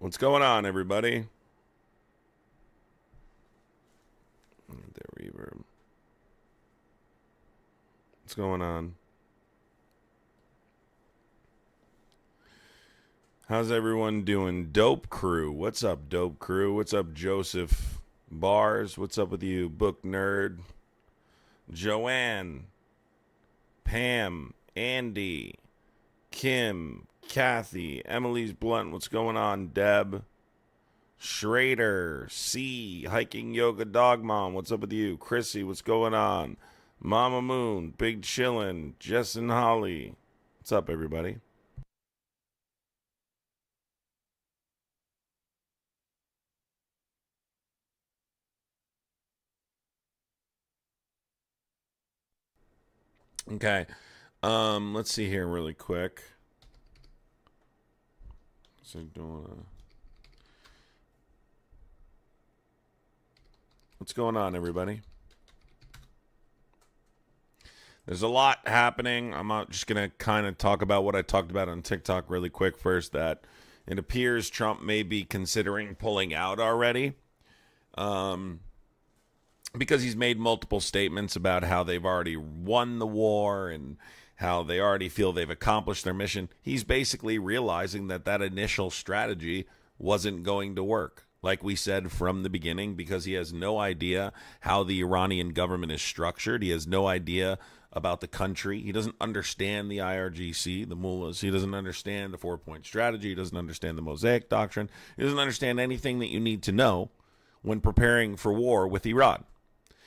What's going on, everybody? The reverb. What's going on? How's everyone doing? Dope Crew. What's up, Dope Crew? What's up, Joseph Bars? What's up with you, Book Nerd? Joanne, Pam, Andy, Kim, Kathy, Emily's Blunt. What's going on, Deb? Schrader, C, Hiking Yoga Dog Mom. What's up with you? Chrissy, what's going on? Mama Moon, Big Chillin', Jess and Holly. What's up, everybody? Okay. Let's see here really quick. So what's going on, everybody? There's a lot happening. I'm just going to kind of talk about what I talked about on TikTok really quick first, that it appears Trump may be considering pulling out already. Because he's made multiple statements about how they've already won the war and how they already feel they've accomplished their mission. He's basically realizing that that initial strategy wasn't going to work, like we said from the beginning, because he has no idea how the Iranian government is structured. He has no idea about the country. He doesn't understand the IRGC, the mullahs. He doesn't understand the four-point strategy. He doesn't understand the Mosaic doctrine. He doesn't understand anything that you need to know when preparing for war with Iran.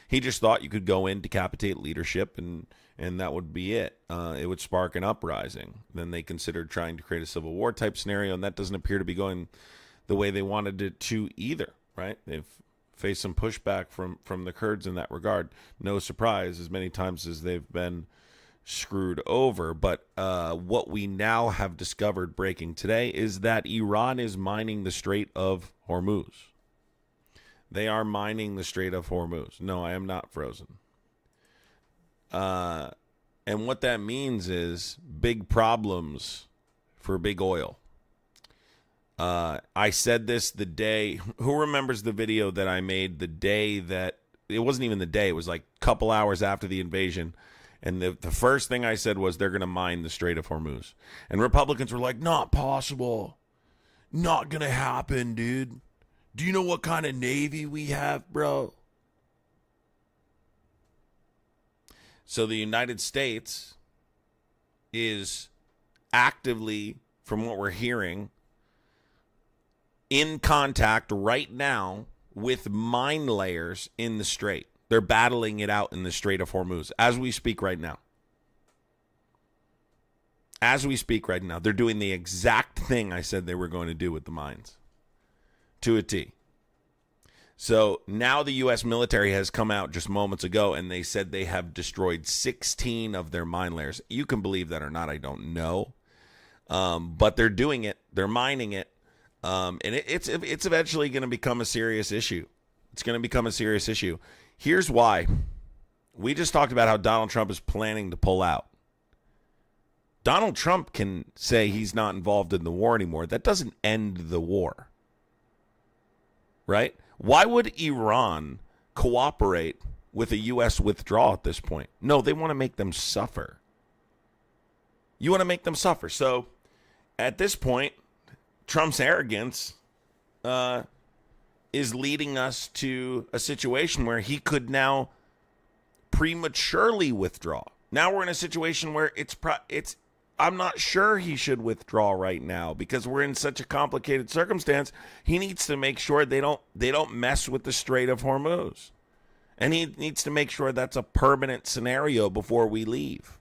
He just thought you could go in, decapitate leadership, and that would be it. It would spark an uprising. Then they considered trying to create a civil war type scenario, and that doesn't appear to be going the way they wanted it to either, right? They've faced some pushback from the Kurds in that regard. No surprise, as many times as they've been screwed over. But what we now have discovered breaking today is that Iran is mining the Strait of Hormuz. They are mining the Strait of Hormuz. No, I am not frozen. And what that means is big problems for big oil. I said this the day. Who remembers the video that I made the day that, it wasn't even the day, it was like a couple hours after the invasion. And the first thing I said was they're going to mine the Strait of Hormuz. And Republicans were like, not possible. Not going to happen, dude. Do you know what kind of Navy we have, bro? So the United States is actively, from what we're hearing, in contact right now with mine layers in the strait. They're battling it out in the Strait of Hormuz as we speak right now. As we speak right now, they're doing the exact thing I said they were going to do with the mines. To a T. So now the U.S. military has come out just moments ago, and they said they have destroyed 16 of their mine layers. You can believe that or not, I don't know. But they're doing it. They're mining it. And it's eventually going to become a serious issue. It's going to become a serious issue. Here's why. We just talked about how Donald Trump is planning to pull out. Donald Trump can say he's not involved in the war anymore. That doesn't end the war. Right? Why would Iran cooperate with a U.S. withdrawal at this point? No, they want to make them suffer. You want to make them suffer. So at this point, Trump's arrogance is leading us to a situation where he could now prematurely withdraw. Now we're in a situation where I'm not sure he should withdraw right now because we're in such a complicated circumstance. He needs to make sure they don't mess with the Strait of Hormuz. And he needs to make sure that's a permanent scenario before we leave.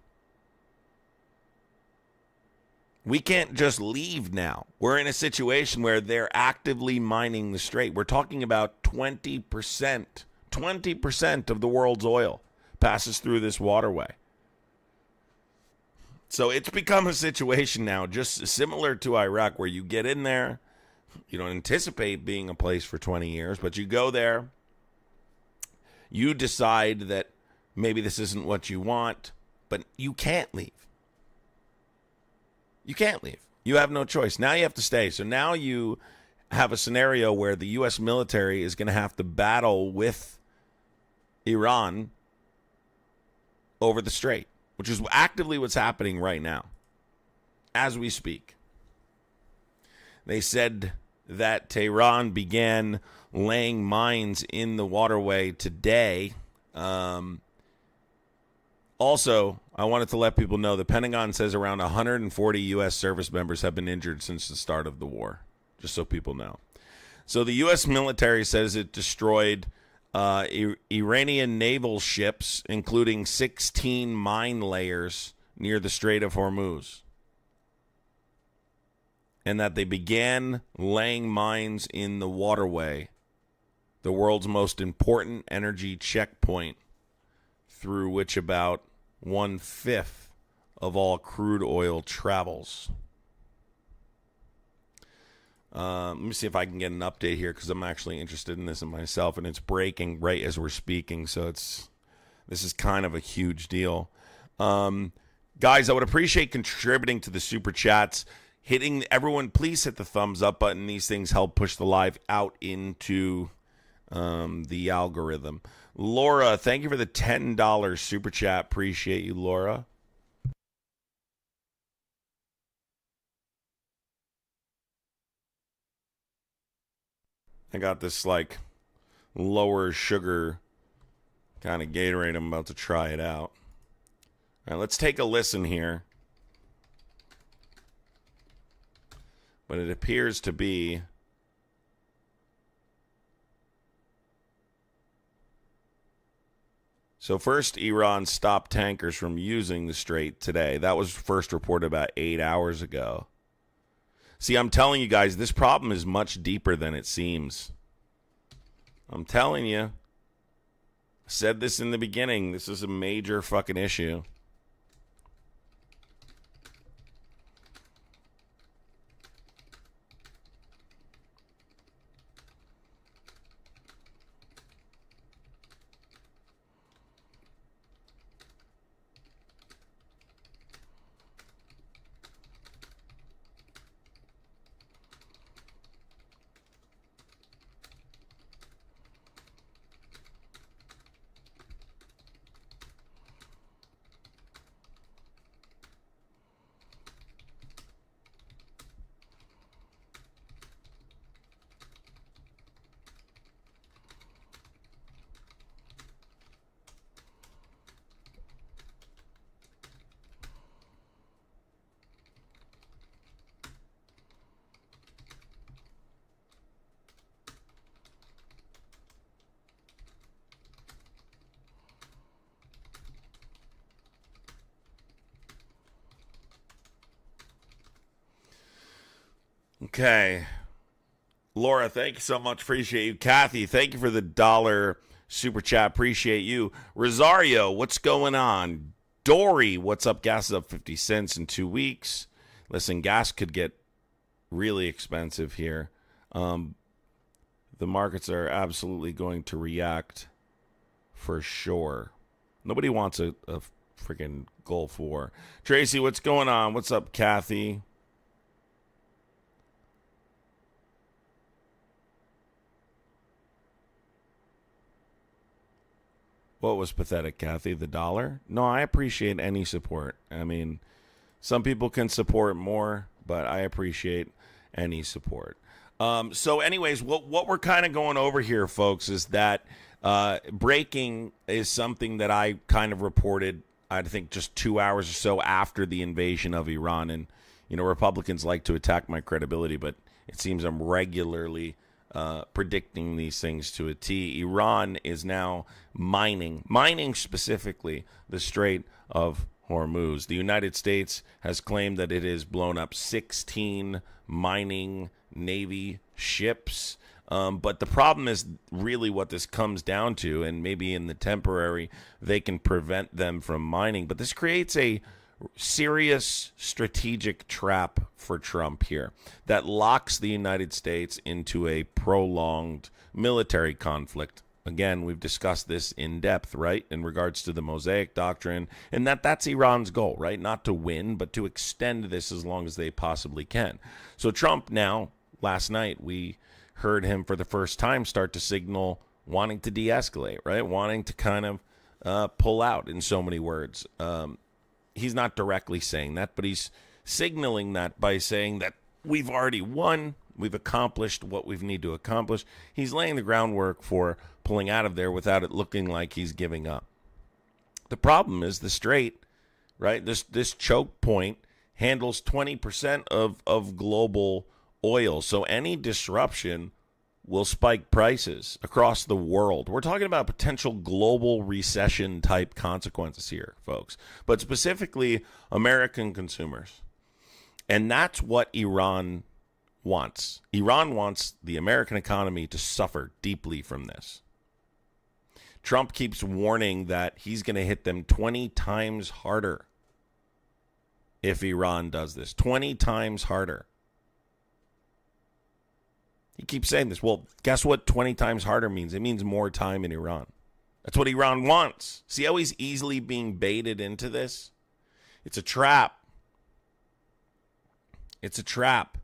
We can't just leave now. We're in a situation where they're actively mining the strait. We're talking about 20%. 20% of the world's oil passes through this waterway. So it's become a situation now just similar to Iraq, where you get in there, you don't anticipate being a place for 20 years, but you go there, you decide that maybe this isn't what you want, but you can't leave. You can't leave. You have no choice. Now you have to stay. So now you have a scenario where the U.S. military is going to have to battle with Iran over the strait, which is actively what's happening right now as we speak. They said that Tehran began laying mines in the waterway today. Also, I wanted to let people know the Pentagon says around 140 U.S. service members have been injured since the start of the war, just so people know. So the U.S. military says it destroyed Iranian naval ships, including 16 mine layers near the Strait of Hormuz, and that they began laying mines in the waterway, the world's most important energy checkpoint, through which about 1/5 of all crude oil travels. Let me see if I can get an update here, because I'm actually interested in this in myself, and it's breaking right as we're speaking, so this is kind of a huge deal. Guys, I would appreciate contributing to the super chats. Everyone, please hit the thumbs up button. These things help push the live out into the algorithm. Laura, thank you for the $10 super chat. Appreciate you, Laura. I got this like lower sugar kind of Gatorade. I'm about to try it out. All right, let's take a listen here. But it appears to be so. First, Iran stopped tankers from using the strait today. That was first reported about 8 hours ago. See, I'm telling you guys, this problem is much deeper than it seems. I'm telling you. I said this in the beginning. This is a major fucking issue. Okay. Laura, thank you so much. Appreciate you. Kathy, thank you for the $1 super chat. Appreciate you. Rosario, what's going on? Dory, what's up? Gas is up 50 cents in 2 weeks. Listen, gas could get really expensive here. The markets are absolutely going to react for sure. Nobody wants a freaking Gulf War. Tracy, what's going on? What's up, Kathy? What was pathetic, Kathy? The dollar? No, I appreciate any support. I mean, some people can support more, but I appreciate any support. So anyways, what we're kind of going over here, folks, is that breaking is something that I kind of reported, I think, just 2 hours or so after the invasion of Iran. And, you know, Republicans like to attack my credibility, but it seems I'm regularly predicting these things to a T. Iran is now mining specifically the Strait of Hormuz. The United States has claimed that it has blown up 16 mining Navy ships. But the problem is really what this comes down to, and maybe in the temporary they can prevent them from mining. But this creates a serious strategic trap for Trump here that locks the United States into a prolonged military conflict. Again, we've discussed this in depth, right, in regards to the Mosaic Doctrine, and that's Iran's goal, right? Not to win, but to extend this as long as they possibly can. So Trump now last night we heard him for the first time start to signal wanting to de-escalate, right? Wanting to kind of pull out, in so many words. He's not directly saying that, but he's signaling that by saying that we've already won, we've accomplished what we need to accomplish. He's laying the groundwork for pulling out of there without it looking like he's giving up. The problem is the Strait, right? This choke point handles 20% of global oil. So any disruption will spike prices across the world. We're talking about potential global recession type consequences here, folks, but specifically American consumers. And that's what Iran wants. Iran wants the American economy to suffer deeply from this. Trump keeps warning that he's going to hit them 20 times harder if Iran does this. 20 times harder. He keeps saying this. Well, guess what 20 times harder means? It means more time in Iran. That's what Iran wants. See how he's easily being baited into this? It's a trap. It's a trap.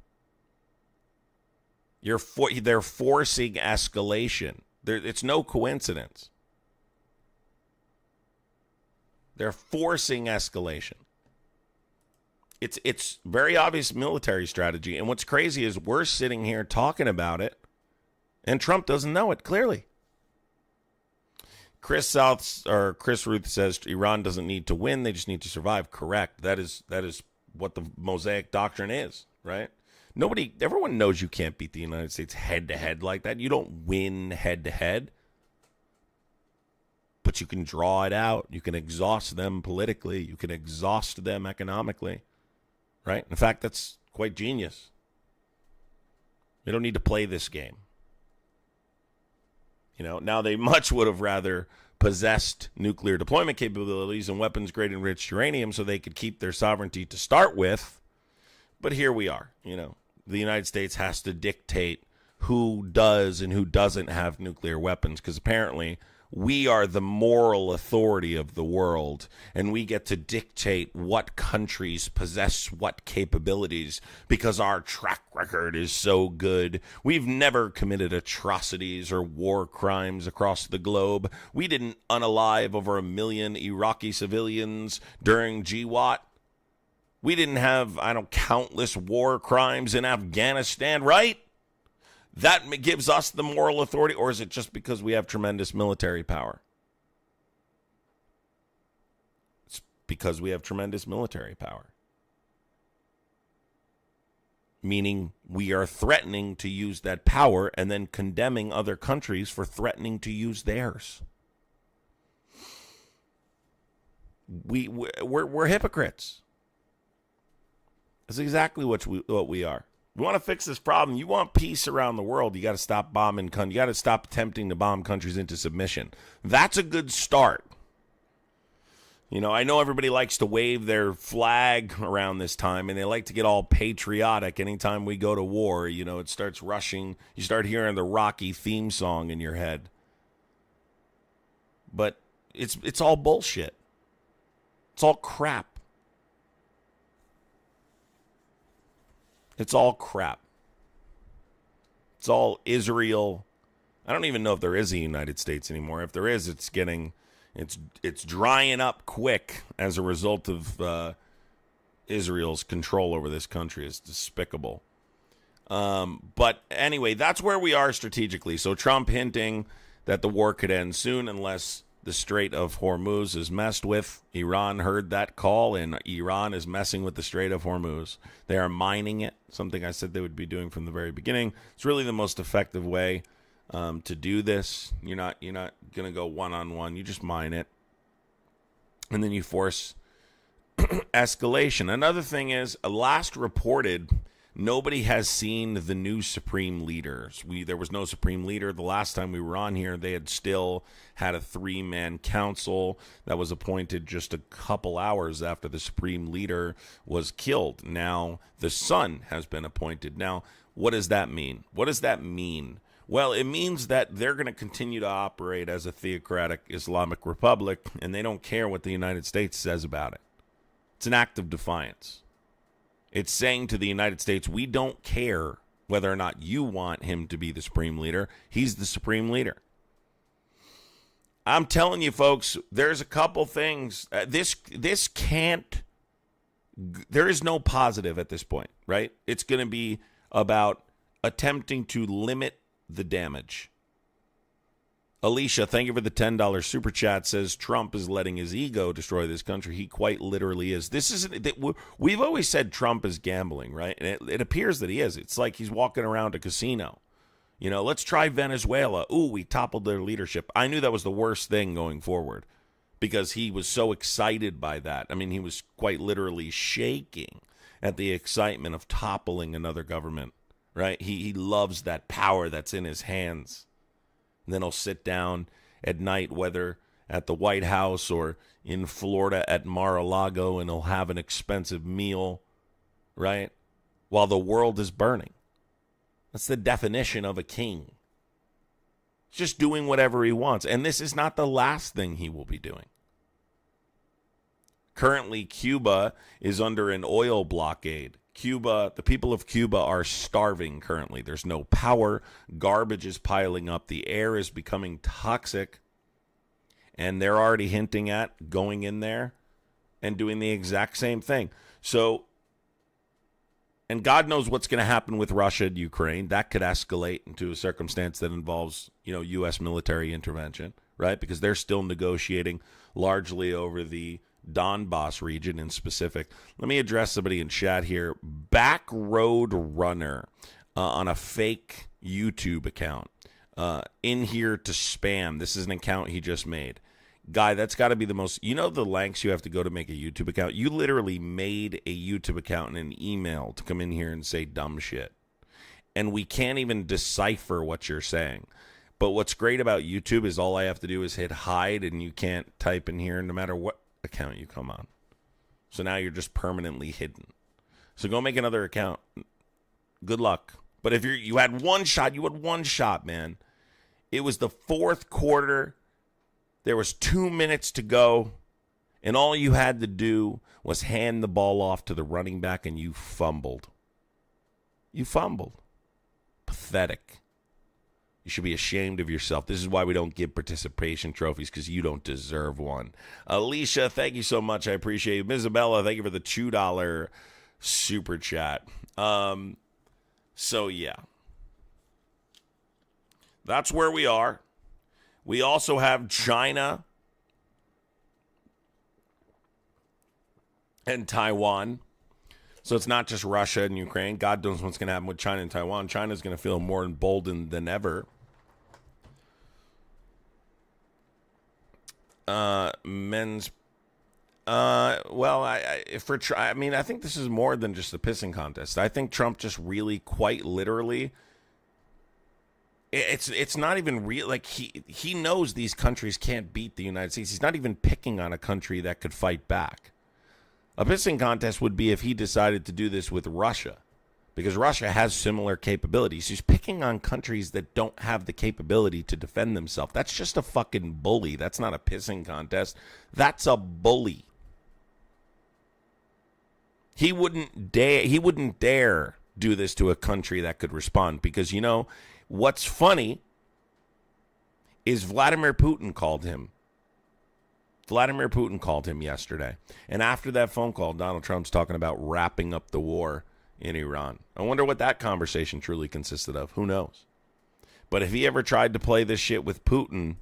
They're forcing escalation. It's no coincidence. They're forcing escalation. It's very obvious military strategy. And what's crazy is we're sitting here talking about it, and Trump doesn't know it, clearly. Chris Ruth says Iran doesn't need to win, they just need to survive. Correct. That is what the Mosaic doctrine is, right? Everyone knows you can't beat the United States head-to-head like that. You don't win head-to-head. But you can draw it out. You can exhaust them politically. You can exhaust them economically, right? In fact, that's quite genius. We don't need to play this game. Now they much would have rather possessed nuclear deployment capabilities and weapons-grade enriched uranium so they could keep their sovereignty to start with. But here we are. The United States has to dictate who does and who doesn't have nuclear weapons, because apparently we are the moral authority of the world, and we get to dictate what countries possess what capabilities because our track record is so good. We've never committed atrocities or war crimes across the globe. We didn't unalive over 1 million Iraqi civilians during GWAT. We didn't have, countless war crimes in Afghanistan, right? That gives us the moral authority, or is it just because we have tremendous military power? It's because we have tremendous military power. Meaning we are threatening to use that power and then condemning other countries for threatening to use theirs. We're hypocrites. That's exactly what we are. We want to fix this problem. You want peace around the world. You got to stop bombing. You got to stop attempting to bomb countries into submission. That's a good start. I know everybody likes to wave their flag around this time, and they like to get all patriotic anytime we go to war. It starts rushing. You start hearing the Rocky theme song in your head. But it's all bullshit. It's all crap. It's all crap. It's all Israel. I don't even know if there is a United States anymore. If there is, it's drying up quick as a result of Israel's control over this country. It's despicable. But anyway, that's where we are strategically. So Trump hinting that the war could end soon unless the Strait of Hormuz is messed with. Iran heard that call, and Iran is messing with the Strait of Hormuz. They are mining it, something I said they would be doing from the very beginning. It's really the most effective way to do this. You're not going to go one-on-one. You just mine it, and then you force escalation. Another thing is, last reported, nobody has seen the new supreme leaders. There was no supreme leader the last time we were on here. They had still had a 3-man council that was appointed just a couple hours after the supreme leader was killed. Now the son has been appointed. Now, what does that mean? Well, it means that they're going to continue to operate as a theocratic Islamic republic, and they don't care what the United States says about it. It's an act of defiance. It's saying to the United States, we don't care Whether or not you want him to be the supreme leader, he's the supreme leader. I'm telling you, folks, there's a couple things. This can't. There is no positive at this point, right? It's going to be about attempting to limit the damage. Alicia, thank you for the $10 super chat. Says Trump is letting his ego destroy this country. He quite literally is. This isn't. We've always said Trump is gambling, right? And it appears that he is. It's like he's walking around a casino. You know, let's try Venezuela. Ooh, we toppled their leadership. I knew that was the worst thing going forward because he was so excited by that. I mean, he was quite literally shaking at the excitement of toppling another government, right? He loves that power that's in his hands. And then he'll sit down at night, whether at the White House or in Florida at Mar-a-Lago, and he'll have an expensive meal, right? While the world is burning. That's the definition of a king. He's just doing whatever he wants. And this is not the last thing he will be doing. Currently, Cuba is under an oil blockade. The people of Cuba are starving currently. There's no power. Garbage is piling up. The air is becoming toxic. And they're already hinting at going in there and doing the exact same thing. So, and God knows what's going to happen with Russia and Ukraine. That could escalate into a circumstance that involves, U.S. military intervention, right? Because they're still negotiating largely over the Donbass region in specific. Let me address somebody in chat here. Backroad Runner on a fake YouTube account in here to spam. This is an account he just made. Guy, that's got to be the most, the lengths you have to go to make a YouTube account. You literally made a YouTube account in an email to come in here and say dumb shit. And we can't even decipher what you're saying. But what's great about YouTube is all I have to do is hit hide and you can't type in here no matter what account you come on. So now you're just permanently hidden. So go make another account. Good luck. But if you had one shot, man. It was the fourth quarter. There was 2 minutes to go, and all you had to do was hand the ball off to the running back, and you fumbled. You fumbled. Pathetic. You should be ashamed of yourself. This is why we don't give participation trophies, because you don't deserve one. Alicia, thank you so much. I appreciate you. Isabella, thank you for the $2 super chat. So, yeah. That's where we are. We also have China and Taiwan. So it's not just Russia and Ukraine. God knows what's going to happen with China and Taiwan. China's going to feel more emboldened than ever. I think this is more than just a pissing contest. I think Trump just really, quite literally, it's not even real. Like he knows these countries can't beat the United States. He's not even picking on a country that could fight back. A pissing contest would be if he decided to do this with Russia, because Russia has similar capabilities. He's picking on countries that don't have the capability to defend themselves. That's just a fucking bully. That's not a pissing contest. That's a bully. He wouldn't dare do this to a country that could respond, because what's funny is Vladimir Putin called him. Vladimir Putin called him yesterday. And after that phone call, Donald Trump's talking about wrapping up the war in Iran. I wonder what that conversation truly consisted of. Who knows? But if he ever tried to play this shit with Putin,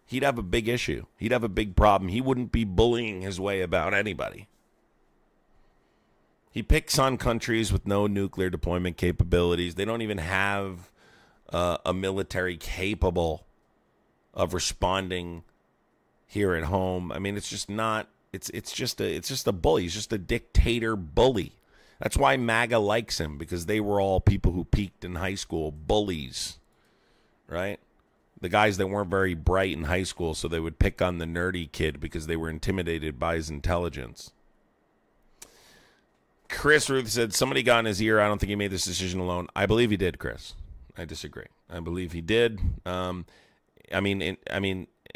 he'd have a big issue. He'd have a big problem. He wouldn't be bullying his way about anybody. He picks on countries with no nuclear deployment capabilities. They don't even have a military capable of responding here at home. I mean, it's just not. It's just a bully. He's just a dictator bully. That's why MAGA likes him, because they were all people who peaked in high school, bullies, right? The guys that weren't very bright in high school, so they would pick on the nerdy kid because they were intimidated by his intelligence. Chris Ruth said, somebody got in his ear. I don't think he made this decision alone. I believe he did, Chris. I disagree. I believe he did.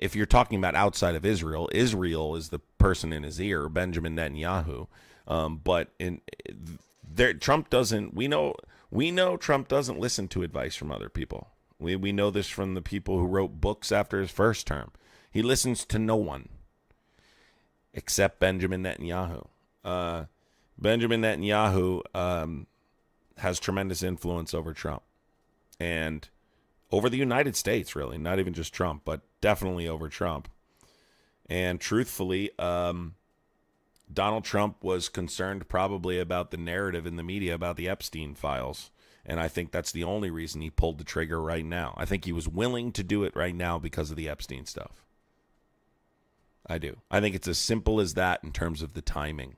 If you're talking about outside of Israel, Israel is the person in his ear, Benjamin Netanyahu. But Trump doesn't. We know Trump doesn't listen to advice from other people. We know this from the people who wrote books after his first term. He listens to no one except Benjamin Netanyahu. Benjamin Netanyahu has tremendous influence over Trump and over the United States, really. Not even just Trump, but definitely over Trump. And truthfully, Donald Trump was concerned probably about the narrative in the media about the Epstein files. And I think that's the only reason he pulled the trigger right now. I think he was willing to do it right now because of the Epstein stuff. I do. I think it's as simple as that in terms of the timing.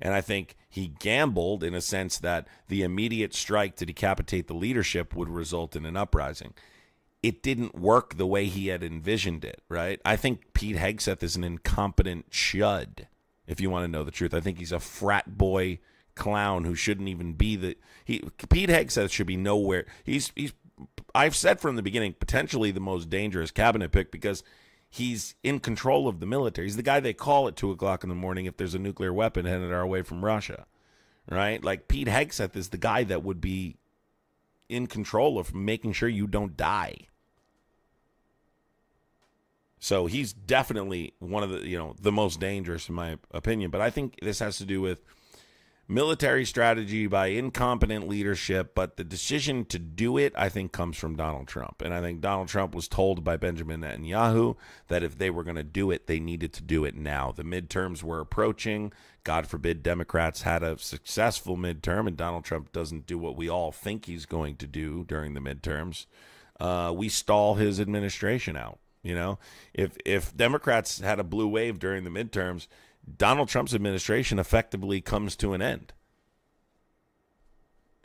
And I think he gambled in a sense that the immediate strike to decapitate the leadership would result in an uprising. It didn't work the way he had envisioned it, right? I think Pete Hegseth is an incompetent chud, if you want to know the truth. I think he's a frat boy clown who shouldn't even be Pete Hegseth should be nowhere. I've said from the beginning, potentially the most dangerous cabinet pick because he's in control of the military. He's the guy they call at 2 o'clock in the morning if there's a nuclear weapon headed our way from Russia, right? Like Pete Hegseth is the guy that would be in control of making sure you don't die. So he's definitely one of the most dangerous in my opinion. But I think this has to do with military strategy by incompetent leadership. But the decision to do it, I think, comes from Donald Trump. And I think Donald Trump was told by Benjamin Netanyahu that if they were going to do it, they needed to do it now. The midterms were approaching. God forbid Democrats had a successful midterm and Donald Trump doesn't do what we all think he's going to do during the midterms. We stall his administration out. If Democrats had a blue wave during the midterms, Donald Trump's administration effectively comes to an end.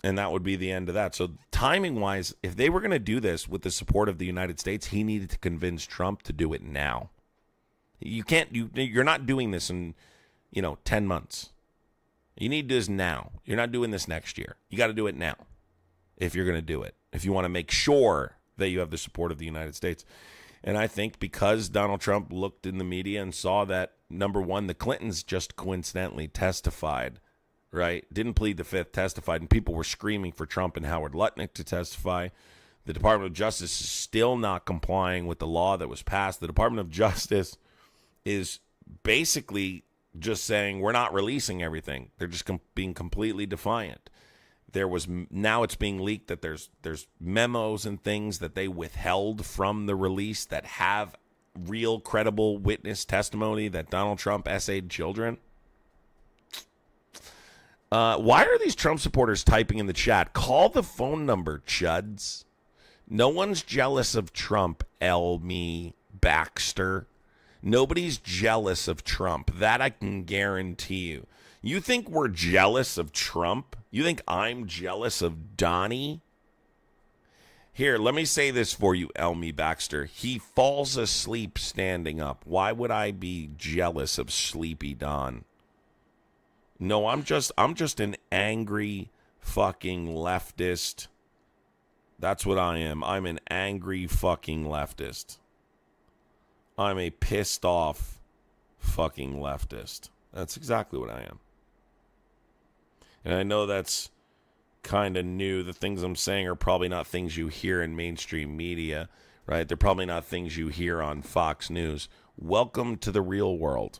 And that would be the end of that. So timing-wise, if they were going to do this with the support of the United States, he needed to convince Trump to do it now. You're not doing this in, 10 months. You need to do this now. You're not doing this next year. You got to do it now if you're going to do it. If you want to make sure that you have the support of the United States. And I think because Donald Trump looked in the media and saw that, number one, the Clintons just coincidentally testified, right? Didn't plead the fifth, testified, and people were screaming for Trump and Howard Lutnick to testify. The Department of Justice is still not complying with the law that was passed. The Department of Justice is basically just saying we're not releasing everything. They're just being completely defiant. Now it's being leaked that there's memos and things that they withheld from the release that have real credible witness testimony that Donald Trump essayed children. Why are these Trump supporters typing in the chat? Call the phone number, chuds. No one's jealous of Trump, me, Baxter. Nobody's jealous of Trump. That I can guarantee you. You think we're jealous of Trump? You think I'm jealous of Donnie? Here, let me say this for you, Elmy Baxter. He falls asleep standing up. Why would I be jealous of Sleepy Don? No, I'm just an angry fucking leftist. That's what I am. I'm an angry fucking leftist. I'm a pissed off fucking leftist. That's exactly what I am. And I know that's kind of new. The things I'm saying are probably not things you hear in mainstream media, right? They're probably not things you hear on Fox News. Welcome to the real world.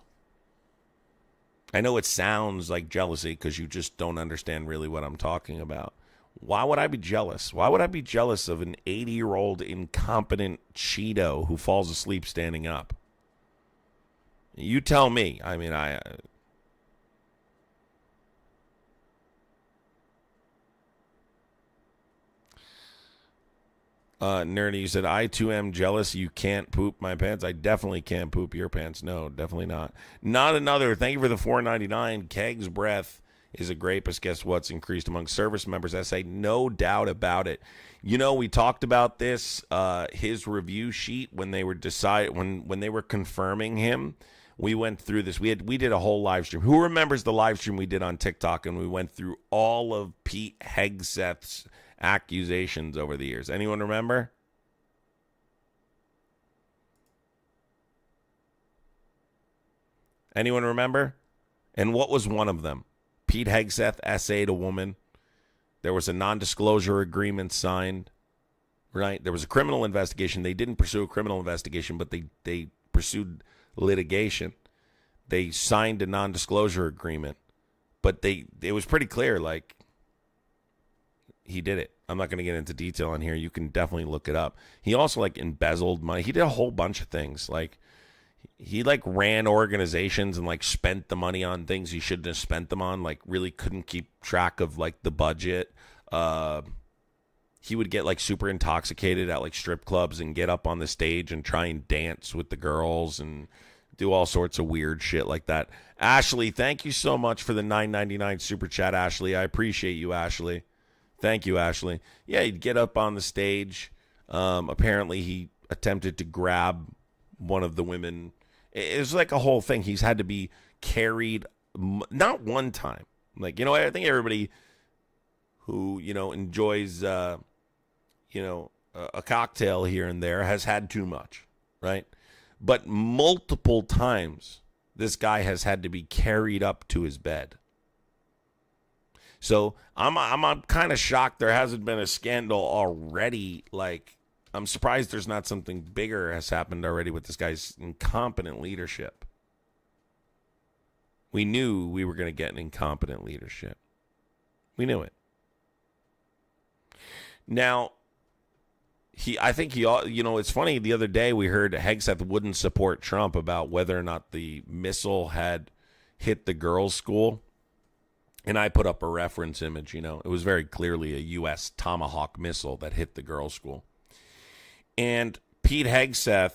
I know it sounds like jealousy because you just don't understand really what I'm talking about. Why would I be jealous? Why would I be jealous of an 80-year-old incompetent Cheeto who falls asleep standing up? You tell me. I mean, Nerdy, you said, I too am jealous. You can't poop my pants. I definitely can't poop your pants. No, definitely not. Not another. Thank you for the $4.99. Keg's breath is a grapist. Guess what's increased among service members? I say no doubt about it. You know, we talked about this, his review sheet when they were when they were confirming him. We went through this. We did a whole live stream. Who remembers the live stream we did on TikTok? And we went through all of Pete Hegseth's accusations over the years. Anyone remember? Anyone remember? And what was one of them? Pete Hegseth essayed a woman. There was a non-disclosure agreement signed, right? There was a criminal investigation. They didn't pursue a criminal investigation, but they pursued litigation. They signed a non-disclosure agreement, but it was pretty clear, like, he did it. I'm not going to get into detail on here. You can definitely look it up. He also, like, embezzled money. He did a whole bunch of things. Like, he, like, ran organizations and, like, spent the money on things he shouldn't have spent them on. Like, really couldn't keep track of, like, the budget. He would get, like, super intoxicated at, like, strip clubs and get up on the stage and try and dance with the girls and do all sorts of weird shit like that. Ashley, thank you so much for the $9.99 super chat, Ashley. I appreciate you, Ashley. Thank you, Ashley. Yeah, he'd get up on the stage. Apparently, he attempted to grab one of the women. It was like a whole thing. He's had to be carried, not one time. Like, I think everybody who, enjoys, a cocktail here and there has had too much, right? But multiple times, this guy has had to be carried up to his bed. So I'm kind of shocked there hasn't been a scandal already. Like, I'm surprised there's not something bigger has happened already with this guy's incompetent leadership. We knew we were going to get an incompetent leadership. We knew it. Now, it's funny, the other day we heard Hegseth wouldn't support Trump about whether or not the missile had hit the girls' school. And I put up a reference image, it was very clearly a U.S. Tomahawk missile that hit the girls' school. And Pete Hegseth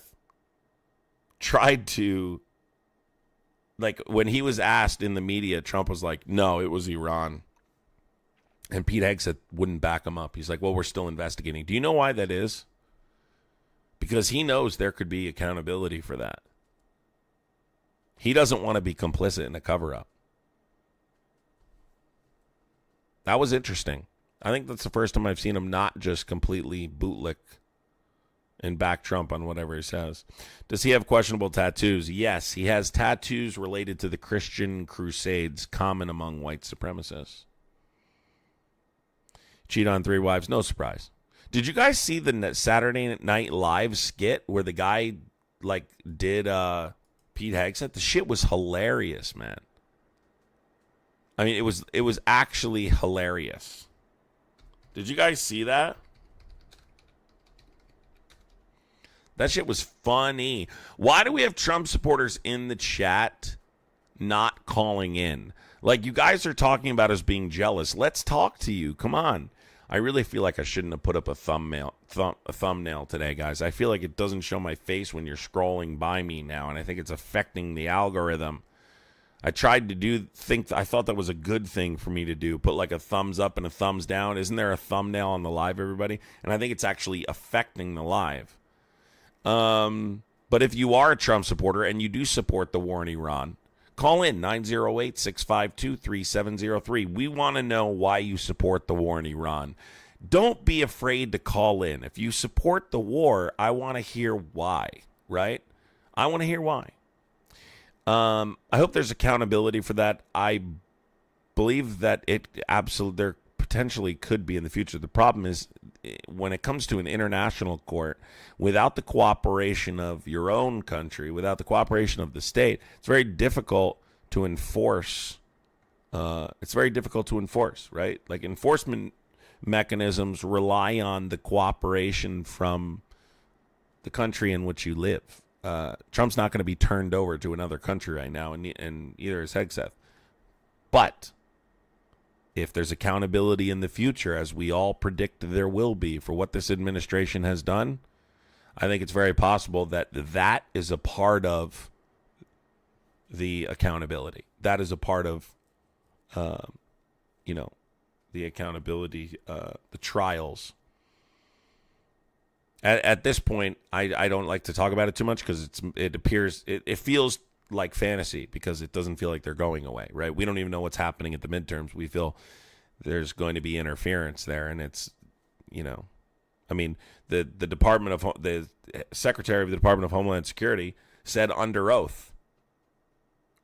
tried to, like, when he was asked in the media, Trump was like, no, it was Iran. And Pete Hegseth wouldn't back him up. He's like, well, we're still investigating. Do you know why that is? Because he knows there could be accountability for that. He doesn't want to be complicit in a cover-up. That was interesting. I think that's the first time I've seen him not just completely bootlick and back Trump on whatever he says. Does he have questionable tattoos? Yes, he has tattoos related to the Christian Crusades, common among white supremacists. Cheat on 3 wives, no surprise. Did you guys see the Saturday Night Live skit where the guy, like, did Pete Hegseth? The shit was hilarious, man. I mean, it was actually hilarious. Did you guys see that? That shit was funny. Why do we have Trump supporters in the chat not calling in? Like, you guys are talking about us being jealous. Let's talk to you. Come on. I really feel like I shouldn't have put up a thumbnail today, guys. I feel like it doesn't show my face when you're scrolling by me now, and I think it's affecting the algorithm. I tried to I thought that was a good thing for me to do. Put like a thumbs up and a thumbs down. Isn't there a thumbnail on the live, everybody? And I think it's actually affecting the live. But if you are a Trump supporter and you do support the war in Iran, call in 908-652-3703. We want to know why you support the war in Iran. Don't be afraid to call in. If you support the war, I want to hear why, right? I want to hear why. I hope there's accountability for that. I believe that there potentially could be in the future. The problem is when it comes to an international court, without the cooperation of your own country, without the cooperation of the state, it's very difficult to enforce. Right? Like, enforcement mechanisms rely on the cooperation from the country in which you live. Trump's not going to be turned over to another country right now, and either is Hegseth. But if there's accountability in the future, as we all predict there will be for what this administration has done, I think it's very possible that that is a part of the accountability. That is a part of, the accountability, the trials. At this point, I don't like to talk about it too much because it feels like fantasy because it doesn't feel like they're going away, right? We don't even know what's happening at the midterms. We feel there's going to be interference there, and it's, the Secretary of the Department of Homeland Security said under oath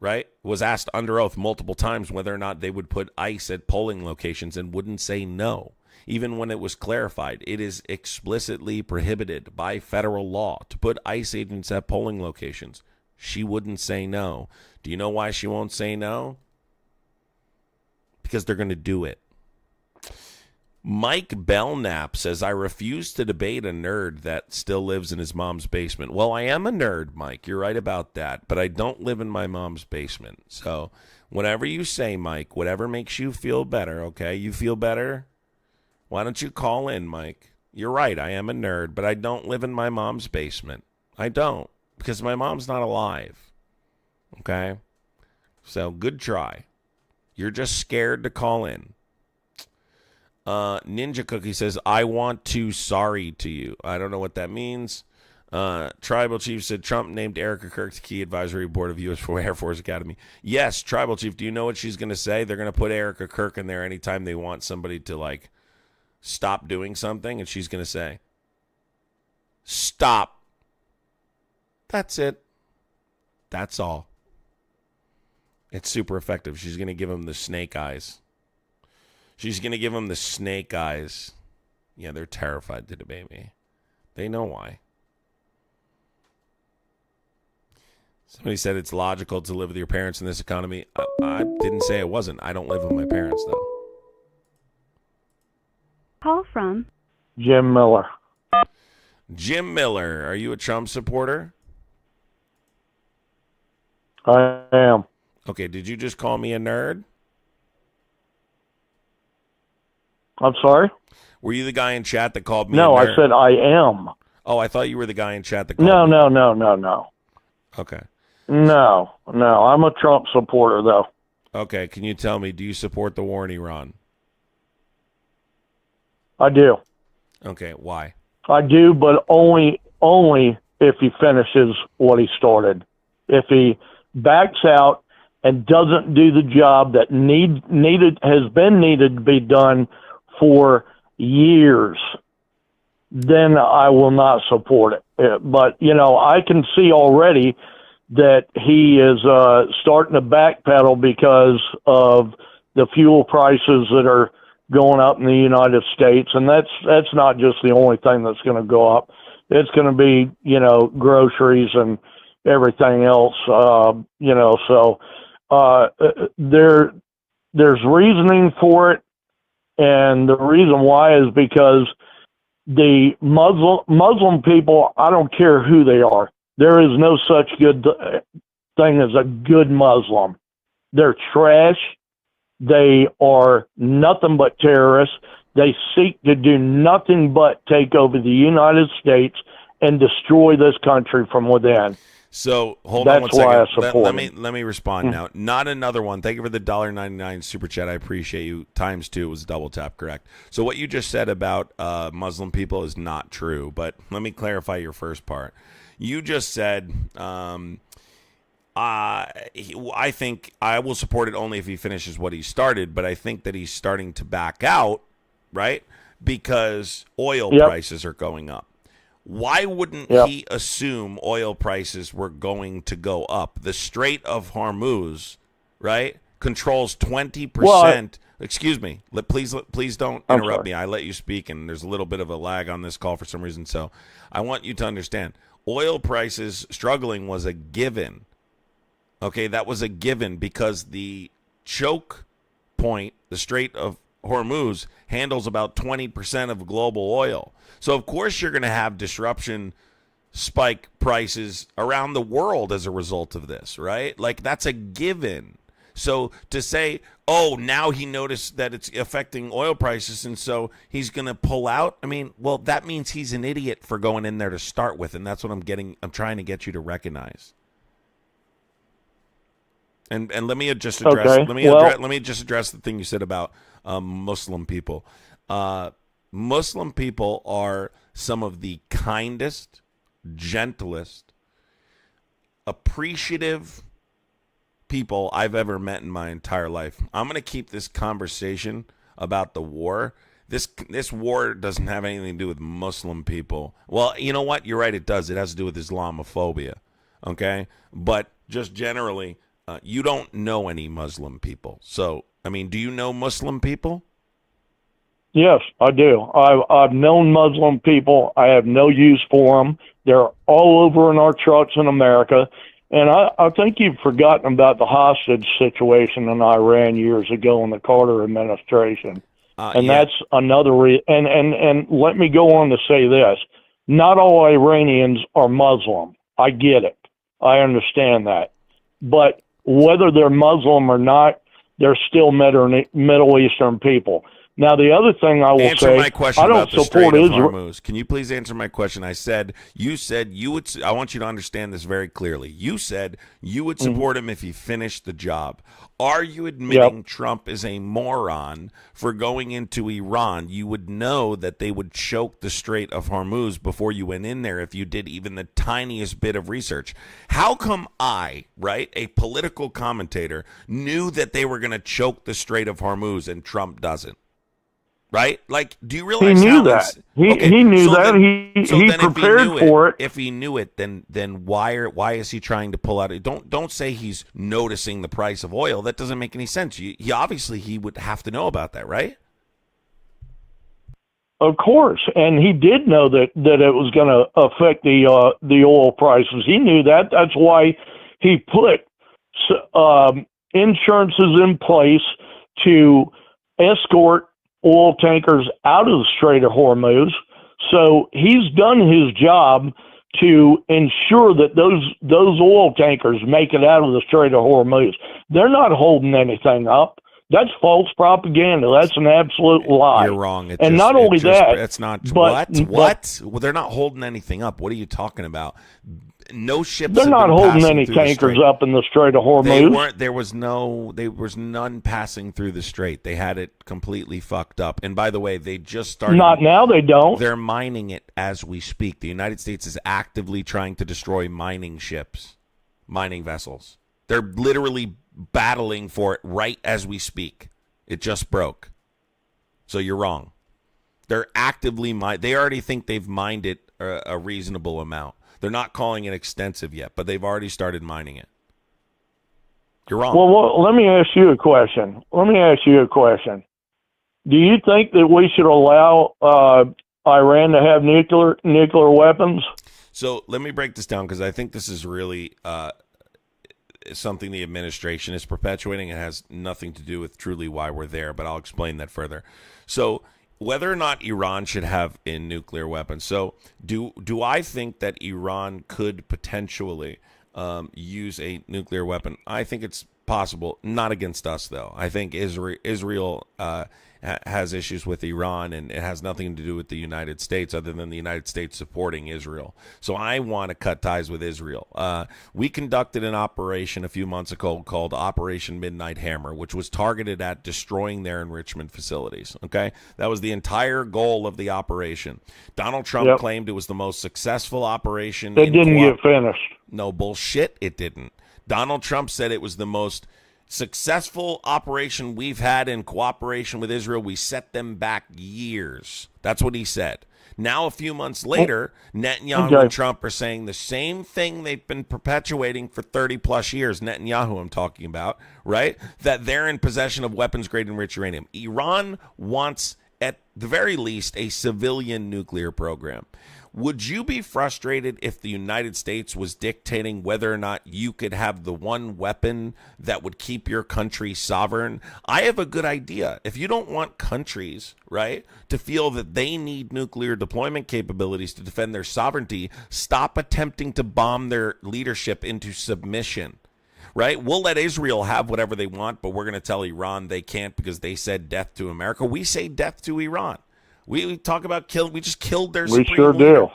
right, was asked under oath multiple times whether or not they would put ICE at polling locations and wouldn't say no. Even when it was clarified, it is explicitly prohibited by federal law to put ICE agents at polling locations. She wouldn't say no. Do you know why she won't say no? Because they're going to do it. Mike Belknap says, I refuse to debate a nerd that still lives in his mom's basement. Well, I am a nerd, Mike. You're right about that. But I don't live in my mom's basement. So whatever you say, Mike, whatever makes you feel better, okay? You feel better? Why don't you call in, Mike? You're right. I am a nerd, but I don't live in my mom's basement. I don't, because my mom's not alive. Okay? So good try. You're just scared to call in. Ninja Cookie says, I want to sorry to you. I don't know what that means. Tribal Chief said, Trump named Erica Kirk to key advisory board of U.S. Air Force Academy. Yes, Tribal Chief, do you know what she's going to say? They're going to put Erica Kirk in there anytime they want somebody to, like, stop doing something, and she's going to say, stop. That's it. That's all. It's super effective. She's going to give him the snake eyes. She's going to give them the snake eyes. Yeah, they're terrified to debate me. They know why. Somebody said it's logical to live with your parents in this economy. I didn't say it wasn't. I don't live with my parents, though. Call from Jim Miller. Jim Miller, are you a Trump supporter? I am. Okay, did you just call me a nerd? I'm sorry? Were you the guy in chat that called me No, a I nerd? said I am. Oh, I thought you were the guy in chat that called No, me. no. Okay. No. I'm a Trump supporter, though. Okay, can you tell me, do you support the war in Iran? I do. Okay, why? I do, but only if he finishes what he started. If he backs out and doesn't do the job that has been needed to be done for years, then I will not support it. But, I can see already that he is starting to backpedal because of the fuel prices that are going up in the United States. And that's not just the only thing that's going to go up. It's going to be, groceries and everything else, so there's reasoning for it. And the reason why is because the Muslim people, I don't care who they are. There is no such good thing as a good Muslim. They're trash. They are nothing but terrorists. They seek to do nothing but take over the United States and destroy this country from within. So hold on one That's why I second. support Let me respond now. Not another one. Thank you for the $1.99 super chat. I appreciate you. Times 2 was double tap, correct? So what you just said about Muslim people is not true. But let me clarify your first part. You just said, I think I will support it only if he finishes what he started. But I think that he's starting to back out, right? Because oil prices are going up. Why wouldn't he assume oil prices were going to go up? The Strait of Hormuz, right, controls 20%. Well, excuse me. Please don't interrupt me. I let you speak, and there's a little bit of a lag on this call for some reason. So I want you to understand. Oil prices struggling was a given. Okay, that was a given because the choke point, the Strait of Hormuz, handles about 20% of global oil. So, of course, you're going to have disruption, spike prices around the world as a result of this, right? Like, that's a given. So to say, oh, now he noticed that it's affecting oil prices, and so he's going to pull out, I mean, well, that means he's an idiot for going in there to start with, and that's what I'm trying to get you to recognize. And let me just address let me just address the thing you said about Muslim people. Muslim people are some of the kindest, gentlest, appreciative people I've ever met in my entire life. I'm going to keep this conversation about the war. This war doesn't have anything to do with Muslim people. Well, you know what? You're right, it does. It has to do with Islamophobia, okay? But just generally, You don't know any Muslim people. So, I mean, do you know Muslim people? Yes, I do. I've known Muslim people. I have no use for them. They're all over in our trucks in America. And I think you've forgotten about the hostage situation in Iran years ago in the Carter administration. And Yeah. that's another and let me go on to say this. Not all Iranians are Muslim. I get it. I understand that. But whether they're Muslim or not, they're still Middle Eastern people. Now, the other thing I will Answer say, my question I don't about the support Strait of Israel. Hormuz. Can you please answer my question? You said you would. I want you to understand this very clearly. You said you would support him if he finished the job. Are you admitting Yep. Trump is a moron for going into Iran? You would know that they would choke the Strait of Hormuz before you went in there if you did even the tiniest bit of research. How come I, right, a political commentator, knew that they were going to choke the Strait of Hormuz and Trump doesn't? Right? Like, do you realize He knew how that. He knew so that. then- He so then if prepared knew for it. If he knew it, then why is he trying to pull out? Don't say he's noticing the price of oil. That doesn't make any sense. He would have to know about that, right? Of course, and he did know that it was going to affect the oil prices. He knew that. That's why he put insurances in place to escort oil tankers out of the Strait of Hormuz. So he's done his job to ensure that those oil tankers make it out of the Strait of Hormuz. They're not holding anything up. That's false propaganda. That's an absolute lie. You're wrong. And not only that, it's not. but What? Well, they're not holding anything up. What are you talking about? No ships. They're have not been holding passing any through the tankers strait. up in the Strait of Hormuz. They weren't. There was none passing through the strait. They had it completely fucked up. And by the way, they just started. Not now. They don't. They're mining it as we speak. The United States is actively trying to destroy mining ships, mining vessels. They're literally battling for it right as we speak. It just broke. So you're wrong. They're actively They already think they've mined it a reasonable amount. They're not calling it extensive yet, but they've already started mining it. You're wrong. Well, let me ask you a question. Do you think that we should allow Iran to have nuclear weapons? So let me break this down because I think this is really something the administration is perpetuating. It has nothing to do with truly why we're there, but I'll explain that further. So whether or not Iran should have a nuclear weapon. So do I think that Iran could potentially use a nuclear weapon? I think it's possible. Not against us, though. I think Israel has issues with Iran, and it has nothing to do with the United States other than the United States supporting Israel. So I want to cut ties with Israel. We conducted an operation a few months ago called Operation Midnight Hammer, which was targeted at destroying their enrichment facilities. Okay? That was the entire goal of the operation. Donald Trump claimed it was the most successful operation. It didn't get finished. No bullshit, it didn't. Donald Trump said it was the most successful operation we've had in cooperation with Israel. We set them back years. That's what he said. Now, a few months later, Netanyahu and Trump are saying the same thing they've been perpetuating for 30 plus years. Netanyahu, I'm talking about, right? That they're in possession of weapons-grade enriched uranium. Iran wants, at the very least, a civilian nuclear program. Would you be frustrated if the United States was dictating whether or not you could have the one weapon that would keep your country sovereign? I have a good idea. If you don't want countries, right, to feel that they need nuclear deployment capabilities to defend their sovereignty, stop attempting to bomb their leadership into submission. Right? We'll let Israel have whatever they want, but we're going to tell Iran they can't because they said death to America. We say death to Iran. We talk about we just killed their supreme sure leader. do.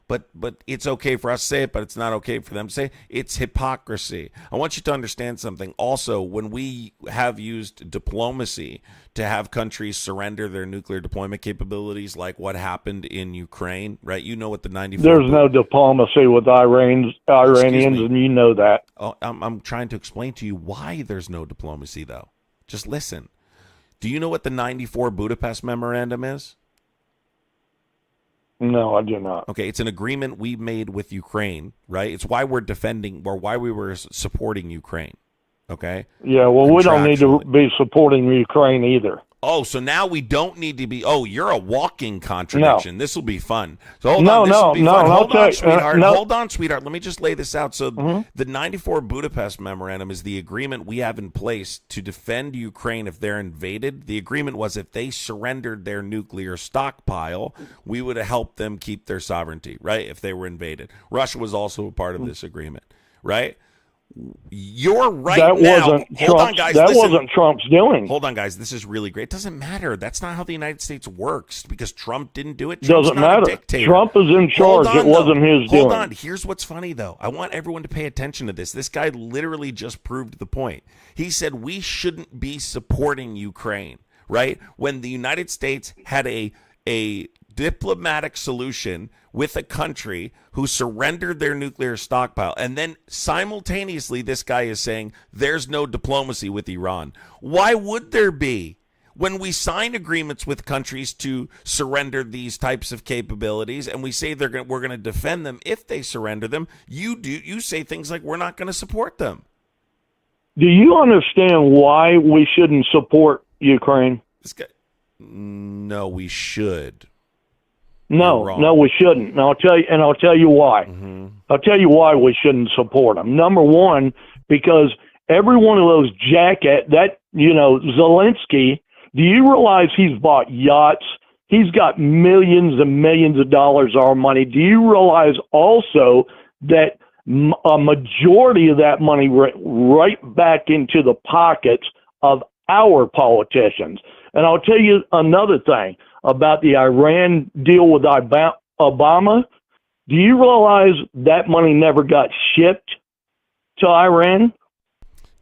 But it's okay for us to say it, but it's not okay for them to say it. It's hypocrisy. I want you to understand something. Also, when we have used diplomacy to have countries surrender their nuclear deployment capabilities, like what happened in Ukraine, right? You know what the 94... There's no diplomacy with Iranians, and you know that. Oh, I'm trying to explain to you why there's no diplomacy, though. Just listen. Do you know what the 94 Budapest Memorandum is? No, I do not. Okay, it's an agreement we made with Ukraine, right? It's why we're defending, or why we were supporting Ukraine, Okay. Yeah, well, we don't need to Contractually. be supporting Ukraine either. Oh, so now we don't need to be. Oh, you're a walking No, contradiction. This will be fun. So hold on, no, this will no, be no. fun. And I'll Hold tell on, you, sweetheart. no. Hold on, sweetheart. Let me just lay this out. So Mhm. the 94 Budapest Memorandum is the agreement we have in place to defend Ukraine if they're invaded. The agreement was if they surrendered their nuclear stockpile, we would have helped them keep their sovereignty, right? If they were invaded. Russia was also a part of this agreement, right? You're right That now. wasn't Hold on, Trump's. guys. That Listen. wasn't Trump's doing. Hold on, guys. This is really great. It doesn't matter. That's not how the United States works because Trump didn't do it. Trump's Doesn't not a matter. dictator. Trump is in charge. It wasn't his doing. Hold on. Here's what's funny, though. I want everyone to pay attention to this. This guy literally just proved the point. He said we shouldn't be supporting Ukraine, right? When the United States had a diplomatic solution with a country who surrendered their nuclear stockpile. And then simultaneously, this guy is saying there's no diplomacy with Iran. Why would there be? When we sign agreements with countries to surrender these types of capabilities and we say we're going to defend them if they surrender them, you say things like we're not going to support them. Do you understand why we shouldn't support Ukraine? This guy, no, we should. No, we shouldn't. And I'll tell you why. Mm-hmm. I'll tell you why we shouldn't support them. Number one, because every one of those Zelensky, do you realize he's bought yachts? He's got millions and millions of dollars of our money. Do you realize also that a majority of that money went right back into the pockets of our politicians? And I'll tell you another thing about the Iran deal with Obama. Do you realize that money never got shipped to Iran?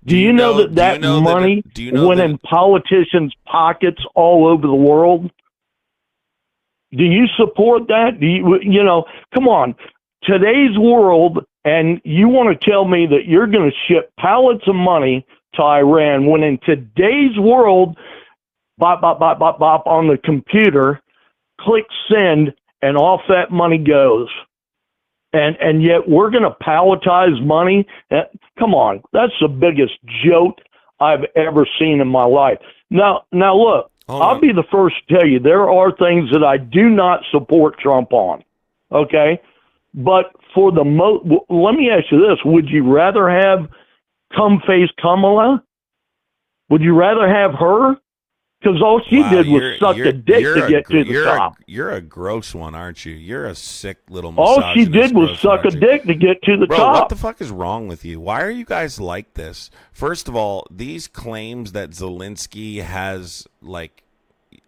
Do you know that money went in politicians' pockets all over the world? Do you support that? Do you come on, today's world, and you want to tell me that you're going to ship pallets of money to Iran when in today's world, bop, bop, bop, bop, bop on the computer, click send, and off that money goes. And yet we're going to palletize money? Come on, that's the biggest joke I've ever seen in my life. Now look, I'll be the first to tell you there are things that I do not support Trump on, okay? But for the let me ask you this. Would you rather have cum-face Kamala? Would you rather have her? Because all she did was suck a dick to get to the top. You're a gross one, aren't you? You're a sick little misogynist. All she did was suck a dick to get to the top. Bro, what the fuck is wrong with you? Why are you guys like this? First of all, these claims that Zelensky has, like,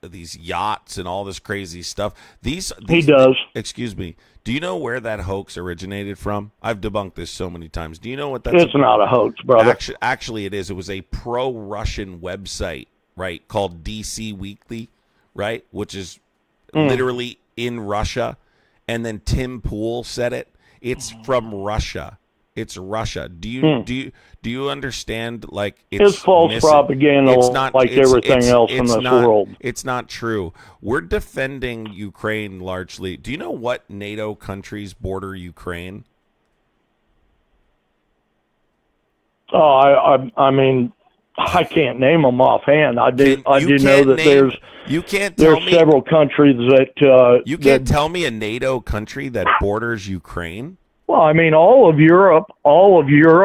these yachts and all this crazy stuff. He does. Excuse me. Do you know where that hoax originated from? I've debunked this so many times. Do you know what that's? It's not a hoax, brother. Actually, it is. It was a pro-Russian website, right, called DC Weekly, right, which is literally in Russia. And then Tim Pool said it. It's from Russia. It's Russia. Do you understand? Like, it's false propaganda. It's not like everything else in this world. It's not true. We're defending Ukraine largely. Do you know what NATO countries border Ukraine? Oh, I mean, I can't name them offhand. I do know that there's several countries that you can't tell me a NATO country that borders Ukraine. Well, I mean, all of Europe, Hungary.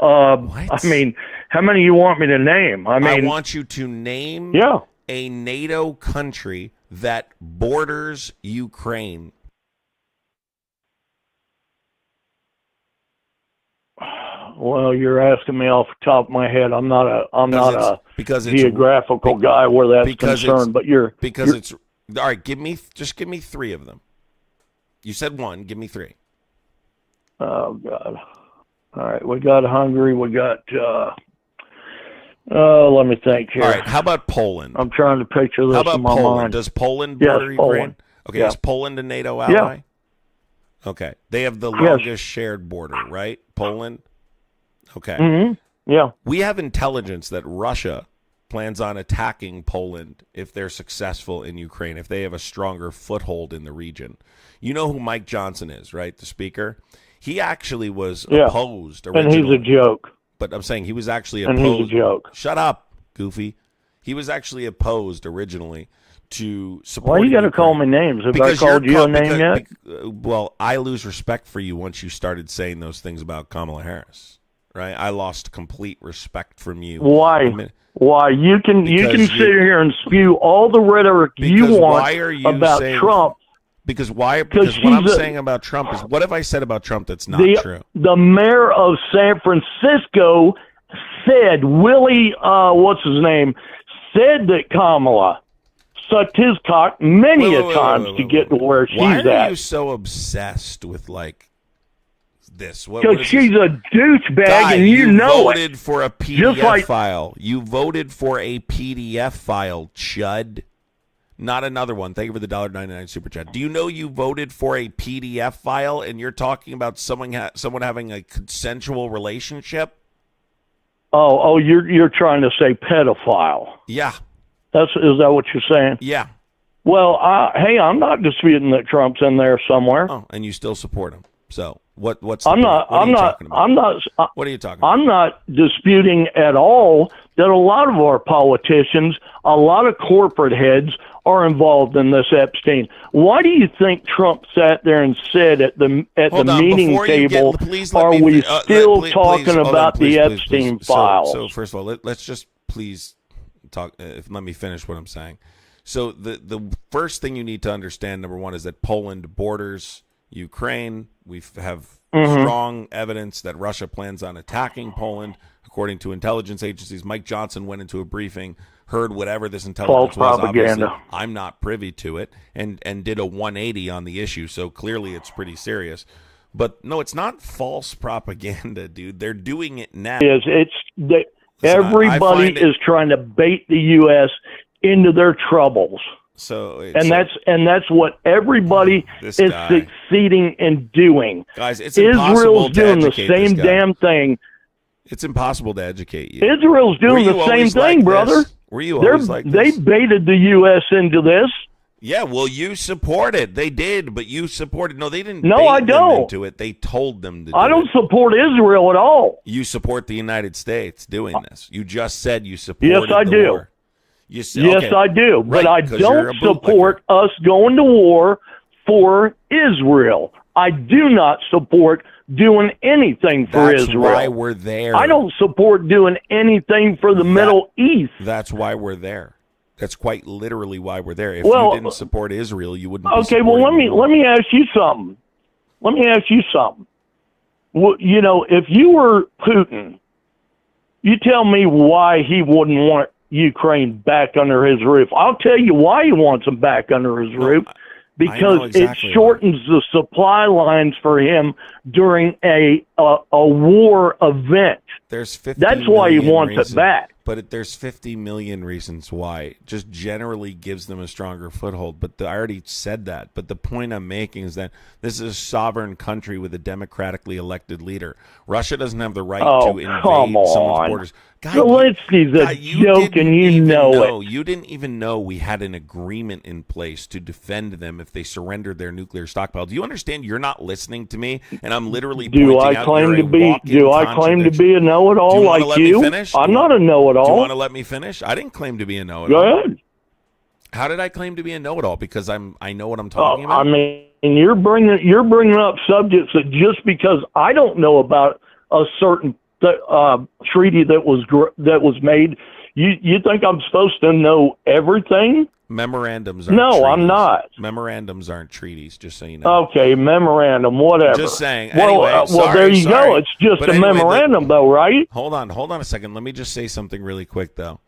I mean, how many you want me to name? I want you to name a NATO country that borders Ukraine. Well, you're asking me off the top of my head. I'm not a geographical guy where that's concerned. But you're all right. Give me 3 of them. You said 1. Give me 3. Oh God! All right, we got Hungary. We got. Let me think here. All right. How about Poland? I'm trying to picture this in my mind. Does Poland border Ukraine? Poland. Okay. Is Poland a NATO ally? Yeah. Okay. They have the longest shared border, right? Poland. Okay. Mm-hmm. Yeah. We have intelligence that Russia plans on attacking Poland if they're successful in Ukraine, if they have a stronger foothold in the region. You know who Mike Johnson is, right? The speaker. He actually was Yeah. opposed And originally. he's a joke. But I'm saying he was actually And opposed. he's a joke. Shut up, Goofy. He was actually opposed originally to Why supporting you got to Ukraine. call me names? Have I Because called you're you a co- name yet? well, I lose respect for you once you started saying those things about Kamala Harris, right? I lost complete respect from you. Why? Why? You can Because sit here and spew all the rhetoric you Because want why are you about saying- Trump. Because why? Because what I'm saying about Trump is, what have I said about Trump that's not true? The mayor of San Francisco said, Willie, what's his name, said that Kamala sucked his cock many a times to get to where she's Why are at. you so obsessed with like this? Because she's a douchebag, Guy, and you know voted it. for a PDF Just like- file. You voted for a PDF file, chud. Not another one. Thank you for the $1.99 super chat. Do you know you voted for a PDF file and you're talking about someone having a consensual relationship? Oh, you're trying to say pedophile. Yeah. Is that what you're saying? Yeah. Well, hey, I'm not disputing that Trump's in there somewhere. Oh, and you still support him. So what's the I'm point? not. What are I'm you not. talking about? I'm not. What are you talking about? I'm not disputing at all that a lot of our politicians, a lot of corporate heads are involved in this Epstein. Why do you think Trump sat there and said at the Hold on, meeting before you table, please let are me we fi- still please, talking hold on, about please, the please, Epstein please. files? So first of all, let's just please talk. Let me finish what I'm saying. So the first thing you need to understand, number one, is that Poland borders Ukraine. We have strong evidence that Russia plans on attacking Poland. According to intelligence agencies, Mike Johnson went into a briefing, heard whatever this intelligence False was. propaganda. Obviously, I'm not privy to it, and did a 180 on the issue. So clearly, it's pretty serious. But no, it's not false propaganda, dude. They're doing it now. Listen, I everybody find it- is trying to bait the U.S. into their troubles. So And that's what everybody This is guy. succeeding in doing. guys, it's impossible Israel's to doing the educate this same guy. damn thing. It's impossible to educate you. Israel's Were doing you the same always like thing, this? brother. Were you always like They this? baited the U.S. into this. Yeah, well, you supported. They did, but you supported. No, they didn't. No, bait I them don't. into it. They told them to. Do I don't it. support Israel at all. You support the United States doing this. You just said you supported. Yes, I the do. war. You said, Yes, okay. I do. Right, but I 'cause you're a don't bootlegger. support us going to war for Israel. I do not support doing anything for That's Israel. why we're there. I don't support doing anything for the Middle East. That's why we're there. That's quite literally why we're there. If Well, you didn't support Israel, you wouldn't. Be Okay, well supporting the war. let me ask you something. Let me ask you something. Well, you know, if you were Putin, you tell me why he wouldn't want Ukraine back under his roof. I'll tell you why he wants them back under his roof. Because exactly it shortens the supply lines for him during a war event. There's 50 That's why he million wants reasons, it back. But there's 50 million reasons why. Just generally gives them a stronger foothold. But I already said that. But the point I'm making is that this is a sovereign country with a democratically elected leader. Russia doesn't have the right to invade come someone's on. borders. Guy, Zelensky's a joke, and you know it. You didn't even know we had an agreement in place to defend them if they surrendered their nuclear stockpile. Do you understand? You're not listening to me, and I'm literally Do pointing I out claim you're to a be? walking Do I claim to contradiction. be a Do know-it-all you wanna like let me you? finish? I'm Do you not want- a Do you know-it-all. want to let me finish? I didn't claim to be a know-it-all. Go ahead. How did I claim to be a know-it-all? Because I know what I'm talking I about. mean, you're bringing up subjects that just because I don't know about a certain treaty that was made, you think I'm supposed to know everything? Memorandums aren't No, treaties. I'm not. Memorandums aren't treaties, just so you know. Okay, memorandum, whatever. Just saying. Well, Anyway, well, there you sorry. go. It's just But a anyway, memorandum, though, right? Hold on a second. Let me just say something really quick, though.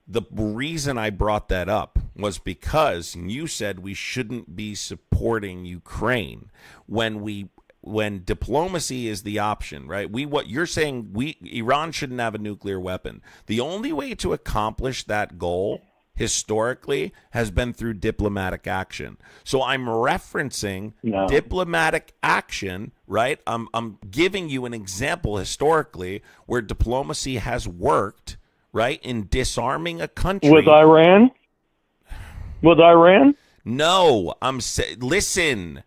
The reason I brought that up was because you said we shouldn't be supporting Ukraine when diplomacy is the option, right? What you're saying, Iran shouldn't have a nuclear weapon. The only way to accomplish that goal historically has been through diplomatic action. So I'm referencing diplomatic action, right? I'm giving you an example historically where diplomacy has worked, right, in disarming a country. With Iran? With Iran? No, listen.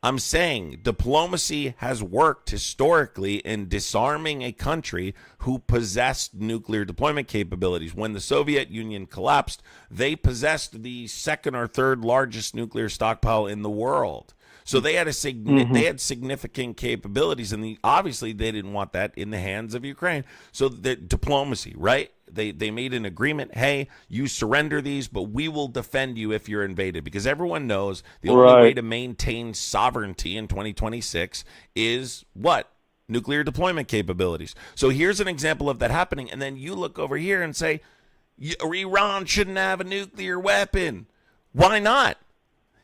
I'm saying diplomacy has worked historically in disarming a country who possessed nuclear deployment capabilities. When the Soviet Union collapsed, they possessed the second or third largest nuclear stockpile in the world. So they had they had significant capabilities, and obviously they didn't want that in the hands of Ukraine. So the diplomacy, right? They made an agreement. Hey, you surrender these, but we will defend you if you're invaded, because everyone knows the only way to maintain sovereignty in 2026 is what? Nuclear deployment capabilities. So here's an example of that happening, and then you look over here and say Iran shouldn't have a nuclear weapon. Why not?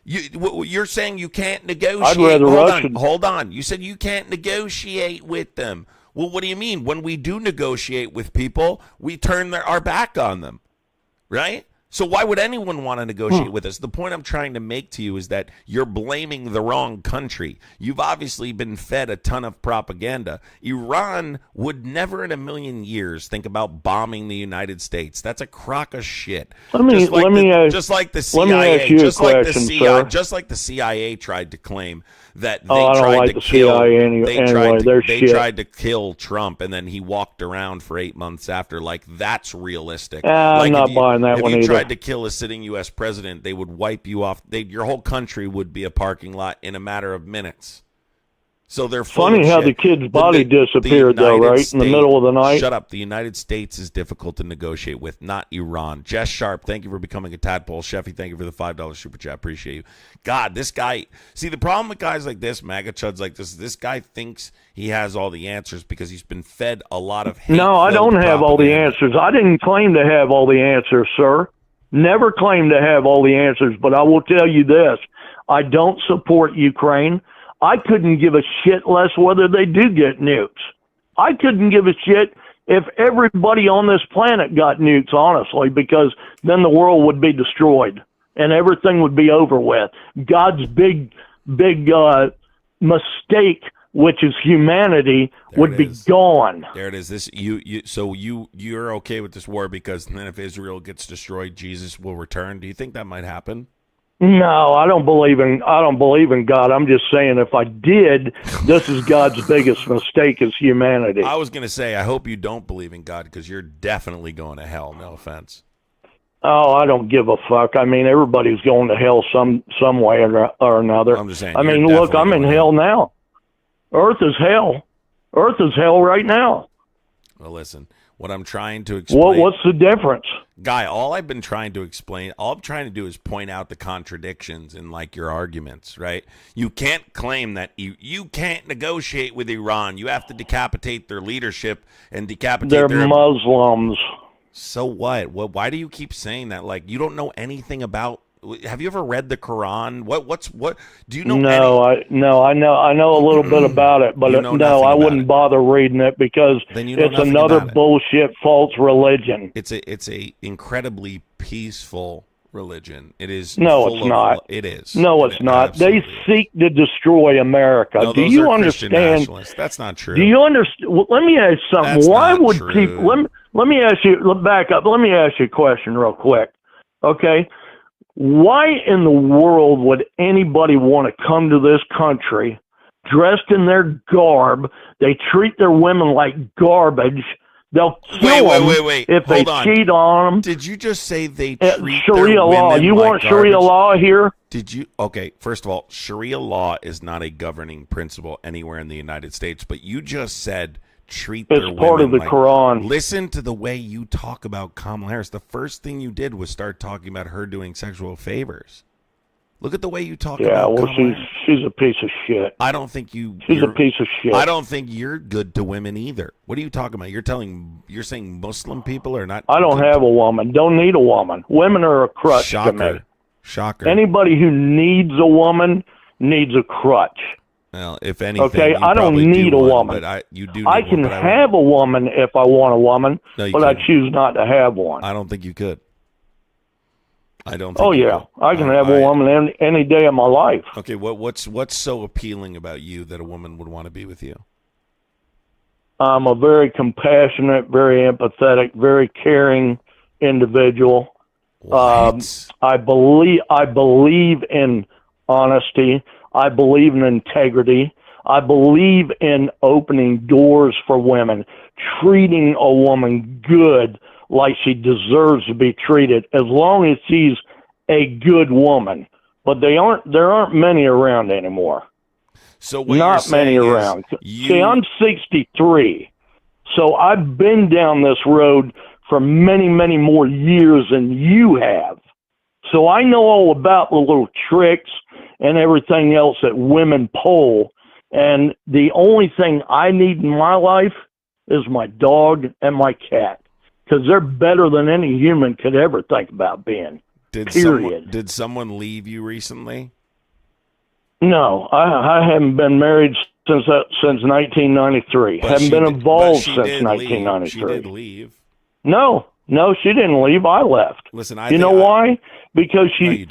You're saying you can't negotiate. I'd rather Hold on. You said you can't negotiate with them. Well, what do you mean? When we do negotiate with people, we turn our back on them, right? So why would anyone want to negotiate with us? The point I'm trying to make to you is that you're blaming the wrong country. You've obviously been fed a ton of propaganda. Iran would never in a million years think about bombing the United States. That's a crock of shit. Just like the CIA, just like the CIA tried to claim that they tried to kill Trump, and then he walked around for 8 months after. Like, that's realistic. I'm not buying that one either. Tried to kill a sitting U.S. president, they would wipe you off. Your whole country would be a parking lot in a matter of minutes. So they're funny how the kid's body disappeared, though, right in the middle of the night. Shut up. The United States is difficult to negotiate with, not Iran. Jess Sharp, thank you for becoming a tadpole. Sheffy, thank you for the $5 super chat. Appreciate you. God, this guy. See, the problem with guys like this, MAGA chuds like this guy thinks he has all the answers because he's been fed a lot of hate. No, I don't have all the answers. I didn't claim to have all the answers, sir. Never claimed to have all the answers, but I will tell you this. I don't support Ukraine. I couldn't give a shit less whether they do get nukes. I couldn't give a shit if everybody on this planet got nukes, honestly, because then the world would be destroyed and everything would be over with. God's big mistake, which is humanity, would be gone. There it is. You're okay with this war because then if Israel gets destroyed, Jesus will return. Do you think that might happen? No, I don't believe in God. I'm just saying if I did, this is God's biggest mistake is humanity. I was going to say, I hope you don't believe in God because you're definitely going to hell. No offense. Oh, I don't give a fuck. I mean, everybody's going to hell some way or another. I'm just saying. I mean, look, I'm in hell now. Earth is hell. Earth is hell right now. Well, listen. What I'm trying to explain... Well, what's the difference? Guy, all I'm trying to do is point out the contradictions in, like, your arguments, right? You can't claim that you can't negotiate with Iran. You have to decapitate their leadership and decapitate They're Muslims. So what? Why do you keep saying that? Like, you don't know anything about... Have you ever read the Quran? What do you know? I know a little bit about it, but I wouldn't bother reading it because it's another bullshit false religion. It's a incredibly peaceful religion. It is. No, it's not. It is. No, it's not. They seek to destroy America. No, do you understand? That's not true. Do you understand? Well, let me ask you something. That's Why not would true. people? Let me ask you. Back up. Let me ask you a question real quick. Okay. Why in the world would anybody want to come to this country dressed in their garb? They treat their women like garbage. They'll kill them if they cheat on them. Did you just say they treat Sharia their law? women You like want garbage? Sharia law here? Did you? Okay, first of all, Sharia law is not a governing principle anywhere in the United States, but you just said treat their women It's part of the Quran. Listen to the way you talk about Kamala Harris. The first thing you did was start talking about her doing sexual favors. Look at the way you talk about Kamala Harris. She's a piece of shit. I don't think you... She's a piece of shit. I don't think you're good to women either. What are you talking about? You're saying Muslim people are not... I don't have a woman. Don't need a woman. Women are a crutch to me. Shocker. Anybody who needs a woman needs a crutch. Well, if anything, okay, I don't need a woman. But you do. I can have a woman if I want a woman, but I choose not to have one. I don't think you could. I don't think Oh, yeah. I can have a woman any day of my life. Okay, what's so appealing about you that a woman would want to be with you? I'm a very compassionate, very empathetic, very caring individual. What? I believe in honesty. I believe in integrity. I believe in opening doors for women, treating a woman good like she deserves to be treated, as long as she's a good woman. But there aren't many around anymore. So what Not you're many saying around. is See, I'm 63, so I've been down this road for many, many more years than you have. So I know all about the little tricks and everything else that women pull. And the only thing I need in my life is my dog and my cat, because they're better than any human could ever think about being. Period. Did someone leave you recently? No, I haven't been married since 1993. Haven't been involved since 1993. She did leave. No, she didn't leave. I left. Listen, you know why? Because she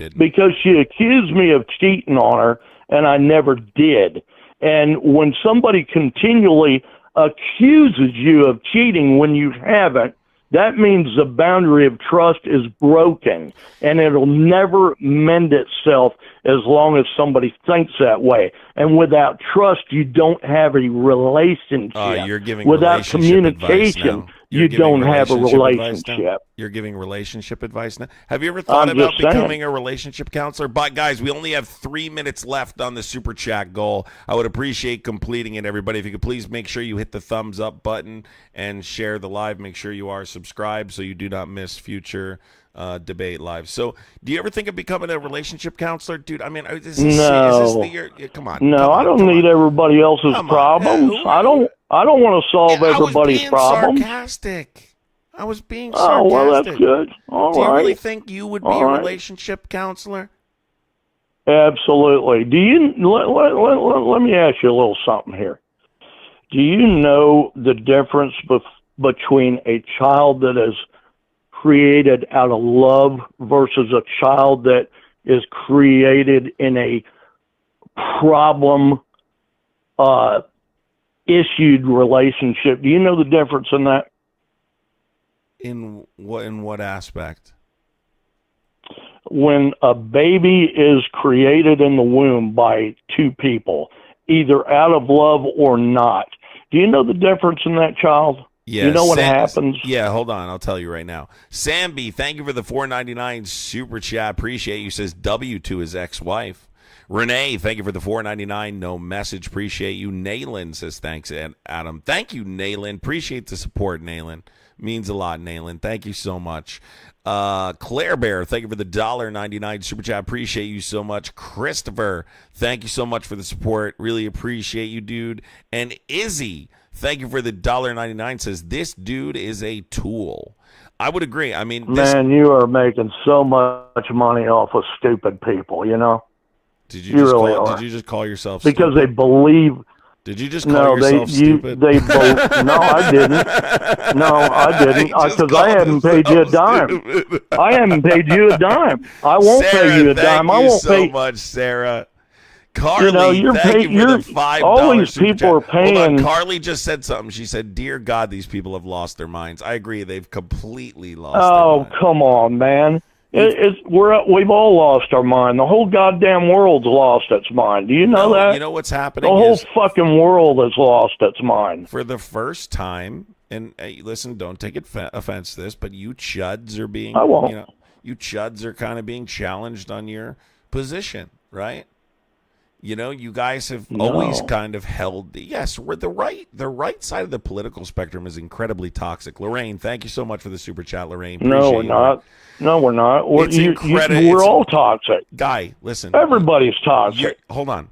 accused me of cheating on her, and I never did. And when somebody continually accuses you of cheating when you haven't, that means the boundary of trust is broken, and it'll never mend itself as long as somebody thinks that way. And without trust, you don't have a relationship. You're giving without relationship communication, you don't have a relationship. You're giving relationship advice now. Have you ever thought about becoming a relationship counselor? But guys, we only have 3 minutes left on the super chat goal. I would appreciate completing it, everybody. If you could please make sure you hit the thumbs up button and share the live. Make sure you are subscribed so you do not miss future debate live. So, do you ever think of becoming a relationship counselor, dude? I mean, No. is this the year? Come on. No, I don't need everybody else's problems. I don't want to solve everybody's problems. I was being sarcastic. Oh, well, that's good. All right. Do you really think you would be a relationship counselor? Absolutely. Let me ask you a little something here. Do you know the difference between a child that is created out of love versus a child that is created in a problem issued relationship? Do you know the difference in that? In what aspect? When a baby is created in the womb by two people, either out of love or not, do you know the difference in that child? Yeah, you know what happens? Yeah, hold on. I'll tell you right now. Samby, thank you for the $4.99 super chat. Appreciate you. Says W to his ex-wife. Renee, thank you for the $4.99 no message. Appreciate you. Naylin says thanks, Adam. Thank you, Naylin. Appreciate the support, Naylin. Means a lot, Naylin. Thank you so much. Claire Bear, thank you for the $1.99 super chat. Appreciate you so much. Christopher, thank you so much for the support. Really appreciate you, dude. And Izzy, thank you for the $1.99. Says this dude is a tool. I would agree. I mean, man, you are making so much money off of stupid people. You know. Did you just call yourself stupid? Because they believe. Did you just call yourself stupid? No, I didn't. No, I didn't. Because I haven't paid you a dime. I haven't paid you a dime. I won't pay you a dime. I won't pay. Thank you so much, Sarah. Carly, thank you for the $5 all these people are paying. Hold on, Carly just said something. She said, "Dear God, these people have lost their minds." I agree. They've completely lost their minds. Oh, come on, man. We've all lost our mind. The whole goddamn world's lost its mind. Do you know that? You know what's happening? The whole fucking world has lost its mind. For the first time, and listen, don't take offense to this, but you chuds are being, I won't. You chuds are kind of being challenged on your position, right? You know, you guys have always kind of held we're the right side of the political spectrum is incredibly toxic. Lorraine, thank you so much for the super chat, Lorraine. No, we're not. No, we're not. We're all toxic. Guy, listen. Everybody's toxic. Hold on.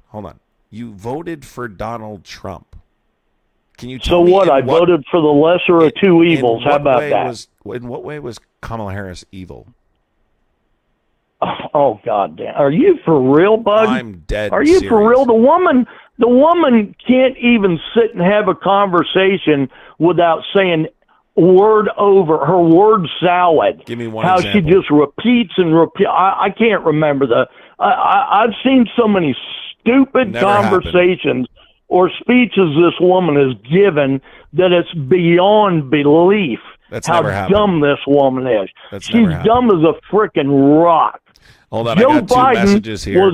You voted for Donald Trump. Can you tell me? So what? I voted for the lesser of two evils. How about that? In what way was Kamala Harris evil? Oh, God damn. Are you for real, bud? I'm dead Are you serious. for real? The woman can't even sit and have a conversation without saying word over her word salad. Give me one How example. she just repeats and repeats. I can't remember I've seen so many stupid conversations or speeches this woman has given that it's beyond belief. That's how dumb this woman is. She's dumb as a frickin' rock. Hold on, Joe I got two Biden messages here.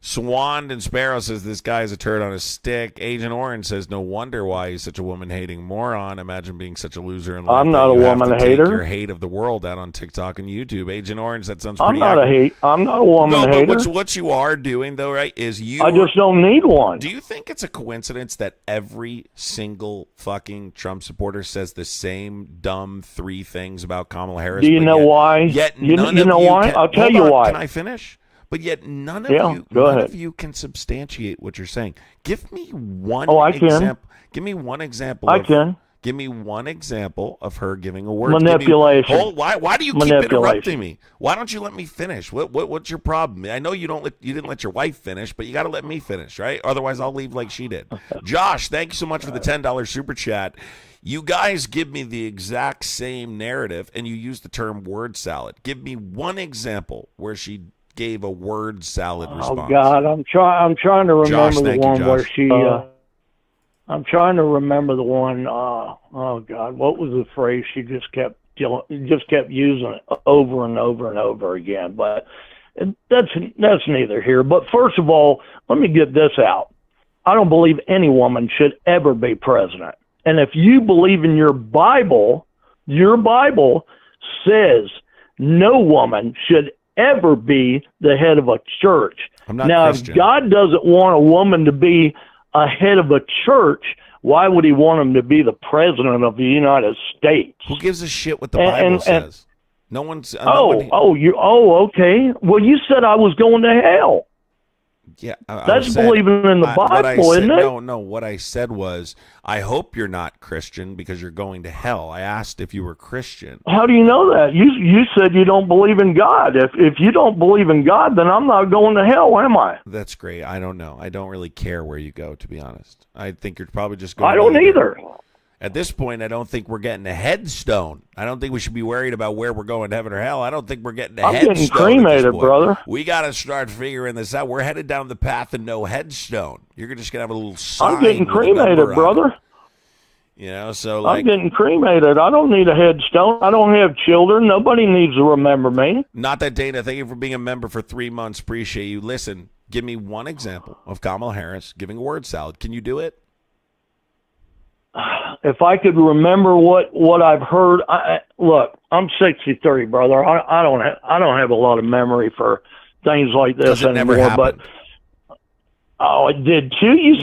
Swan and Sparrow says this guy is a turd on a stick. Agent Orange says no wonder why he's such a woman-hating moron. Imagine being such a loser in life. I'm not a woman hater. Take your hate of the world out on TikTok and YouTube. Agent Orange, that sounds I'm pretty not accurate. I'm not a woman hater. But what you are doing, though, right, is I just don't need one. Do you think it's a coincidence that every single fucking Trump supporter says the same dumb 3 things about Kamala Harris? Do you know why? Yet you none know of why? I'll tell you why. Can I finish? But yet none of you can substantiate what you're saying. Give me one example. Give me one example. Give me one example of her giving a word. Manipulation. Why do you keep interrupting me? Why don't you let me finish? What's your problem? I know you didn't let your wife finish, but you got to let me finish, right? Otherwise, I'll leave like she did. Josh, thank you so much for the $10 super chat. You guys give me the exact same narrative, and you use the term word salad. Give me one example where she gave a word salad response. Oh God, I'm trying to remember the one where she. I'm trying to remember the one. Oh God, what was the phrase she just kept using it over and over and over again? But that's neither here. But first of all, let me get this out. I don't believe any woman should ever be president. And if you believe in your Bible says no woman should ever be the head of a church. I'm not now, Christian. If God doesn't want a woman to be a head of a church, why would he want him to be the president of the United States? Who gives a shit what the Bible says? No one's. Okay. Well, you said I was going to hell. Yeah, that's believing in the Bible, isn't it? No. What I said was, I hope you're not Christian because you're going to hell. I asked if you were Christian. How do you know that? You said you don't believe in God. If you don't believe in God, then I'm not going to hell, am I? That's great. I don't know. I don't really care where you go, to be honest. I think you're probably just going. I don't either. At this point, I don't think we're getting a headstone. I don't think we should be worried about where we're going, heaven or hell. I don't think we're getting a headstone. I'm getting cremated, brother. We got to start figuring this out. We're headed down the path of no headstone. You're just going to have a little sign. I'm getting cremated, brother. You know, so I'm getting cremated. I don't need a headstone. I don't have children. Nobody needs to remember me. Not that, Dana. Thank you for being a member for 3 months. Appreciate you. Listen, give me one example of Kamala Harris giving a word salad. Can you do it? If I could remember what I've heard, look, I'm 63, brother. I don't have a lot of memory for things like this anymore. But it did too. You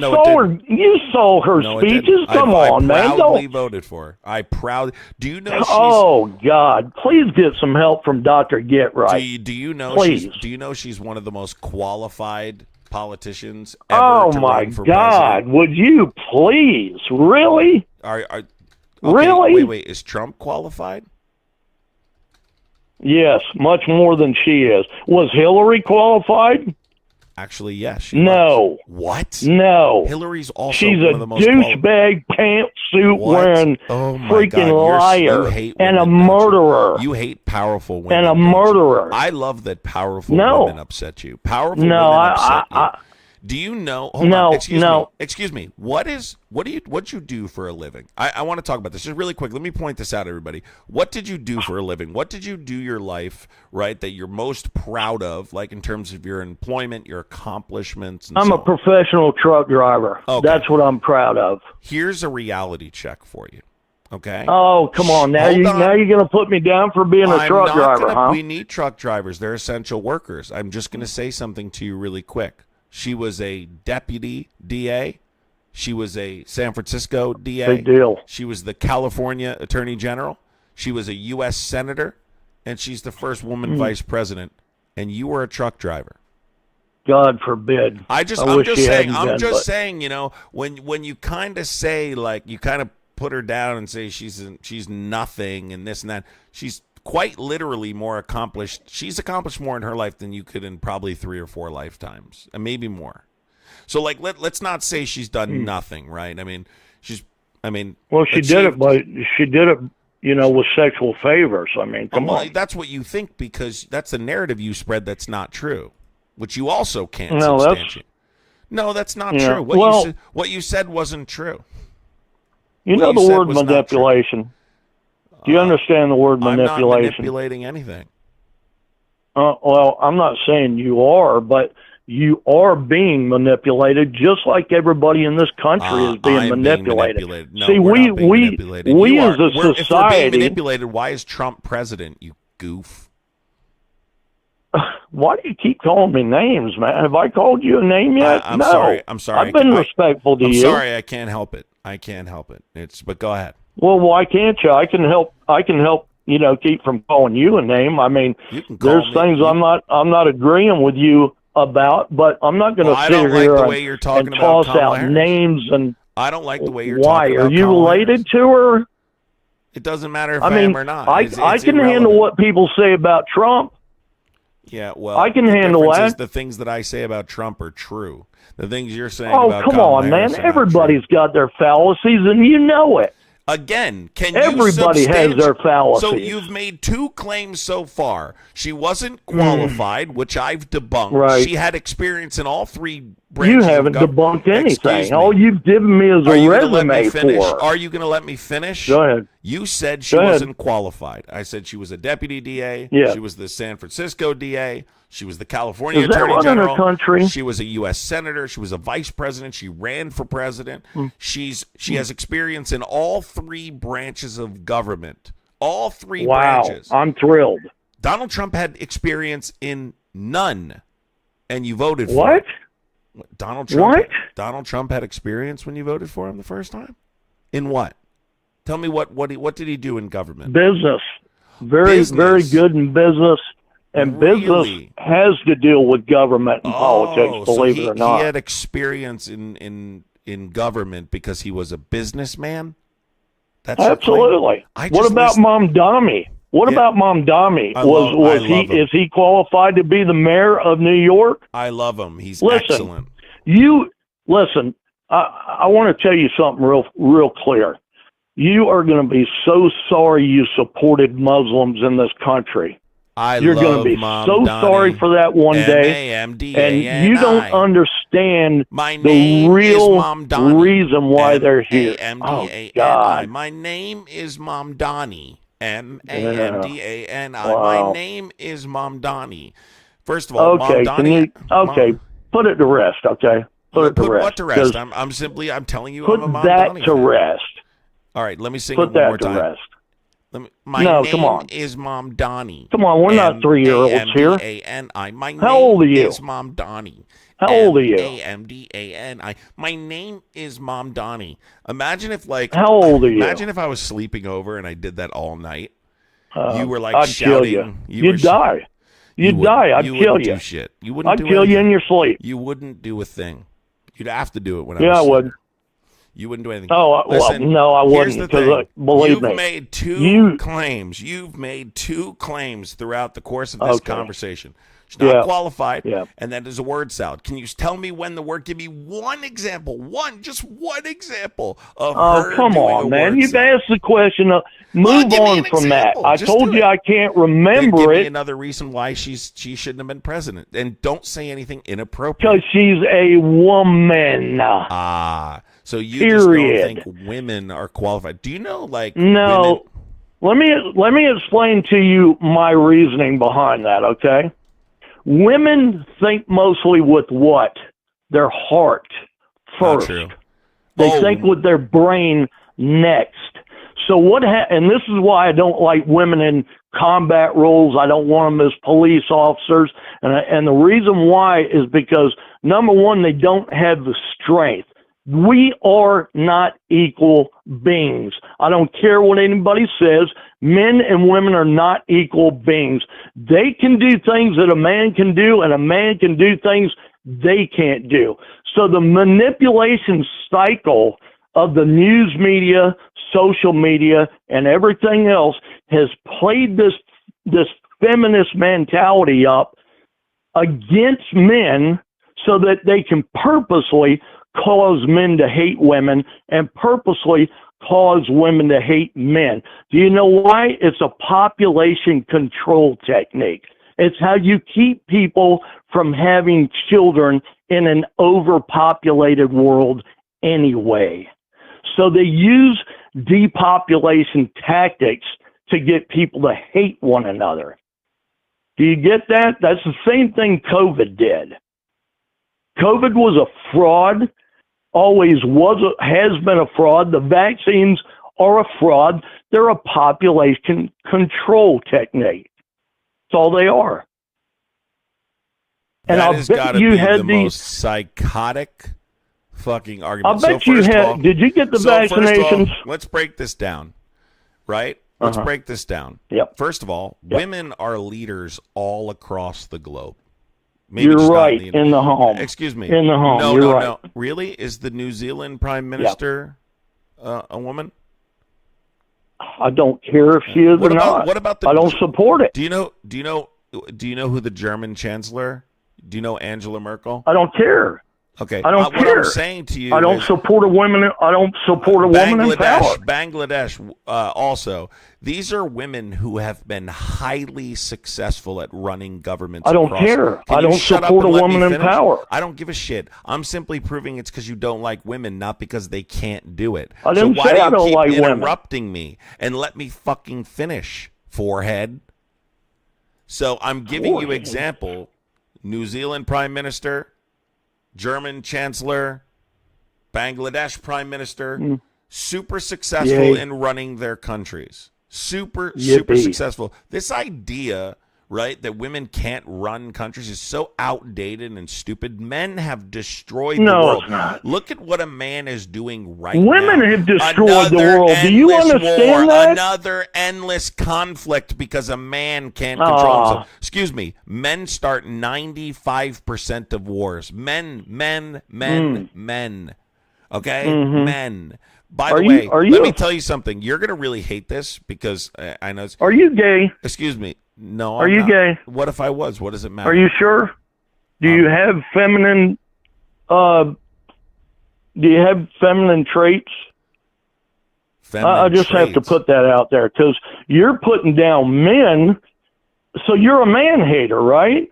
saw her speeches. Come on, man. I proudly voted for her. Do you know? Oh God! Please get some help from Dr. Get Right. Do you know? Please. Do you know she's one of the most qualified politicians ever oh to my run for God! president? Would you please? Really? Okay, really? Wait. Is Trump qualified? Yes, much more than she is. Was Hillary qualified? Actually, yes. No. What? No. Hillary's also she's one of the most douchebag, pantsuit wearing, freaking liar, and a murderer. You hate powerful women. And a murderer. I love that powerful women upset you. Powerful women upset you. Do you know? Excuse me. What you do for a living? I want to talk about this just really quick. Let me point this out, everybody. What did you do for a living? What did you do your life, right, that you're most proud of, like in terms of your employment, your accomplishments? And I'm a professional truck driver. Okay. That's what I'm proud of. Here's a reality check for you. Okay. Oh, come on. Now you're going to put me down for being a truck driver, huh? We need truck drivers. They're essential workers. I'm just going to say something to you really quick. She was a deputy DA. She was a San Francisco DA. Big deal. She was the California Attorney General. She was a U.S. Senator. And she's the first woman vice president. And you were a truck driver. God forbid. I'm just saying, you know, when you kind of say, like, you kind of put her down and say she's nothing and this and that, she's quite literally more accomplished. She's accomplished more in her life than you could in probably 3 or 4 lifetimes, and maybe more. So, like, let's not say she's done nothing, right? I mean, well, she did it, but she did it, you know, with sexual favors. I mean, come on. That's what you think because that's the narrative you spread that's not true, which you also can't substantiate. No, that's not true. What you said wasn't true. You know the word manipulation. Do you understand the word manipulation? I'm not manipulating anything. Well, I'm not saying you are, but you are being manipulated, just like everybody in this country is being manipulated. No, See, we're not being manipulated. we You as are. a If we're being society, manipulated, why is Trump president, you goof? why do you keep calling me names, man? Have I called you a name yet? I'm No. sorry. I'm sorry. I've been respectful to I'm you. sorry. I can't help it. But go ahead. Well, why can't you? I can help. Keep from calling you a name. I mean, there's things I'm not agreeing with you about, but I'm not going to sit here and toss out names. And I don't like the way you're talking about. Why are you related to her? It doesn't matter if I am or not. I can handle what people say about Trump. Yeah, well, I can handle that. The things that I say about Trump are true. The things you're saying about come on, man. Everybody's got their fallacies, and you know it. Again, everybody has their fallacies. So you've made two claims so far. She wasn't qualified, which I've debunked. Right. She had experience in all three branches. You haven't debunked anything. All you've given me is a resume for her. Are you going to let me finish? Go ahead. You said she wasn't qualified. I said she was a deputy DA. Yeah. She was the San Francisco DA. She was the California Attorney General. Country? She was a U.S. Senator. She was a vice president. She ran for president. She has experience in all three branches of government. All three branches. I'm thrilled. Donald Trump had experience in none, and you voted for what? Him. Donald Trump had experience when you voted for him the first time? In what? Tell me what did he do in government? Business. Very good in business. And business has to deal with government and politics, believe it or not. He had experience in government because he was a businessman? That's absolutely. What about Mamdani? About Mamdani? Is he qualified to be the mayor of New York? I love him. He's excellent. Listen, I want to tell you something real clear. You are going to be so sorry you supported Muslims in this country. You're going to be so sorry for that one day, and you don't understand the real reason why they're here. Oh, God. My name is Mamdani. Mamdani. My name is Mamdani. First of all, Mamdani. Put it to rest. Okay, put it to rest. What to rest? I'm telling you. Put I'm a Mamdani that to rest. All right, let me sing it one more time. Rest. My name is Mamdani. Come on, we're not 3-year-olds here. My How old are you? name is Mamdani. How old are you? Mamdani. My name is Mamdani. Imagine if, how old are you? Imagine if I was sleeping over and I did that all night. You were I'd shouting. Kill you. You'd die. You'd die. I'd kill you. Do shit. You wouldn't. I'd kill you in your sleep. You wouldn't do a thing. You'd have to do it when I was. Yeah, I would. You wouldn't do anything. Oh, listen, no, I wouldn't. Because believe me, you've made two claims. You've made two claims throughout the course of this conversation. She's not qualified, and that is a word salad. Can you tell me when the word? Give me one example, just one example of her. Oh, come on, man! You've asked the question. Move on from that. I told you I can't remember give it. Me another reason why she shouldn't have been president, and don't say anything inappropriate. Because she's a woman. So you just don't think women are qualified? Do you know, no? Women... Let me explain to you my reasoning behind that. Okay, women think mostly with what? Their heart first. Not true. They think with their brain next. So and this is why I don't like women in combat roles. I don't want them as police officers, and the reason why is because number one, they don't have the strength. We are not equal beings. I don't care what anybody says. Men and women are not equal beings. They can do things that a man can do, and a man can do things they can't do. So the manipulation cycle of the news media, social media, and everything else has played this feminist mentality up against men so that they can purposely cause men to hate women and purposely cause women to hate men. Do you know why? It's a population control technique. It's how you keep people from having children in an overpopulated world anyway. So they use depopulation tactics to get people to hate one another. Do you get that? That's the same thing COVID did. COVID was a fraud, always has been a fraud. The vaccines are a fraud. They're a population control technique. That's all they are. And That has got to be the most psychotic fucking argument. I bet you had. Did you get the vaccinations? First of all, let's break this down, right? Let's break this down. Yep. First of all, women are leaders all across the globe. Maybe you're right, in the home. Excuse me. In the home. No. Really? Is the New Zealand Prime Minister a woman? I don't care if she is or not. What about I don't support it. Do you know who the German chancellor? Do you know Angela Merkel? I don't care. Okay. I don't care. What I'm saying to you, I don't support a woman. I don't support a woman in power. Bangladesh. Also, these are women who have been highly successful at running governments. I don't care. I don't support a woman in power. I don't give a shit. I'm simply proving it's because you don't like women, not because they can't do it. I didn't say I don't like women. Interrupting me and let me fucking finish, forehead. So I'm giving you example. New Zealand Prime Minister, German Chancellor, Bangladesh Prime Minister, super successful in running their countries. Super successful. This idea, right, that women can't run countries is so outdated and stupid. Men have destroyed the world. It's not. Look at what a man is doing right now. Women have destroyed the world. Do you understand that? Another endless conflict because a man can't control himself. Excuse me. Men start 95% of wars. Men. Okay? Men. By the way, let me tell you something. You're going to really hate this because I know. Are you gay? Excuse me. No, I'm not. Gay? What if I was? What does it matter? Are you sure? Do you have feminine? Do you have feminine traits? I just have to put that out there because you're putting down men. So you're a man hater, right?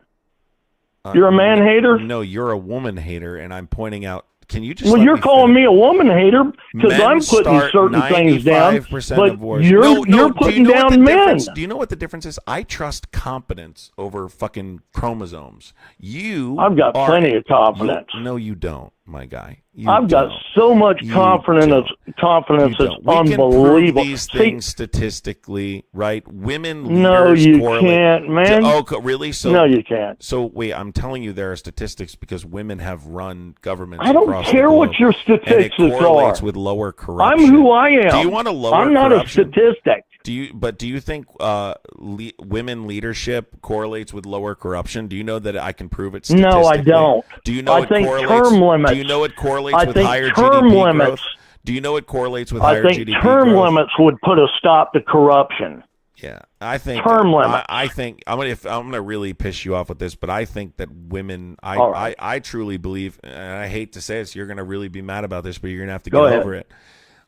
You're a man hater? No, you're a woman hater, and I'm pointing out. Can you just? Well, you're calling me a woman hater because I'm putting certain things down, but you're putting down men. Do you know what the difference is? I trust competence over fucking chromosomes. I've got plenty of confidence. No, you don't, my guy. I've got so much confidence. It's unbelievable. We can prove these things statistically, right? Women leaders No, you can't, man. Really? So no, you can't. So wait, I'm telling you, there are statistics because women have run governments. I don't care what your statistics and it correlates are. with lower corruption. I'm who I am. Do you want to lower? I'm not corruption? A statistic. Do you think women leadership correlates with lower corruption? Do you know that I can prove it statistically? No, I don't. Do you know I think term limits. Do you know it correlates with higher GDP growth? Do you know it correlates with higher GDP growth? I think term limits would put a stop to corruption. Yeah, I think term limits. I think I'm gonna really piss you off with this, but I think that women. I truly believe, and I hate to say this, you're gonna really be mad about this, but you're gonna have to get over it.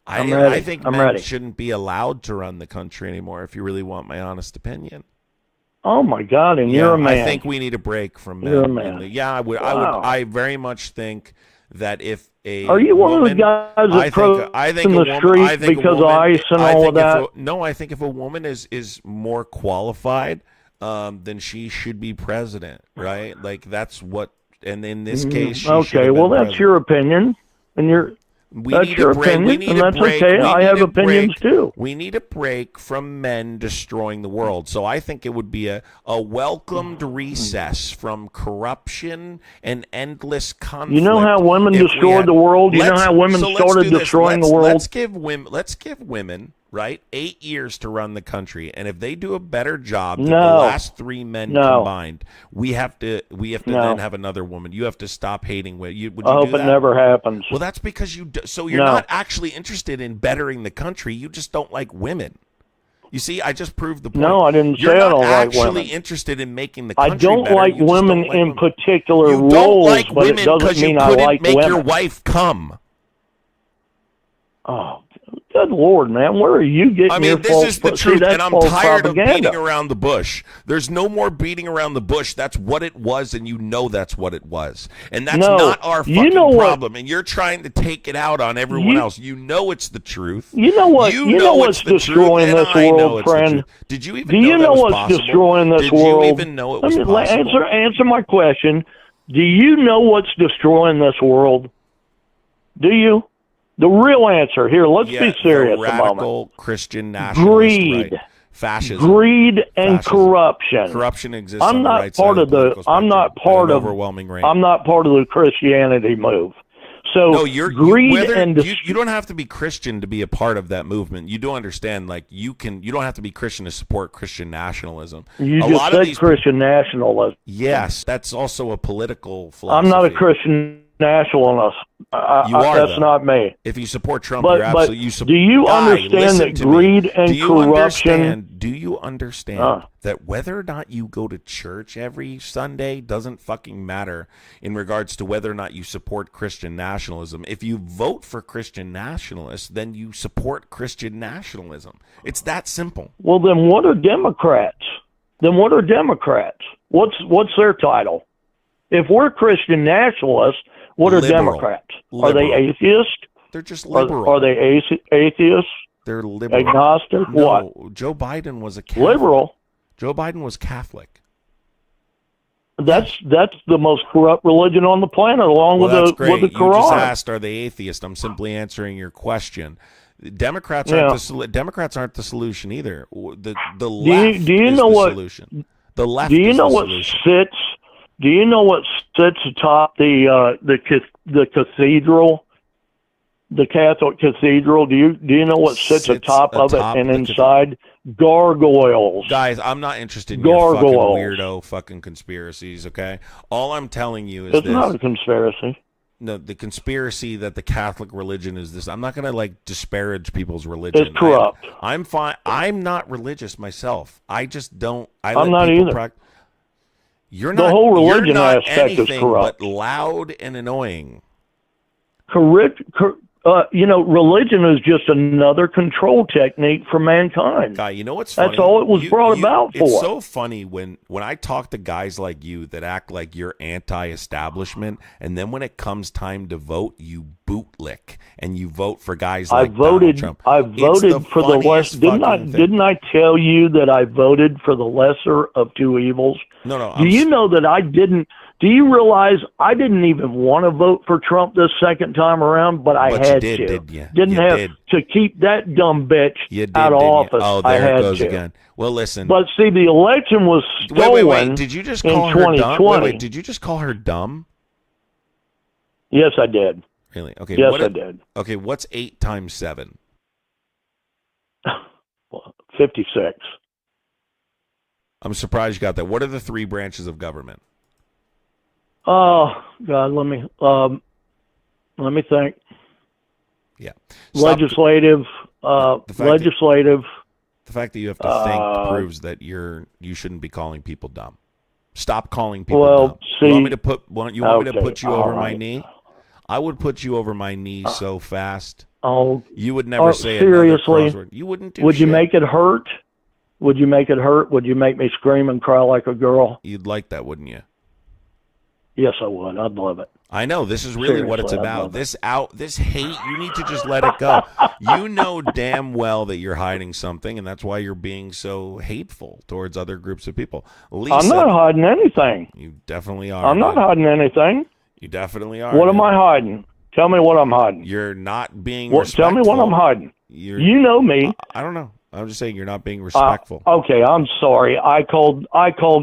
I think men shouldn't be allowed to run the country anymore. If you really want my honest opinion. Oh my God! And you're a man. I think we need a break from men. You're a man. Yeah, I would. Wow. I very much think that if a are you one of the guys that in the street because of ice and all of that? No, I think if a woman is more qualified, then she should be president, right? Like that's what. And in this case, she okay. Well, that's your opinion, and you're. That's your opinion, and that's okay. I have opinions too. We need a break from men destroying the world. So I think it would be a welcomed recess from corruption and endless conflict. You know how women destroyed the world? You know how women started destroying the world? Let's give women, right, 8 years to run the country, and if they do a better job than the last three men combined, we have to then have another woman. You have to stop hating women. I hope it never happens. Well, that's because so you're not actually interested in bettering the country. You just don't like women. You see, I just proved the point. No, I didn't say I don't like women. You're not actually interested in making the country better. I don't like women in particular roles, don't like but women it doesn't mean I like make women. your wife come. Oh, good Lord, man. Where are you getting your this is the truth, and I'm tired of propaganda. beating around the bush. There's no more beating around the bush. That's what it was, and you know that's what it was. And that's not our fucking problem, and you're trying to take it out on everyone else. You know it's the truth. You know what? You know what's destroying this world, friend? Did you even Do you know what's possible? destroying this Did world? you even know it was possible? Answer my question. Do you know what's destroying this world? Do you? The real answer here. Let's be serious the a moment. radical Christian nationalist, Greed, right? Fascism, greed, and Fascism. corruption. Corruption exists I'm on the not right part side of the. political I'm not spectrum at part an of. overwhelming rate. I'm not part of the Christianity move. So No, greed and you don't have to be Christian to be a part of that movement. You do understand, like you don't have to be Christian to support Christian nationalism. You just said Christian nationalism. Yes, that's also a political philosophy. I'm not a Christian nationalist. You are. That's though. not me. If you support Trump, But you're absolutely. do you understand that greed and corruption? Do you understand that whether or not you go to church every Sunday doesn't fucking matter in regards to whether or not you support Christian nationalism? If you vote for Christian nationalists, then you support Christian nationalism. It's that simple. Well, then what are Democrats? What's their title? If we're Christian nationalists, what are Liberal. Democrats? Liberal. Are they atheists? They're just liberal. Are they atheists? They're liberal. Agnostic? No, What? Joe Biden was a Catholic. Liberal. Joe Biden was Catholic. That's the most corrupt religion on the planet, along with the Quran. Quran. You just asked, are they atheist? I'm simply answering your question. Democrats aren't the solution either. The left do you is know the what, solution. The left. Do you is know the what solution. sits? Do you know what sits atop the cathedral, the Catholic cathedral? Do you know what sits atop of it and inside? Gargoyles. Guys, I'm not interested in your fucking weirdo fucking conspiracies. Okay, all I'm telling you is it's not a conspiracy. No, the conspiracy that the Catholic religion is this. I'm not going to like disparage people's religion. It's corrupt. I'm fine. I'm not religious myself. I just don't. I'm not either. You're not. The whole religion you're not aspect is corrupt. But loud and annoying. Religion is just another control technique for mankind. Guy, you know what's funny? That's all it was brought about for. It's so funny when I talk to guys like you that act like you're anti-establishment, and then when it comes time to vote, you bootlick and you vote for guys like Donald Trump. I voted for the lesser. Didn't I tell you that I voted for the lesser of two evils? No. Do you know that I didn't? Do you realize I didn't even want to vote for Trump this second time around, but I had to. Didn't you? Didn't have to keep that dumb bitch out of office. Oh, there I had it goes to. again. Well, listen. But see, the election was stolen. Wait. Did you just call her dumb? Wait. Did you just call her dumb? Yes, I did. Really? Okay. Yes, I did. Okay. What's 8 times 7? 56. I'm surprised you got that. What are the 3 branches of government? Oh God, let me think. Yeah. Legislative. Legislative. The fact that you have to think proves that you shouldn't be calling people dumb. Stop calling people dumb. See, you want me to put you over my right. knee? I would put you over my knee so fast. Oh, you would never say seriously. Another crossword. You wouldn't do. Would shit. you make it hurt? Would you make it hurt? Would you make me scream and cry like a girl? You'd like that, wouldn't you? Yes, I would. I'd love it. I know. This is really what it's about. This hate, you need to just let it go. You know damn well that you're hiding something, and that's why you're being so hateful towards other groups of people. Lisa, I'm not hiding anything. You definitely are. I'm not hiding anything. You definitely are. What am I hiding? Tell me what I'm hiding. You're not being respectful. Tell me what I'm hiding. You know me. I don't know. I'm just saying you're not being respectful. Okay, I'm sorry. I called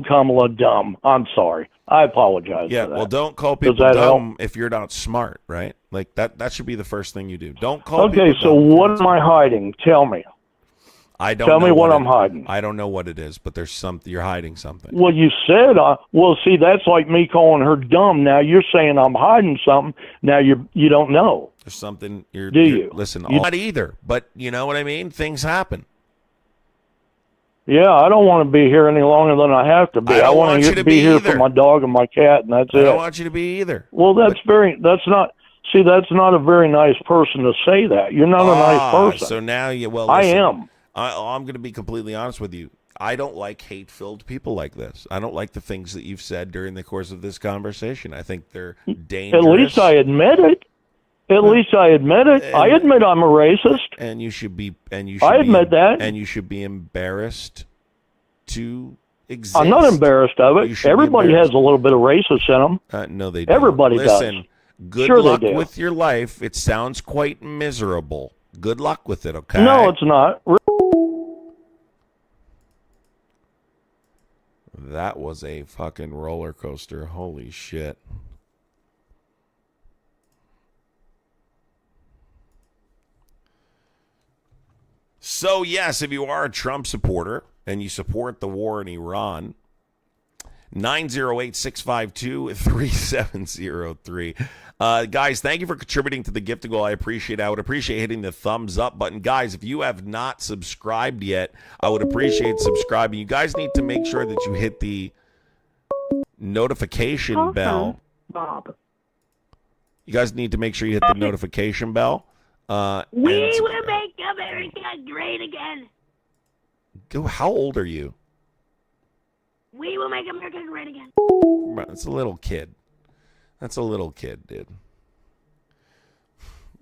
Kamala dumb. I'm sorry. I apologize. Yeah, for that. well, don't call people dumb if you're not smart, right? Like that should be the first thing you do. Don't call people dumb. Okay, so what am I hiding? Tell me. I don't Tell know me what I'm hiding. I don't know what it is, but there's something you're hiding something. Well, you said, see, that's like me calling her dumb. Now you're saying I'm hiding something. Now you don't know. There's something listen, not either, but you know what I mean? Things happen. Yeah, I don't want to be here any longer than I have to be. I want to be here for my dog and my cat, and that's it. I don't want you to be either. Well, that's not a very nice person to say that. You're not a nice person. So now listen, I am. I'm going to be completely honest with you. I don't like hate-filled people like this. I don't like the things that you've said during the course of this conversation. I think they're dangerous. At least I admit it. I admit I'm a racist. And you should be. I admit that. And you should be embarrassed to exist. I'm not embarrassed of it. Everybody has a little bit of racist in them. No, they don't. Everybody Listen, does. Good Sure luck they do. with your life. It sounds quite miserable. Good luck with it, okay? No, it's not. That was a fucking roller coaster. Holy shit. So, yes, if you are a Trump supporter and you support the war in Iran, 908-652-3703. Guys, thank you for contributing to the gift to go. I appreciate it. I would appreciate hitting the thumbs up button. Guys, if you have not subscribed yet, I would appreciate subscribing. You guys need to make sure that you hit the notification bell. Bob. You guys need to make sure you hit the notification bell. We will make America great again. How old are you? We will make America great again. That's a little kid. That's a little kid, dude.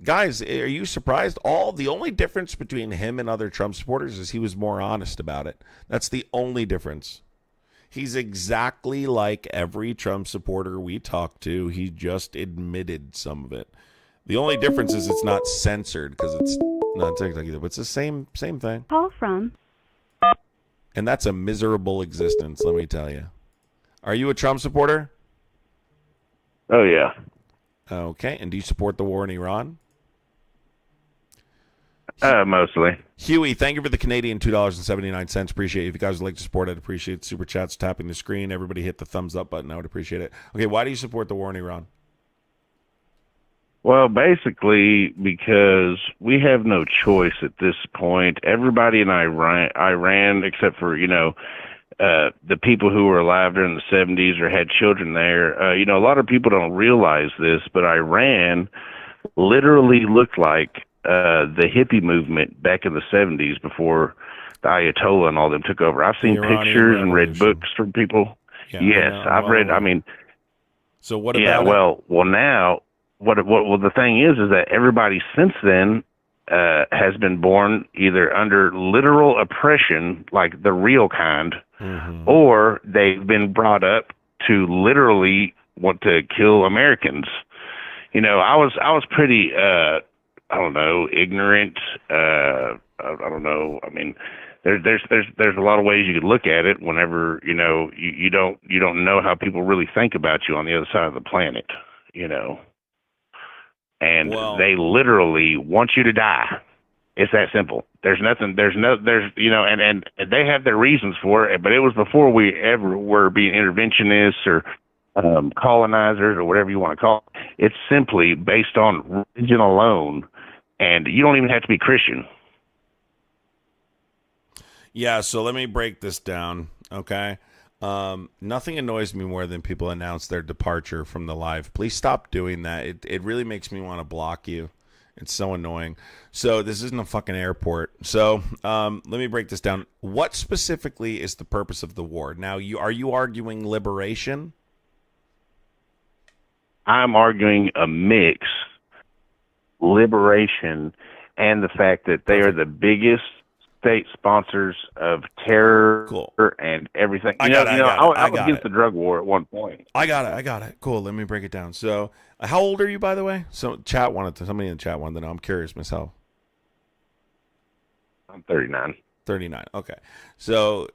Guys, are you surprised? The only difference between him and other Trump supporters is he was more honest about it. That's the only difference. He's exactly like every Trump supporter we talk to. He just admitted some of it. The only difference is it's not censored because it's not TikTok either, but it's the same thing. Call from. And that's a miserable existence, let me tell you. Are you a Trump supporter? Oh, yeah. Okay. And do you support the war in Iran? Mostly. Huey, thank you for the Canadian $2.79. Appreciate it. If you guys would like to support it, appreciate super chats, tapping the screen. Everybody hit the thumbs up button. I would appreciate it. Okay, why do you support the war in Iran? Well, basically, because we have no choice at this point. Everybody in Iran, except for, the people who were alive during the 70s or had children there, a lot of people don't realize this, but Iran literally looked like the hippie movement back in the 70s before the Ayatollah and all them took over. I've seen pictures and read books from people. Yeah, yes, I've read. So what about? Yeah, well, now. What the thing is that everybody since then has been born either under literal oppression, like the real kind, or they've been brought up to literally want to kill Americans. I was pretty ignorant. I don't know. I mean, there's a lot of ways you could look at it. Whenever you don't know how people really think about you on the other side of the planet. And they literally want you to die. It's that simple. And they have their reasons for it, but it was before we ever were being interventionists or colonizers or whatever you want to call it. It's simply based on religion alone, and you don't even have to be Christian. Yeah, so let me break this down, okay? Nothing annoys me more than people announce their departure from the live. Please stop doing that. It really makes me want to block you. It's so annoying. So this isn't a fucking airport. So let me break this down. What specifically is the purpose of the war? Now, are you arguing liberation? I'm arguing a mix, liberation, and the fact that they are the biggest state sponsors of terror and everything. I was against the drug war at one point. I got it. Cool. Let me break it down. So, how old are you, by the way? So, somebody in the chat wanted to know. I'm curious myself. I'm 39. 39. Okay. So,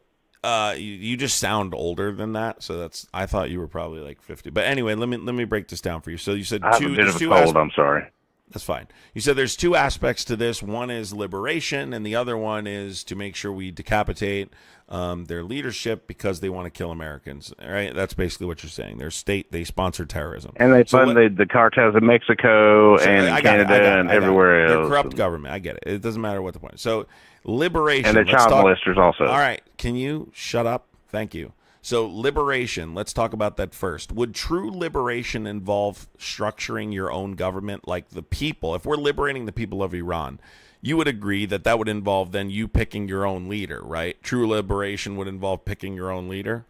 you just sound older than that. So I thought you were probably like 50. But anyway, let me break this down for you. So you said I have a bit of a cold. I'm sorry. That's fine. You said there's two aspects to this. One is liberation, and the other one is to make sure we decapitate their leadership because they want to kill Americans. All right, that's basically what you're saying. They sponsor terrorism, and they funded the cartels in Mexico and Canada and everywhere else. They're corrupt government. I get it. It doesn't matter what the point is. So liberation, and they're child molesters also. All right, can you shut up? Thank you. So liberation, let's talk about that first. Would true liberation involve structuring your own government like the people? If we're liberating the people of Iran, you would agree that would involve then you picking your own leader, right? True liberation would involve picking your own leader?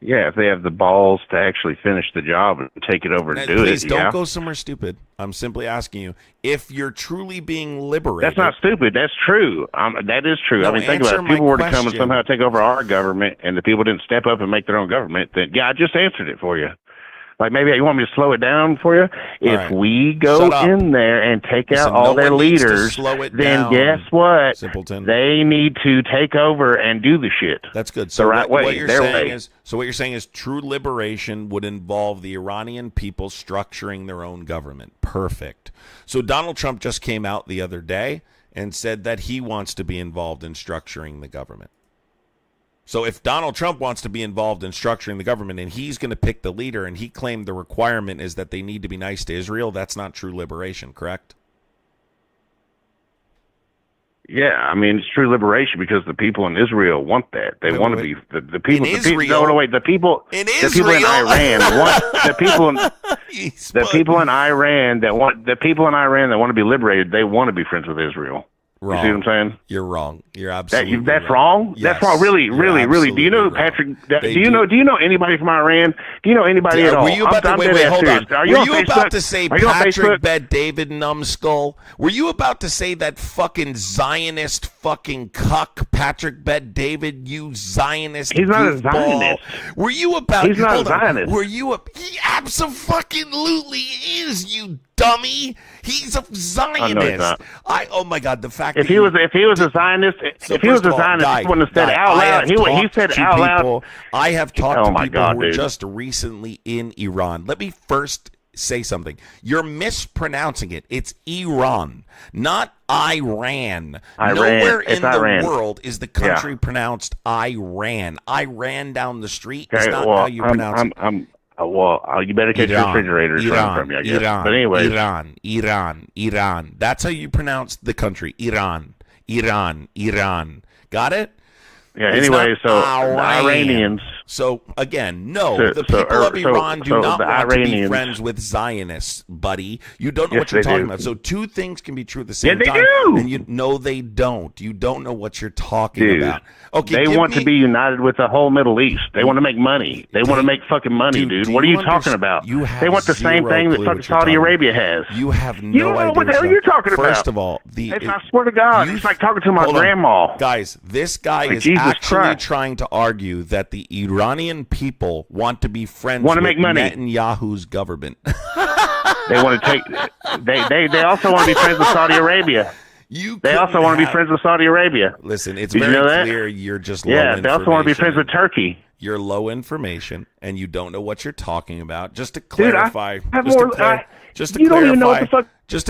Yeah, if they have the balls to actually finish the job and take it over and do Please it. don't go somewhere stupid. I'm simply asking you if you're truly being liberated. That's not stupid. That's true. That is true. No, I mean, think about it. If people were to come and somehow take over our government, and the people didn't step up and make their own government, then yeah, I just answered it for you. Like, maybe you want me to slow it down for you? If we go in there and take out all their leaders, then guess what? Simpleton. They need to take over and do the shit. That's good. So the right way, what you're their saying way. is, so what you're saying is true liberation would involve the Iranian people structuring their own government. Perfect. So Donald Trump just came out the other day and said that he wants to be involved in structuring the government. So if Donald Trump wants to be involved in structuring the government and he's going to pick the leader and he claimed the requirement is that they need to be nice to Israel, that's not true liberation, correct? Yeah, I mean, it's true liberation because the people in Israel want that. They want to be the people. In Israel? The people in Iran want the people in Iran that want to be liberated. They want to be friends with Israel. Wrong. You see what I'm saying? You're wrong. You're absolutely that's wrong. Yes. That's wrong. Really. Do you know Patrick? Do you know anybody from Iran? Do you know anybody at all? Were you about to wait? Hold on. Are you about to say Patrick Bet David Numbskull? Were you about to say that fucking Zionist fucking cuck Patrick Bet David? You Zionist? He's not a Zionist. Were you about? He's not a Zionist. Were you? He absolutely is. You dummy. He's a Zionist. Oh my God, the fact if he was a Zionist, he wouldn't have said it out loud. He said it out loud. I have talked to people who were just recently in Iran. Let me first say something. You're mispronouncing it. It's Iran, not Iran. Nowhere in the world is the country pronounced Iran. I ran down the street. It's not how you pronounce it. You better catch your refrigerator from me, I guess. But anyway, Iran. That's how you pronounce the country. Iran. Got it? Yeah. Anyway, so the Iranians. So again, no, the people of Iran do not want to be friends with Zionists, buddy. You don't know what you're talking about. So two things can be true at the same time. Do. And they don't. You don't know what you're talking about. Okay, they want to be united with the whole Middle East. They want to make money. They want to make fucking money, dude. What are you talking about? They want the same thing that fucking Saudi Arabia has. You have no idea. You don't know what the hell you're talking about. First of all, I swear to God, it's like talking to my grandma. Guys, this guy is actually trying to argue that the Iranian people want to be friends with Netanyahu's government. They want to take. They also want to be friends with Saudi Arabia. They also want to be friends with Saudi Arabia. Listen, it's very clear you're just low information. They also want to be friends with Turkey. You're low information, and you don't know what you're talking about. Just to clarify, just to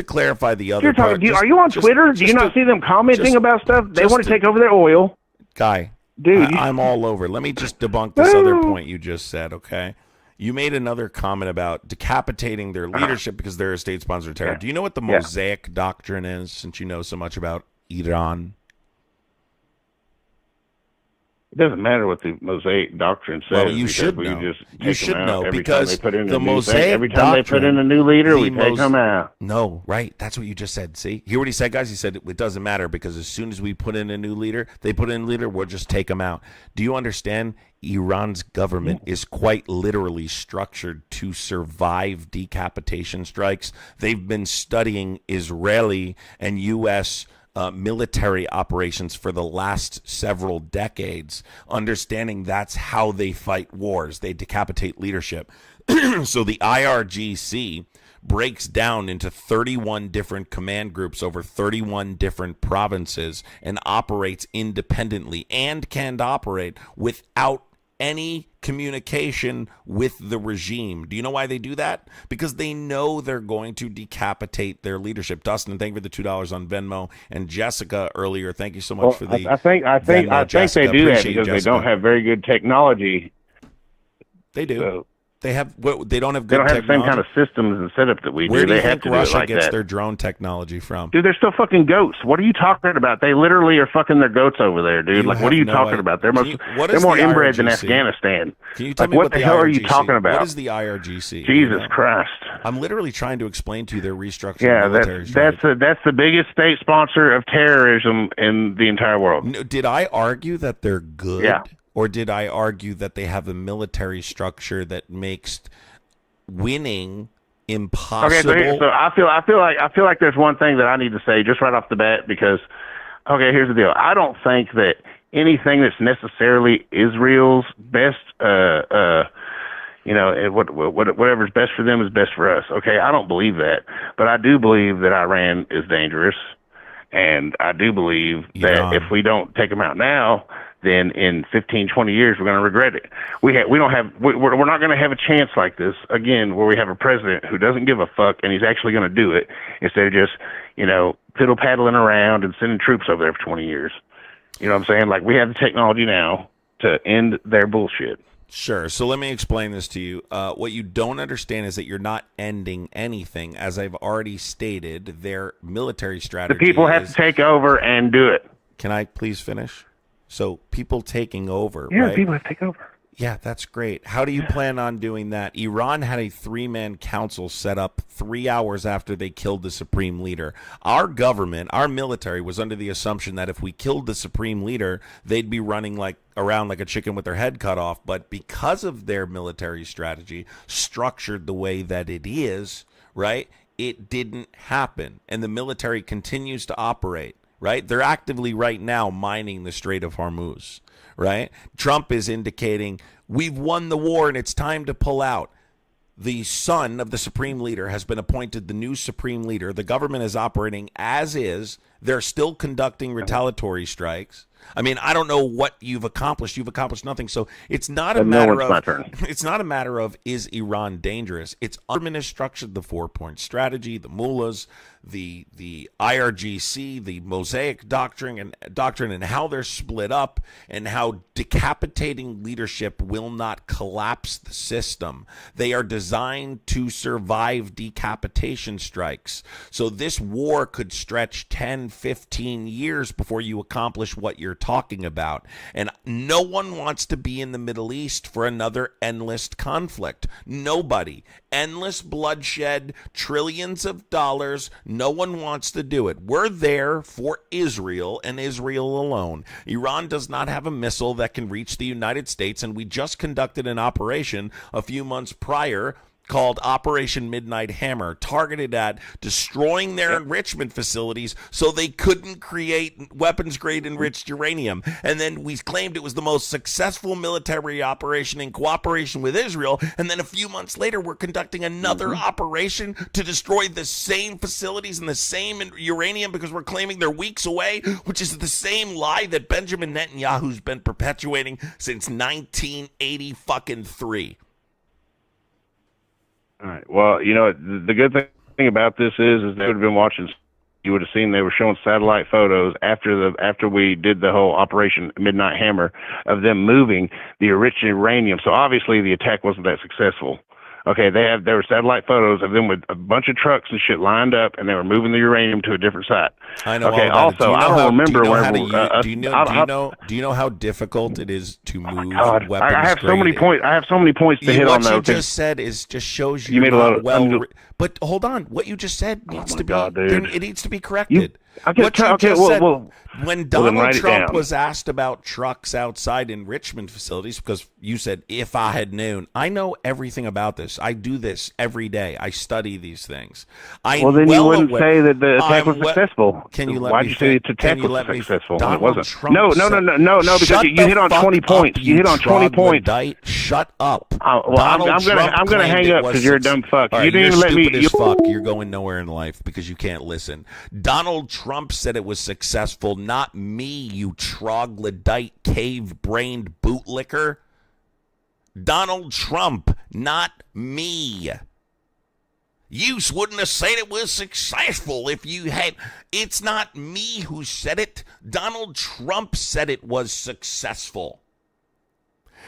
clarify the other part. Are you on Twitter? Do you not see them commenting about stuff? They want to take over their oil. Guy, dude, I'm all over. Let me just debunk this other point you just said, okay? You made another comment about decapitating their leadership because they're a state-sponsored terror. Do you know what the Mosaic Doctrine is, since you know so much about Iran? It doesn't matter what the Mosaic Doctrine says. Well, you should know. You should know because the Mosaic Doctrine... Every time they put in a new leader, we take them out. No, right. That's what you just said. See? Hear what he said, guys? He said it doesn't matter because as soon as we put in a new leader, we'll just take them out. Do you understand? Iran's government is quite literally structured to survive decapitation strikes. They've been studying Israeli and U.S. Military operations for the last several decades, understanding that's how they fight wars. They decapitate leadership. So the IRGC breaks down into 31 different command groups over 31 different provinces and operates independently and can operate without any communication with the regime. Do you know why they do that? Because they know they're going to decapitate their leadership. Dustin, thank you for the $2 on Venmo. And Jessica earlier, thank you so much for the I think they do that because they don't have very good technology. They do. So. They don't have the same kind of systems and setup that we do. Where do you have think to Russia do it like gets that. their drone technology from? Dude, they're still fucking goats. What are you talking about? They literally are fucking their goats over there, dude. What are you talking about? They're more inbred than Afghanistan. Can you tell me what the hell are you talking about? What is the IRGC? Jesus Christ! I'm literally trying to explain to you their restructured military. That's the biggest state sponsor of terrorism in the entire world. No, did I argue that they're good? Yeah. or did I argue that they have a military structure that makes winning impossible? Okay, so I feel like there's one thing that I need to say just right off the bat, because here's the deal. I don't think that anything that's necessarily Israel's best whatever's best for them is best for us. Okay, I don't believe that, but I do believe that Iran is dangerous, and I do believe that if we don't take them out now, then in 15, 20 years we're going to regret it. We're not going to have a chance like this again, where we have a president who doesn't give a fuck and he's actually going to do it instead of just fiddle paddling around and sending troops over there for 20 years. You know what I'm saying? Like, we have the technology now to end their bullshit. Sure. So let me explain this to you. What you don't understand is that you're not ending anything. As I've already stated, their military strategy. The people have to take over and do it. Can I please finish? So people taking over, yeah, right? People have to take over. Yeah, that's great. How do you plan on doing that? Iran had a 3-man council set up 3 hours after they killed the supreme leader. Our government, our military, was under the assumption that if we killed the supreme leader, they'd be running around like a chicken with their head cut off. But because of their military strategy, structured the way that it is, right, it didn't happen. And the military continues to operate, right? They're actively right now mining the Strait of Hormuz. Right? Trump is indicating we've won the war and it's time to pull out. The son of the supreme leader has been appointed the new supreme leader. The government is operating as is. They're still conducting retaliatory strikes. I mean, I don't know what you've accomplished. You've accomplished nothing. So it's not a matter of is Iran dangerous? It's government has structured the 4-point strategy, the mullahs, the IRGC, the Mosaic doctrine, and how they're split up, and how decapitating leadership will not collapse the system. They are designed to survive decapitation strikes. So this war could stretch 10, 15 years before you accomplish what you're talking about. And no one wants to be in the Middle East for another endless conflict. Nobody. Endless bloodshed, trillions of dollars. No one wants to do it. We're there for Israel and Israel alone. Iran does not have a missile that can reach the United States, and we just conducted an operation a few months prior called Operation Midnight Hammer, targeted at destroying their enrichment facilities so they couldn't create weapons-grade enriched uranium. And then we claimed it was the most successful military operation in cooperation with Israel. And then a few months later, we're conducting another operation to destroy the same facilities and the same uranium because we're claiming they're weeks away, which is the same lie that Benjamin Netanyahu's been perpetuating since 1983. All right. Well, the good thing about this is they would have been watching. You would have seen they were showing satellite photos after we did the whole Operation Midnight Hammer of them moving the enriched uranium. So obviously the attack wasn't that successful. Okay, there were satellite photos of them with a bunch of trucks and shit lined up, and they were moving the uranium to a different site. I know. Okay. All also, I don't remember do you know how difficult it is to move weapons? I have so many points. I have so many points to hit on. What you just said just shows you made a lot of. But hold on, what you just said needs to be. It needs to be corrected. When Donald Trump was asked about trucks outside enrichment facilities, because you said, if I had known, I know everything about this. I do this every day. I study these things. You wouldn't say that the attack was successful. Can you let Why'd me you say the attack was successful? It wasn't. No, because you hit on 20 points. You hit on 20 points. Shut up. I'm gonna hang up because you're a dumb fuck. Right, you didn't even let me. As fuck. You're going nowhere in life because you can't listen. Donald Trump said it was successful, not me, you troglodyte, cave-brained bootlicker. Donald Trump, not me. You wouldn't have said it was successful if you had. It's not me who said it. Donald Trump said it was successful.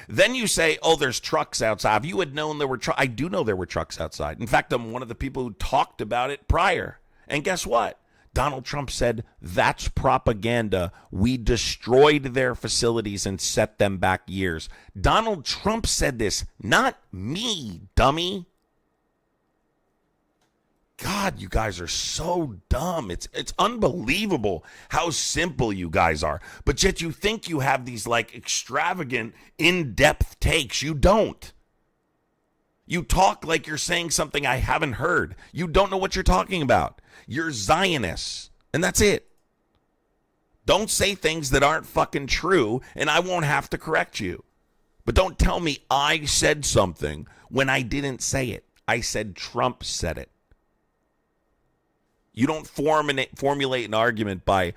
Then you say, oh, there's trucks outside. If you had known there were trucks, I do know there were trucks outside. In fact, I'm one of the people who talked about it prior. And guess what? Donald Trump said, that's propaganda. We destroyed their facilities and set them back years. Donald Trump said this, not me, dummy. God, you guys are so dumb. It's unbelievable how simple you guys are. But yet you think you have these like extravagant, in-depth takes. You don't. You talk like you're saying something I haven't heard. You don't know what you're talking about. You're Zionists, and that's it. Don't say things that aren't fucking true, and I won't have to correct you. But don't tell me I said something when I didn't say it. I said Trump said it. You don't formulate an argument by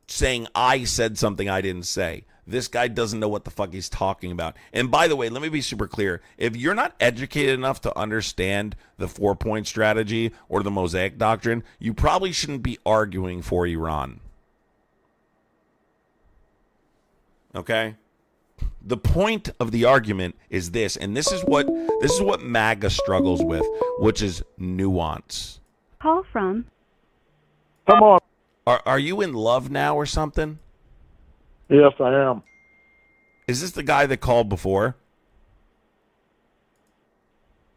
saying I said something I didn't say. This guy doesn't know what the fuck he's talking about. And by the way, let me be super clear. If you're not educated enough to understand the 4-point strategy or the Mosaic Doctrine, you probably shouldn't be arguing for Iran. Okay? The point of the argument is this, and this is what MAGA struggles with, which is nuance. Call from. Come on. Are you in love now or something? Yes, I am. Is this the guy that called before?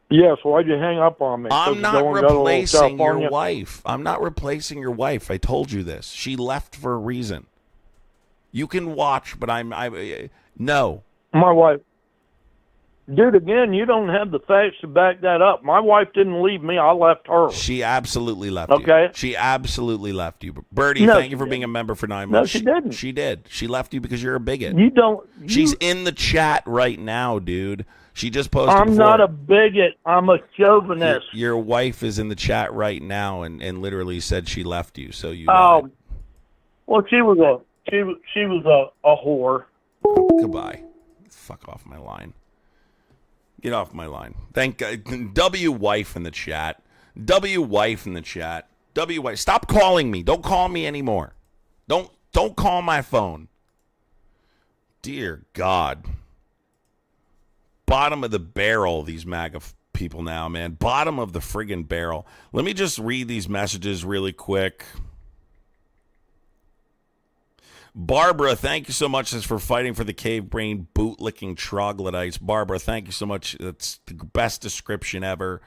Yes, why'd you hang up on me? I'm not replacing your wife. I'm not replacing your wife. I told you this. She left for a reason. You can watch, but no. My wife. Dude, again, you don't have the facts to back that up. My wife didn't leave me. I left her. She absolutely left you. She absolutely left you. Birdie, no, thank you for being a member for 9 months. No, she didn't. She did. She left you because you're a bigot. She's in the chat right now, dude. She just posted I'm before. not a bigot. I'm a chauvinist. Your wife is in the chat right now and literally said she left you. So you. Well, she was a whore. Goodbye. Fuck off my line. Get off my line. Thank God. W wife in the chat. W wife in the chat. W wife. Stop calling me. Don't call me anymore. Don't call my phone. Dear God. Bottom of the barrel, these MAGA people now, man. Bottom of the friggin' barrel. Let me just read these messages really quick. Barbara, thank you so much for fighting for the cave brain bootlicking troglodytes. Barbara, thank you so much. That's the best description ever.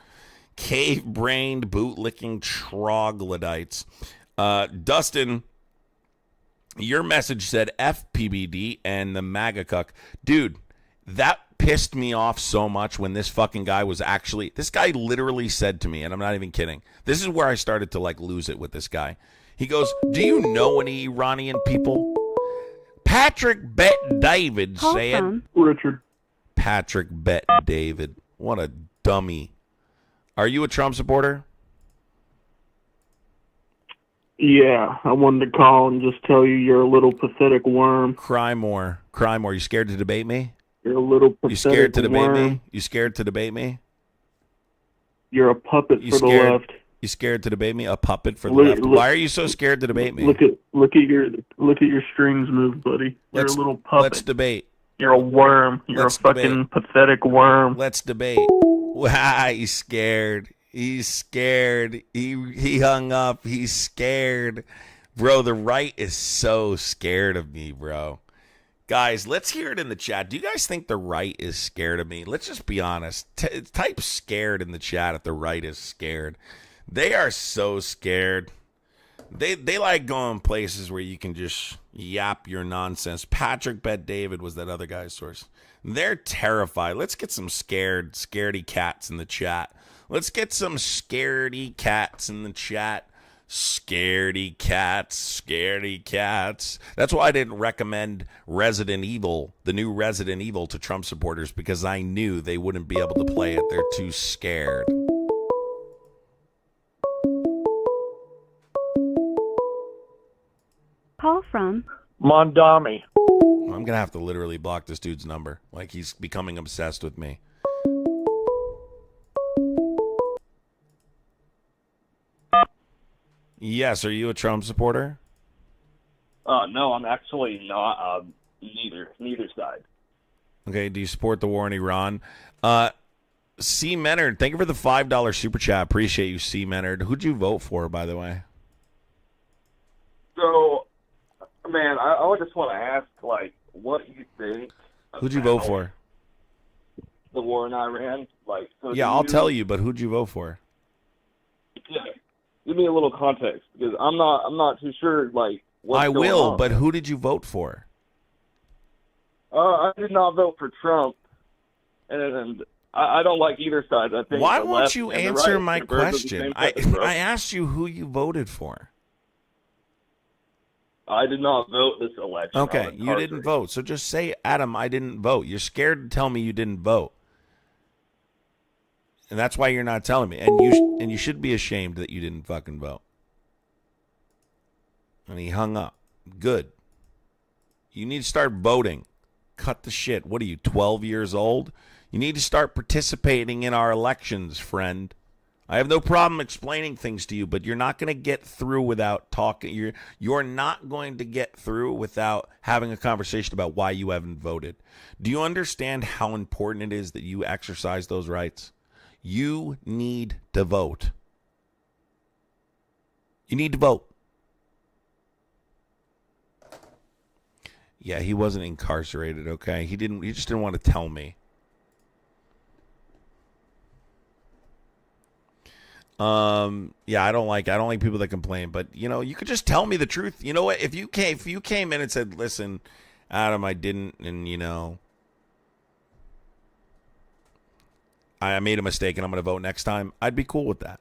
Cave brained bootlicking troglodytes. Dustin, your message said FPBD and the MAGA cuck. Dude, that pissed me off so much when this fucking guy was actually, this guy literally said to me, and I'm not even kidding, this is where I started to like lose it with this guy. He goes, do you know any Iranian people? Patrick Bet David said. Richard. Patrick Bet David. What a dummy. Are you a Trump supporter? Yeah, I wanted to call and just tell you you're a little pathetic worm. Cry more. Cry more. You scared to debate me? You're a little pathetic worm. You scared to debate me? You scared to debate me? You're a puppet for the left. You scared to debate me? A puppet for the left? Why are you so scared to debate me? Look at your strings move, buddy. You're a little puppet. Let's debate. You're a worm. You're a fucking pathetic worm. Let's debate. Wow, he's scared. He's scared. He hung up. He's scared. Bro, the right is so scared of me, bro. Guys, let's hear it in the chat. Do you guys think the right is scared of me? Let's just be honest. Type scared in the chat if the right is scared. They are so scared. They like going places where you can just yap your nonsense. Patrick Bet David was that other guy's source. They're terrified. Let's get some scaredy cats in the chat. Let's get some scaredy cats in the chat. Scaredy cats. That's why I didn't recommend Resident Evil, the new Resident Evil, to Trump supporters, because I knew they wouldn't be able to play it. They're too scared. Call from Mondami. I'm going to have to literally block this dude's number. Like, he's becoming obsessed with me. Yes, are you a Trump supporter? No, I'm actually not. Neither side. Okay, do you support the war in Iran? C. Menard, thank you for the $5 super chat. Appreciate you, C. Menard. Who'd you vote for, by the way? So, man, I just want to ask, like, what you think. Who'd you vote for? The war in Iran. Like, so yeah, I'll tell you, but who'd you vote for? Yeah, give me a little context because I'm not too sure like what's I going will, on. but who did you vote for? I did not vote for Trump, and I don't like either side. I think Why the won't left you and the answer right, my they're birds of the question? same feather, bro. I asked you who you voted for. I did not vote this election. Okay, I'm you didn't vote. So just say, Adam, I didn't vote. You're scared to tell me you didn't vote. And that's why you're not telling me. And you should be ashamed that you didn't fucking vote. And he hung up. Good. You need to start voting. Cut the shit. What are you, 12 years old? You need to start participating in our elections, friend. I have no problem explaining things to you, but you're not going to get through without talking. You're not going to get through without having a conversation about why you haven't voted. Do you understand how important it is that you exercise those rights? You need to vote. You need to vote. Yeah, he wasn't incarcerated, okay? He just didn't want to tell me. Yeah, I don't like people that complain, but you could just tell me the truth. You know what? If you came in and said, "Listen, Adam, I didn't," and I made a mistake and I'm going to vote next time, I'd be cool with that,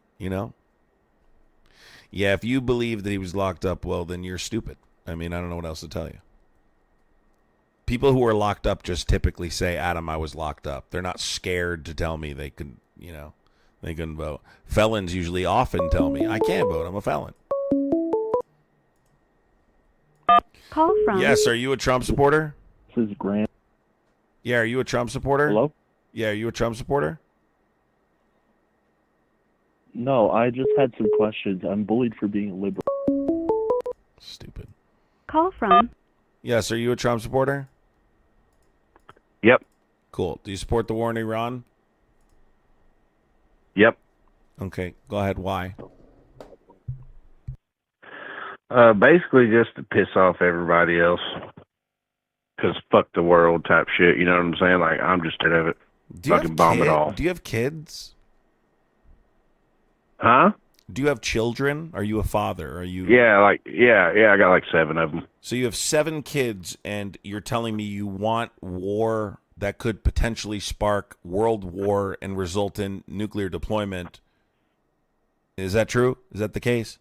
Yeah, if you believe that he was locked up, well, then you're stupid. I mean, I don't know what else to tell you. People who are locked up just typically say, Adam, I was locked up. They're not scared to tell me they could, they couldn't vote. Felons usually often tell me, I can't vote. I'm a felon. Call from. Yes, are you a Trump supporter? This is Grant. Yeah, are you a Trump supporter? Hello? Yeah, are you a Trump supporter? No, I just had some questions. I'm bullied for being a liberal. Stupid. Call from. Yes, are you a Trump supporter? Yep. Cool. Do you support the war in Iran? Yep. Okay, go ahead. Why? Basically just to piss off everybody else. Because fuck the world type shit. You know what I'm saying? Like, I'm just tired of it. Fucking bomb it all. Do you have kids? Huh? Do you have children? Are you a father? Are you? Yeah, I got like 7 of them. So you have 7 kids, and you're telling me you want war that could potentially spark world war and result in nuclear deployment. Is that true? Is that the case?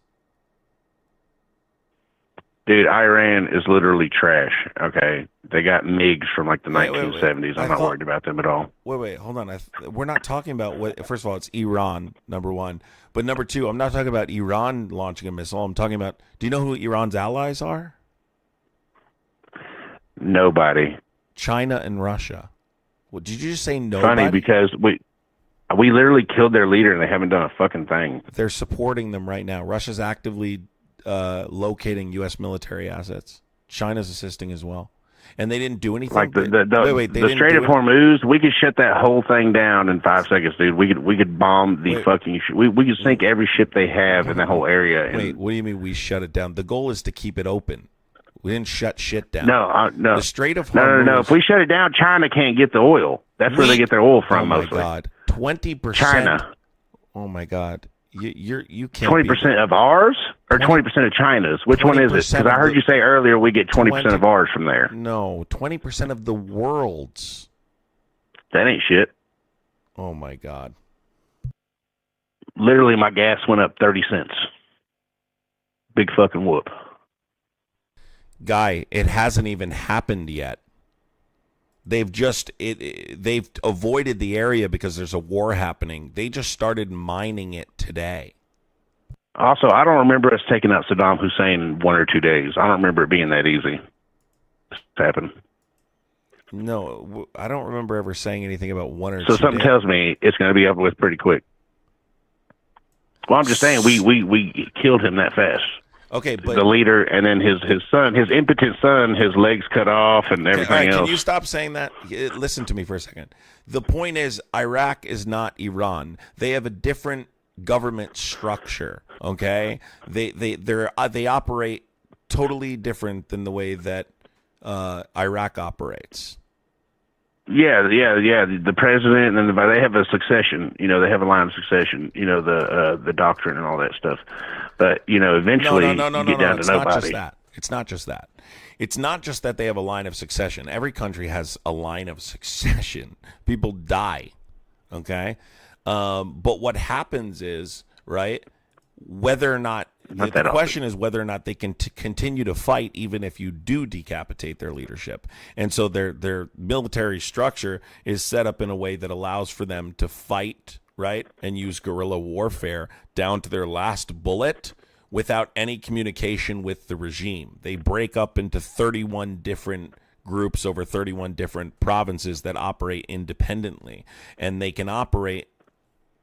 Dude, Iran is literally trash, okay? They got MiGs from like the 1970s. I'm not worried about them at all. Wait, hold on. We're not talking about what. First of all, it's Iran, number one. But number two, I'm not talking about Iran launching a missile. I'm talking about, do you know who Iran's allies are? Nobody. China and Russia. What, did you just say nobody? Funny, because we literally killed their leader and they haven't done a fucking thing. They're supporting them right now. Russia's actively locating U.S. military assets. China's assisting as well. And they didn't do anything. Like the Strait of Hormuz, we could shut that whole thing down in 5 seconds, dude. We could bomb the fucking. We could sink every ship they have in that whole area. Wait, what do you mean we shut it down? The goal is to keep it open. We didn't shut shit down. No. The Strait of Hormuz. No. If we shut it down, China can't get the oil. That's where they get their oil from mostly. Oh my God, 20%. China. Oh my God. You can't. 20% of ours or 20% of China's? Which one is it? Because I heard you say earlier we get 20% of ours from there. No, 20% of the world's. That ain't shit. Oh my God. Literally, my gas went up 30 cents. Big fucking whoop. Guy, it hasn't even happened yet. They've they've avoided the area because there's a war happening. They just started mining it today. Also, I don't remember us taking out Saddam Hussein in 1 or 2 days. I don't remember it being that easy. This happened. No, I don't remember ever saying anything about 1 or 2 days. So something tells me it's going to be up with pretty quick. Well, I'm just saying we killed him that fast. Okay, but the leader, and then his son, his impotent son, his legs cut off, and everything else. Can you stop saying that? Listen to me for a second. The point is, Iraq is not Iran. They have a different government structure. Okay, they operate totally different than the way that Iraq operates. Yeah. The president, and they have a succession. They have a line of succession. The doctrine and all that stuff. But eventually, No. you get down to It's not just nobody. that. It's not just that. It's not just that they have a line of succession. Every country has a line of succession. People die. Okay. But what happens is, right, whether or not the question is whether or not they can continue to fight even if you do decapitate their leadership. And so their military structure is set up in a way that allows for them to fight, right, and use guerrilla warfare down to their last bullet without any communication with the regime. They break up into 31 different groups over 31 different provinces that operate independently, and they can operate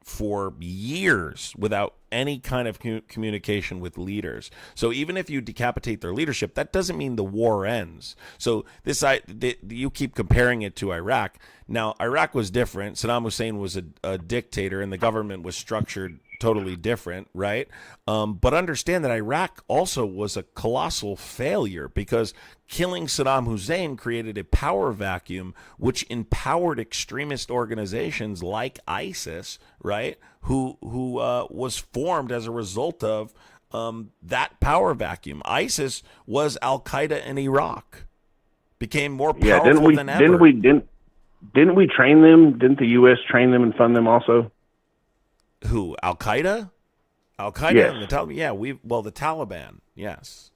for years without any kind of communication with leaders. So even if you decapitate their leadership, that doesn't mean the war ends. So you keep comparing it to Iraq. Now, Iraq was different. Saddam Hussein was a dictator, and the government was structured totally different, right? But understand that Iraq also was a colossal failure because killing Saddam Hussein created a power vacuum which empowered extremist organizations like ISIS, right? Who was formed as a result of that power vacuum. ISIS was Al Qaeda in Iraq, became more powerful than ever. Didn't we train them? Didn't the U.S. train them and fund them also? Who? Al Qaeda? Al Qaeda yes. and the Taliban. Yeah, the Taliban. Yes.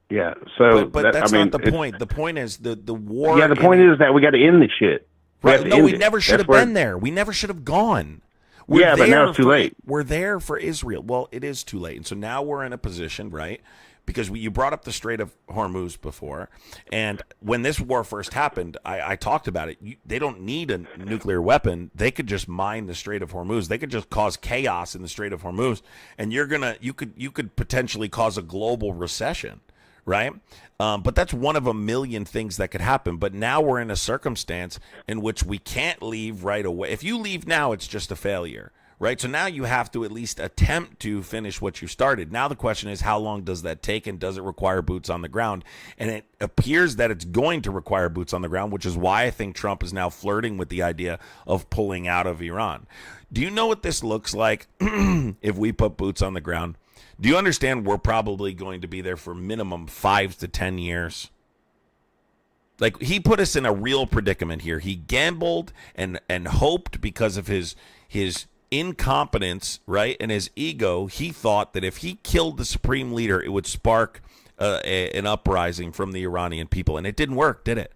Yeah. So, but that's not the point. The point is the war. Yeah, the point is that we got to end this shit. Right? No, we never should have been there. We never should have gone. But now it's too late. We're there for Israel. Well, it is too late, and so now we're in a position, right? Because you brought up the Strait of Hormuz before, and when this war first happened, I talked about it. They don't need a nuclear weapon. They could just mine the Strait of Hormuz. They could just cause chaos in the Strait of Hormuz, and you could potentially cause a global recession, right? But that's one of a million things that could happen. But now we're in a circumstance in which we can't leave right away. If you leave now, it's just a failure. Right, so now you have to at least attempt to finish what you started. Now the question is, how long does that take, and does it require boots on the ground? And it appears that it's going to require boots on the ground, which is why I think Trump is now flirting with the idea of pulling out of Iran. Do you know what this looks like if we put boots on the ground? Do you understand we're probably going to be there for minimum 5 to 10 years? Like, he put us in a real predicament here. He gambled and hoped because of his incompetence, right, and his ego. He thought that if he killed the supreme leader, it would spark an uprising from the Iranian people, and it didn't work, did it?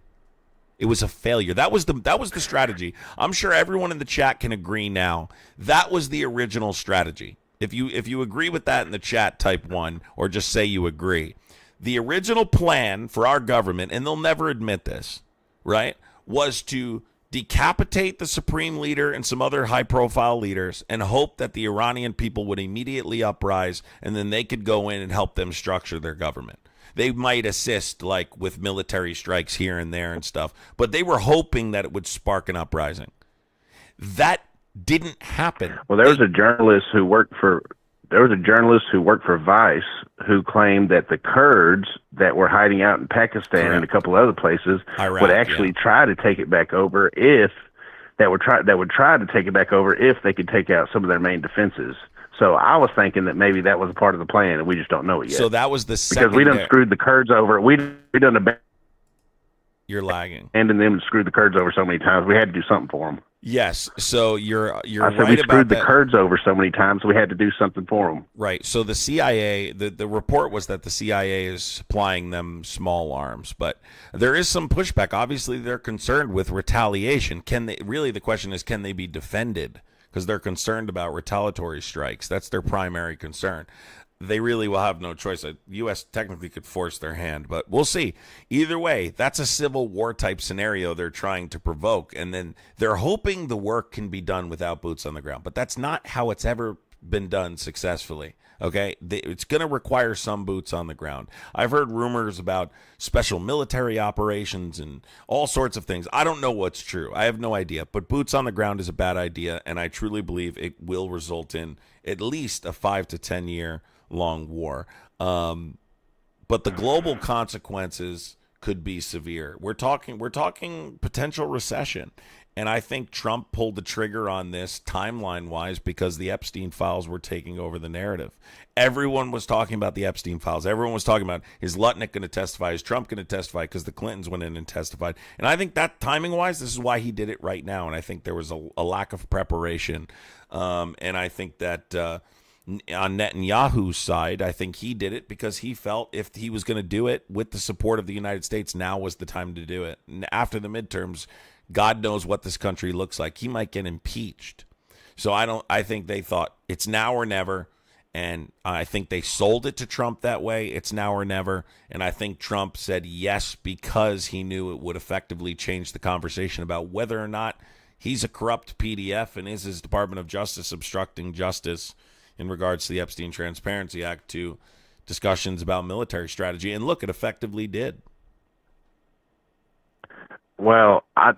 It was a failure. That was the strategy. I'm sure everyone in the chat can agree now. That was the original strategy. If you agree with that in the chat, type 1, or just say you agree. The original plan for our government, and they'll never admit this, right, was to decapitate the supreme leader and some other high-profile leaders and hope that the Iranian people would immediately uprise, and then they could go in and help them structure their government. They might assist, like, with military strikes here and there and stuff, but they were hoping that it would spark an uprising. That didn't happen. Well, there was a journalist who worked for Vice who claimed that the Kurds that were hiding out in Pakistan and a couple other places Iraq, would actually try to take it back over if they would try to take it back over if they could take out some of their main defenses. So I was thinking that maybe that was a part of the plan, and we just don't know it yet. So that was the second. Because we done screwed the Kurds over. We done You're lagging. And them and screwed the Kurds over so many times. We had to do something for them. Yes, so you're I said right we screwed about the that. Kurds over so many times, we had to do something for them. Right. So the CIA, the report was that the CIA is supplying them small arms, but there is some pushback. Obviously, they're concerned with retaliation. The question is, can they be defended? Because they're concerned about retaliatory strikes. That's their primary concern. They really will have no choice. The U.S. technically could force their hand, but we'll see. Either way, that's a civil war type scenario they're trying to provoke, and then they're hoping the work can be done without boots on the ground. But that's not how it's ever been done successfully. Okay, it's going to require some boots on the ground. I've heard rumors about special military operations and all sorts of things. I don't know what's true. I have no idea. But boots on the ground is a bad idea, and I truly believe it will result in at least a 5 to 10 year long war. But the global consequences could be severe. We're talking potential recession. And I think Trump pulled the trigger on this timeline-wise because the Epstein files were taking over the narrative. Everyone was talking about the Epstein files. Everyone was talking about, is Lutnick going to testify? Is Trump going to testify? Because the Clintons went in and testified. And I think that timing-wise, this is why he did it right now. And I think there was a lack of preparation. And I think that on Netanyahu's side, I think he did it because he felt if he was going to do it with the support of the United States, now was the time to do it. And after the midterms, God knows what this country looks like. He might get impeached. So I think they thought it's now or never. And I think they sold it to Trump that way. It's now or never. And I think Trump said yes because he knew it would effectively change the conversation about whether or not he's a corrupt PDF and is his Department of Justice obstructing justice in regards to the Epstein Transparency Act to discussions about military strategy. And look, it effectively did. Well, I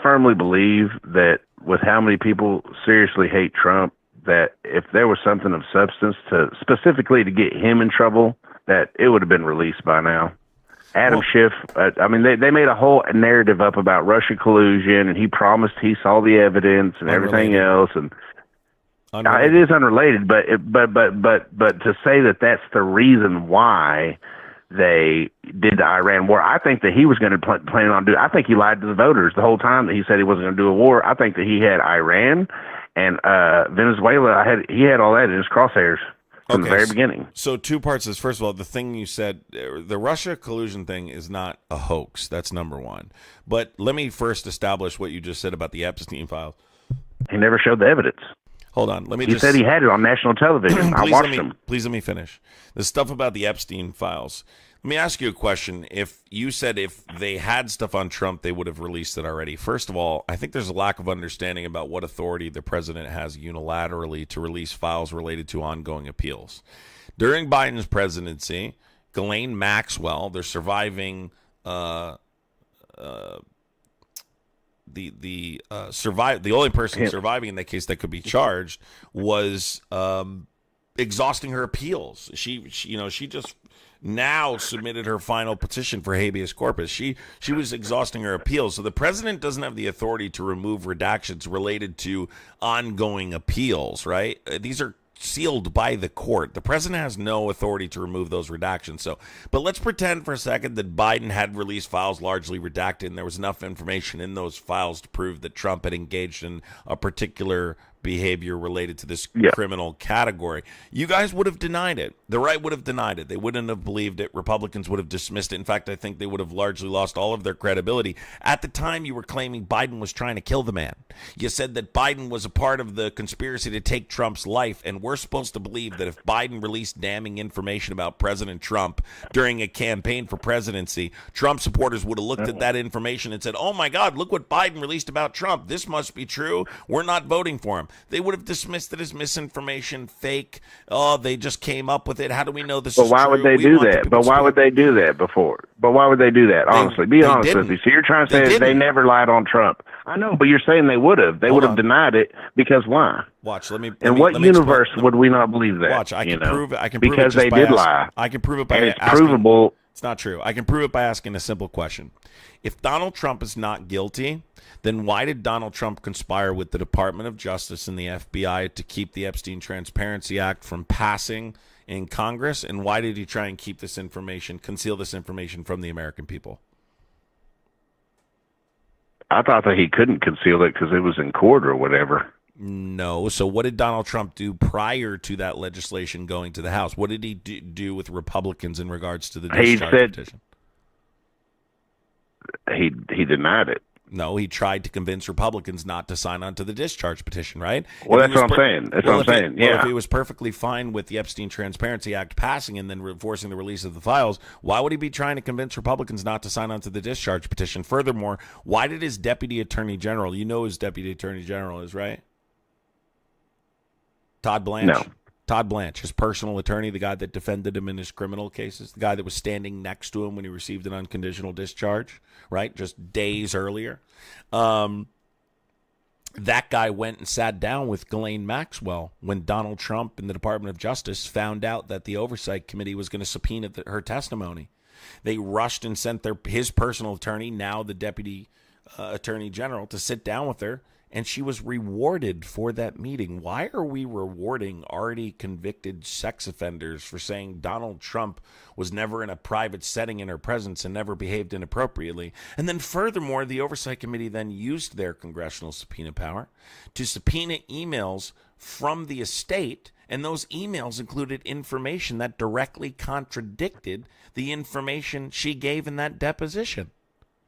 firmly believe that with how many people seriously hate Trump, that if there was something of substance to specifically to get him in trouble, that it would have been released by now. Adam Schiff, I mean, they made a whole narrative up about Russia collusion, and he promised he saw the evidence and everything else, and it is unrelated. But to say that that's the reason why they did the Iran war, I think that he was going to plan on doing. I think he lied to the voters the whole time that he said he wasn't going to do a war. I think that he had Iran and Venezuela. He had all that in his crosshairs from the very beginning. So two parts is, first of all, the thing you said, the Russia collusion thing is not a hoax. That's number one. But let me first establish what you just said about the Epstein files. He never showed the evidence. Hold on. He said he had it on national television. I watched him. Please let me finish. The stuff about the Epstein files. Let me ask you a question. If you said if they had stuff on Trump, they would have released it already. First of all, I think there's a lack of understanding about what authority the president has unilaterally to release files related to ongoing appeals. During Biden's presidency, Ghislaine Maxwell, they're surviving the only person surviving in that case that could be charged was exhausting her appeals. She just now submitted her final petition for habeas corpus. She was exhausting her appeals. So the president doesn't have the authority to remove redactions related to ongoing appeals, right? These are sealed by the court. The president has no authority to remove those redactions. So, but let's pretend for a second that Biden had released files largely redacted and there was enough information in those files to prove that Trump had engaged in a particular behavior related to this criminal category. You guys would have denied it. The right would have denied it. They wouldn't have believed it. Republicans would have dismissed it. In fact, I think they would have largely lost all of their credibility. At the time, you were claiming Biden was trying to kill the man. You said that Biden was a part of the conspiracy to take Trump's life, and we're supposed to believe that if Biden released damning information about President Trump during a campaign for presidency, Trump supporters would have looked at that information and said, oh my God, look what Biden released about Trump. This must be true. We're not voting for him. They would have dismissed it as misinformation, fake. Oh, they just came up with it. How do we know this is true? But why would they do that? But why would they do that before? But why would they do that? Honestly, be honest with me. So you're trying to say they never lied on Trump. I know, but you're saying they would have. They would have denied it because why? Watch. In what universe would we not believe that? Watch. I can prove it. I can prove it because they did lie. I can prove it by and it's asking. Provable. It's not true. I can prove it by asking a simple question. If Donald Trump is not guilty, then why did Donald Trump conspire with the Department of Justice and the FBI to keep the Epstein Transparency Act from passing in Congress? And why did he try and keep this information, conceal this information from the American people? I thought that he couldn't conceal it because it was in court or whatever. No. So what did Donald Trump do prior to that legislation going to the House? What did he do with Republicans in regards to the discharge petition? He denied it. No, he tried to convince Republicans not to sign on to the discharge petition, right? Well, that's what I'm saying. That's what I'm saying. Well, if he was perfectly fine with the Epstein Transparency Act passing and then forcing the release of the files, why would he be trying to convince Republicans not to sign on to the discharge petition? Furthermore, why did his deputy attorney general, you know who his deputy attorney general is, right? Todd Blanche? No. Todd Blanche, his personal attorney, the guy that defended him in his criminal cases, the guy that was standing next to him when he received an unconditional discharge, right? Just days earlier. That guy went and sat down with Ghislaine Maxwell when Donald Trump and the Department of Justice found out that the Oversight Committee was going to subpoena her testimony. They rushed and sent his personal attorney, now the deputy attorney general, to sit down with her, and she was rewarded for that meeting. Why are we rewarding already convicted sex offenders for saying Donald Trump was never in a private setting in her presence and never behaved inappropriately? And then furthermore, the Oversight Committee then used their congressional subpoena power to subpoena emails from the estate, and those emails included information that directly contradicted the information she gave in that deposition.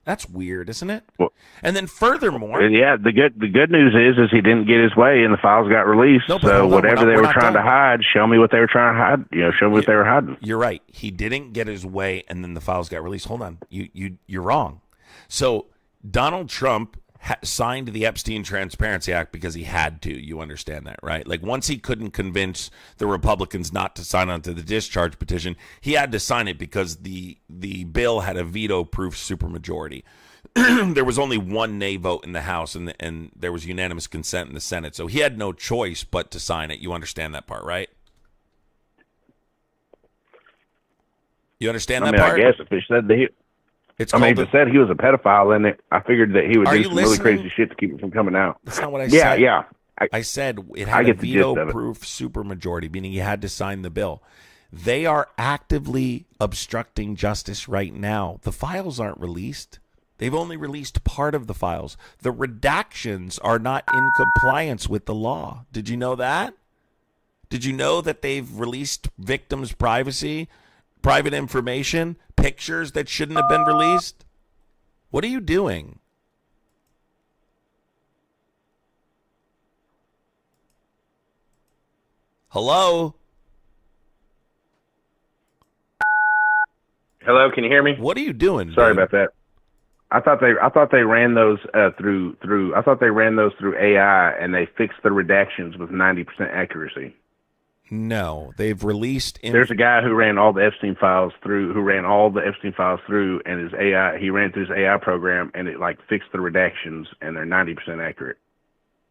That's weird, isn't it? Well, and then furthermore, yeah, the good news is he didn't get his way and the files got released. No, so whatever they were trying to hide, show me what they were trying to hide. Show me what they were hiding. You're right. He didn't get his way, and then the files got released. Hold on, you're wrong. So Donald Trump signed the Epstein Transparency Act because he had to. You understand that, right? Like, once he couldn't convince the Republicans not to sign on to the discharge petition, he had to sign it because the bill had a veto-proof supermajority. There was only one nay vote in the House, and there was unanimous consent in the Senate. So he had no choice but to sign it. You understand that part, right? You understand that part? I guess if it said that if it said he was a pedophile in it, I figured that he would do some really crazy shit to keep it from coming out. That's not what I said. Yeah. I said it had a veto-proof supermajority, meaning he had to sign the bill. They are actively obstructing justice right now. The files aren't released. They've only released part of the files. The redactions are not in compliance with the law. Did you know that? Did you know that they've released victims' privacy, private information, pictures that shouldn't have been released? What are you doing? Hello? Hello, can you hear me? What are you doing? Sorry dude? about that. I thought they ran those through AI, and they fixed the redactions with 90% accuracy. No, they've released. There's a guy who ran all the Epstein files through, and his AI. He ran through his AI program, and it fixed the redactions, and they're 90% accurate.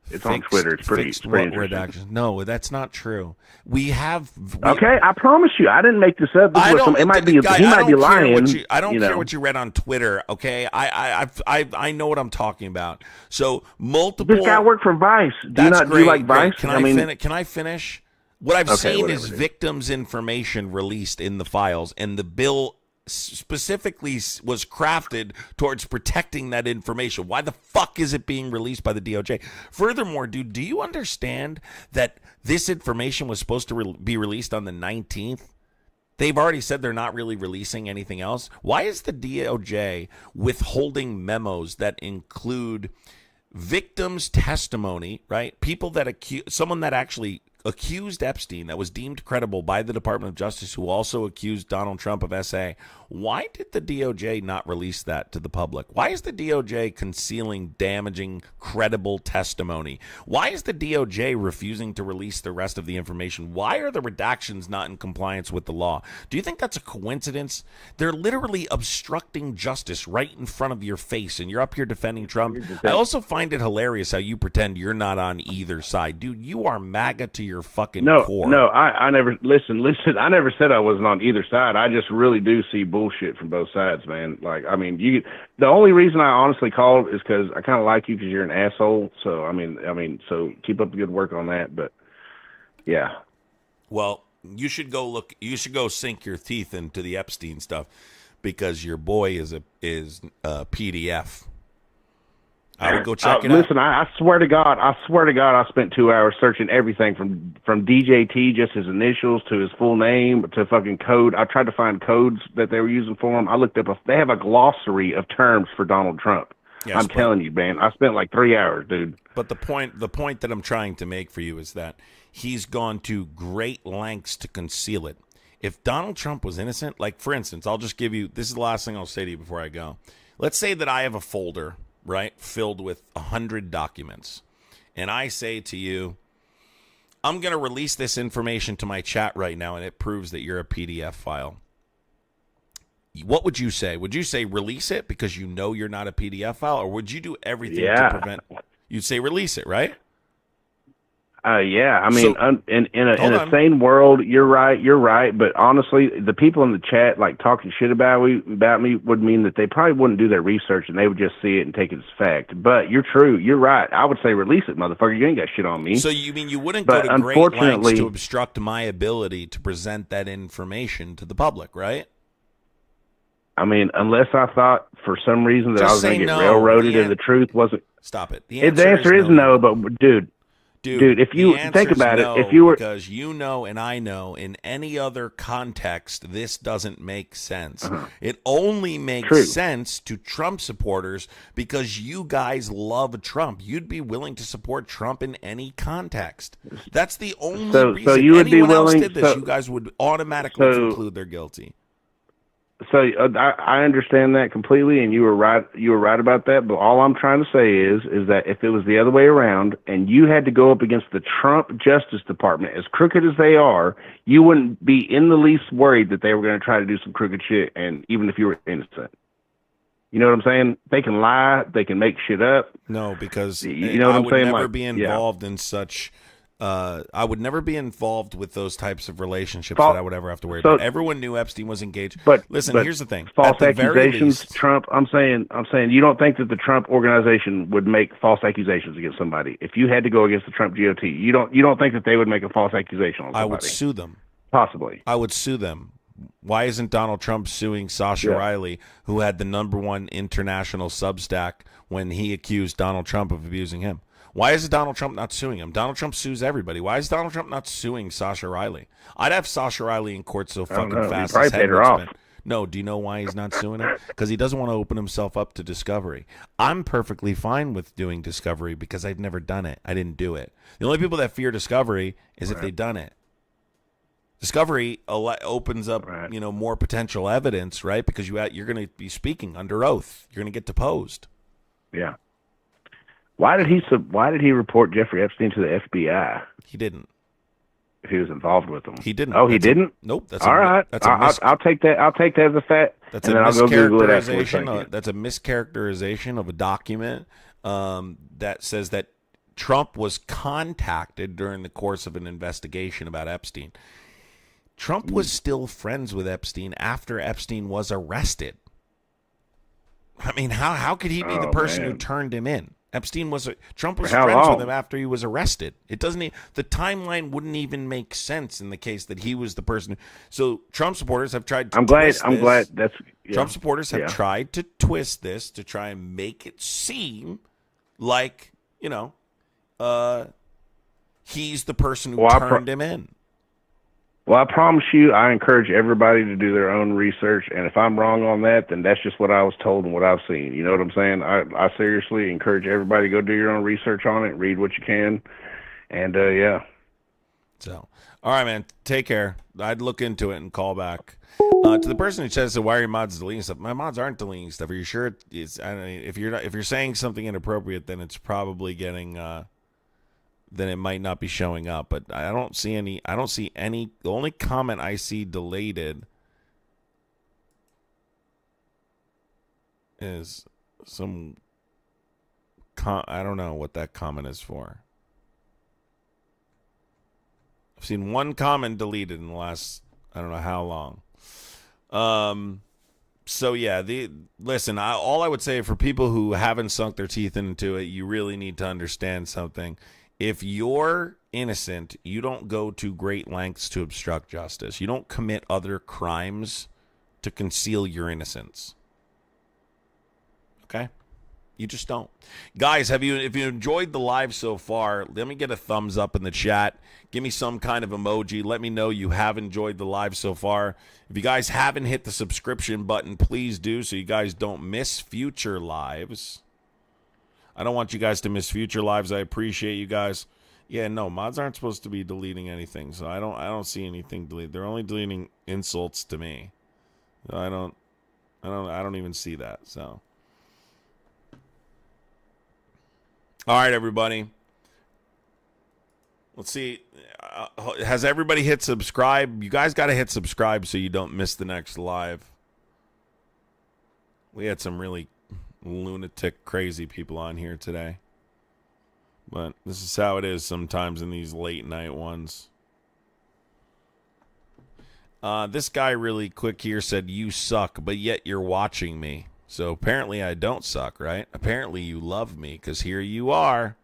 It's on Twitter. It's pretty interesting. Redactions? No, that's not true. Okay, I promise you, I didn't make this up. He might be lying. I don't care what you read on Twitter. Okay, I know what I'm talking about. So multiple. This guy worked for Vice. Do you like Vice? Can I finish? What I've seen is victims' information released in the files, and the bill specifically was crafted towards protecting that information. Why the fuck is it being released by the DOJ? Furthermore, dude, do you understand that this information was supposed to be released on the 19th? They've already said they're not really releasing anything else. Why is the DOJ withholding memos that include victims' testimony, right? People that someone that actually accused Epstein, that was deemed credible by the Department of Justice, who also accused Donald Trump of SA. Why did the DOJ not release that to the public? Why is the DOJ concealing damaging, credible testimony? Why is the DOJ refusing to release the rest of the information? Why are the redactions not in compliance with the law? Do you think that's a coincidence? They're literally obstructing justice right in front of your face, and you're up here defending Trump. I also find it hilarious how you pretend you're not on either side. Dude, you are MAGA to your fucking core. No, I never, listen, I never said I wasn't on either side. I just really do see bullshit from both sides, man. The only reason I honestly called is because I kind of like you because you're an asshole. So, so keep up the good work on that. But, yeah. Well, you should go sink your teeth into the Epstein stuff because your boy is a PDF. I would go check it out. Listen, I swear to God, I spent 2 hours searching everything from DJT, just his initials, to his full name, to fucking code. I tried to find codes that they were using for him. I looked up, they have a glossary of terms for Donald Trump. Yes, I'm telling you, man, I spent 3 hours, dude. But the point that I'm trying to make for you is that he's gone to great lengths to conceal it. If Donald Trump was innocent, for instance, I'll just give you, this is the last thing I'll say to you before I go. Let's say that I have a folder, right, filled with 100 documents. And I say to you, I'm going to release this information to my chat right now, and it proves that you're a PDF file. What would you say? Would you say release it because you know you're not a PDF file, or would you do everything to prevent? You'd say release it, right? Yeah, I mean, So- in Hold a on. sane world, you're right. But honestly, the people in the chat like talking shit about me would mean that they probably wouldn't do their research and they would just see it and take it as fact. But you're true, you're right. I would say release it, motherfucker. You ain't got shit on me. So you mean you wouldn't But go to great lengths unfortunately- to obstruct my ability to present that information to the public, right? I mean, unless I thought for some reason that Just I was going say to get no. railroaded The and the truth wasn't. Stop it. The answer is no, but dude, if you the think answer's about no, it, if you were because you know and I know in any other context this doesn't make sense. It only makes True. sense to Trump supporters because you guys love Trump. You'd be willing to support Trump in any context. That's the only So reason. you would be Anyone else willing- did this, so- you guys would automatically so- conclude they're guilty. So I understand that completely, and you were right. You were right about that. But all I'm trying to say is that if it was the other way around, and you had to go up against the Trump Justice Department, as crooked as they are, you wouldn't be in the least worried that they were going to try to do some crooked shit. And even if you were innocent, you know what I'm saying? They can lie, they can make shit up. No, because You know what I I'm would saying? never Like, be yeah. involved in such. I would never be involved with those types of relationships Fal- that I would ever have to worry so- about. Everyone knew Epstein was engaged. But Listen, but here's the thing: false At the very accusations, least- Trump. I'm saying you don't think that the Trump organization would make false accusations against somebody if you had to go against the Trump GOP. You don't think that they would make a false accusation on somebody? I would sue them. Possibly. I would sue them. Why isn't Donald Trump suing Sasha Yeah. Riley, who had the #1 international Substack when he accused Donald Trump of abusing him? Why is Donald Trump not suing him? Donald Trump sues everybody. Why is Donald Trump not suing Sasha Riley? I'd have Sasha Riley in court so I don't fucking know. He fast. probably his head paid her would off. spin. No, do you know why he's not suing him? Because he doesn't want to open himself up to discovery. I'm perfectly fine with doing discovery because I've never done it. I didn't do it. The only people that fear discovery is if they've done it. Discovery opens up, Right. more potential evidence, right? Because you're going to be speaking under oath. You're going to get deposed. Yeah. Why did he report Jeffrey Epstein to the FBI He didn't. if he was involved with them? He didn't. Oh, he That's a- didn't? Nope. That's All right. That's a I'll take that. I'll take that as a fact. That's and a then I'll go Google it afterwards. mischaracterization. Thank you. That's a mischaracterization of a document that says that Trump was contacted during the course of an investigation about Epstein. Trump was still friends with Epstein after Epstein was arrested. I mean, how could he be the Oh, person who man. turned him in? Trump was For how friends long? with him after he was arrested. It doesn't. The timeline wouldn't even make sense in the case that he was the person. So Trump supporters have tried to. I'm glad twist this. that's yeah. Trump supporters have Yeah. tried to twist this to try and make it seem like he's the person who Well, turned him in. Well, I promise you, I encourage everybody to do their own research, and if I'm wrong on that, then that's just what I was told and what I've seen. You know what I'm saying? I seriously encourage everybody to go do your own research on it, read what you can, and yeah. So, all right, man. Take care. I'd look into it and call back. To the person who says, "So why are your mods deleting stuff?" My mods aren't deleting stuff. Are you sure? It's, I don't know, if you're saying something inappropriate, then it's probably getting. Then it might not be showing up. But I don't see any. The only comment I see deleted is some. I don't know what that comment is for. I've seen one comment deleted in the last I don't know how long. So yeah, listen, all I would say for people who haven't sunk their teeth into it, you really need to understand something. If you're innocent, you don't go to great lengths to obstruct justice. You don't commit other crimes to conceal your innocence. Okay? You just don't. Guys, if you enjoyed the live so far, let me get a thumbs up in the chat. Give me some kind of emoji. Let me know you have enjoyed the live so far. If you guys haven't hit the subscription button, please do so you guys don't miss future lives. I don't want you guys to miss future lives. I appreciate you guys. Yeah, no, mods aren't supposed to be deleting anything, so I don't see anything deleted. They're only deleting insults to me. I don't even see that, so. All right, everybody. Let's see. Has everybody hit subscribe? You guys got to hit subscribe so you don't miss the next live. We had some really lunatic, crazy people on here today. But this is how it is sometimes in these late night ones. This guy really quick here said, "You suck, but yet you're watching me." So apparently I don't suck, right? Apparently you love me, because here you are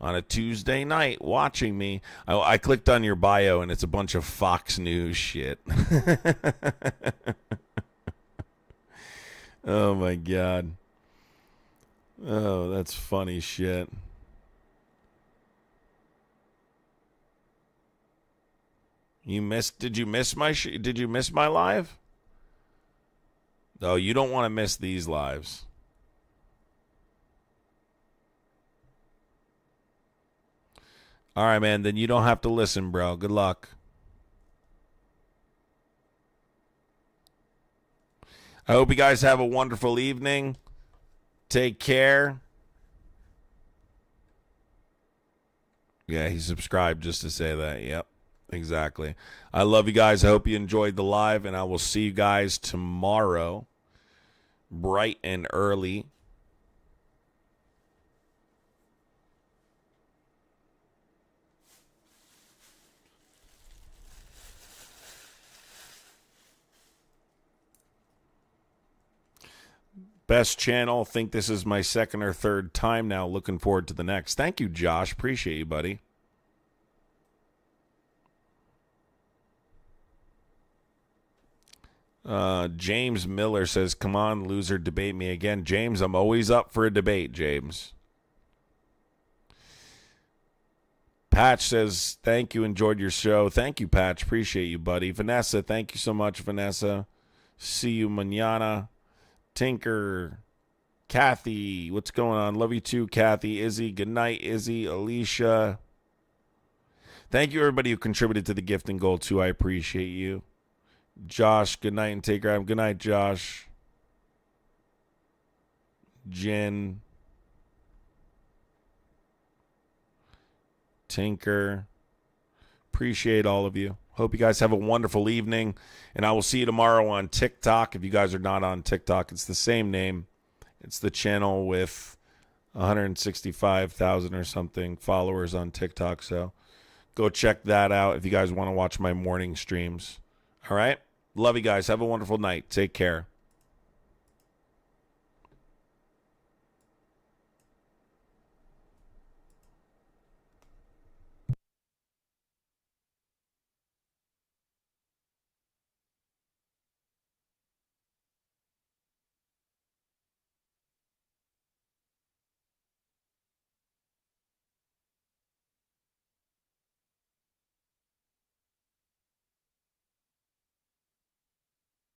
on a Tuesday night watching me. I clicked on your bio, and it's a bunch of Fox News shit. Oh, my God. Oh, that's funny shit. Did you miss my live? Oh, you don't want to miss these lives. All right, man, then you don't have to listen, bro. Good luck. I hope you guys have a wonderful evening. Take care. Yeah, he subscribed just to say that. Yep. Exactly. I love you guys. I hope you enjoyed the live, and I will see you guys tomorrow, bright and early. Best channel. Think this is my second or third time now. Looking forward to the next. Thank you, Josh. Appreciate you, buddy. James Miller says, "Come on, loser, debate me again." James, I'm always up for a debate, James. Patch says, "Thank you, enjoyed your show." Thank you, Patch. Appreciate you, buddy. Vanessa, thank you so much, Vanessa. See you mañana. Tinker, Kathy, what's going on? Love you too, Kathy. Izzy, good night, Izzy. Alicia. Thank you, everybody who contributed to the gift and goal, too. I appreciate you. Josh, good night, and take care. Good night, Josh. Jen. Tinker. Appreciate all of you. Hope you guys have a wonderful evening, and I will see you tomorrow on TikTok. If you guys are not on TikTok, it's the same name. It's the channel with 165,000 or something followers on TikTok, so go check that out if you guys want to watch my morning streams. All right? Love you guys. Have a wonderful night. Take care.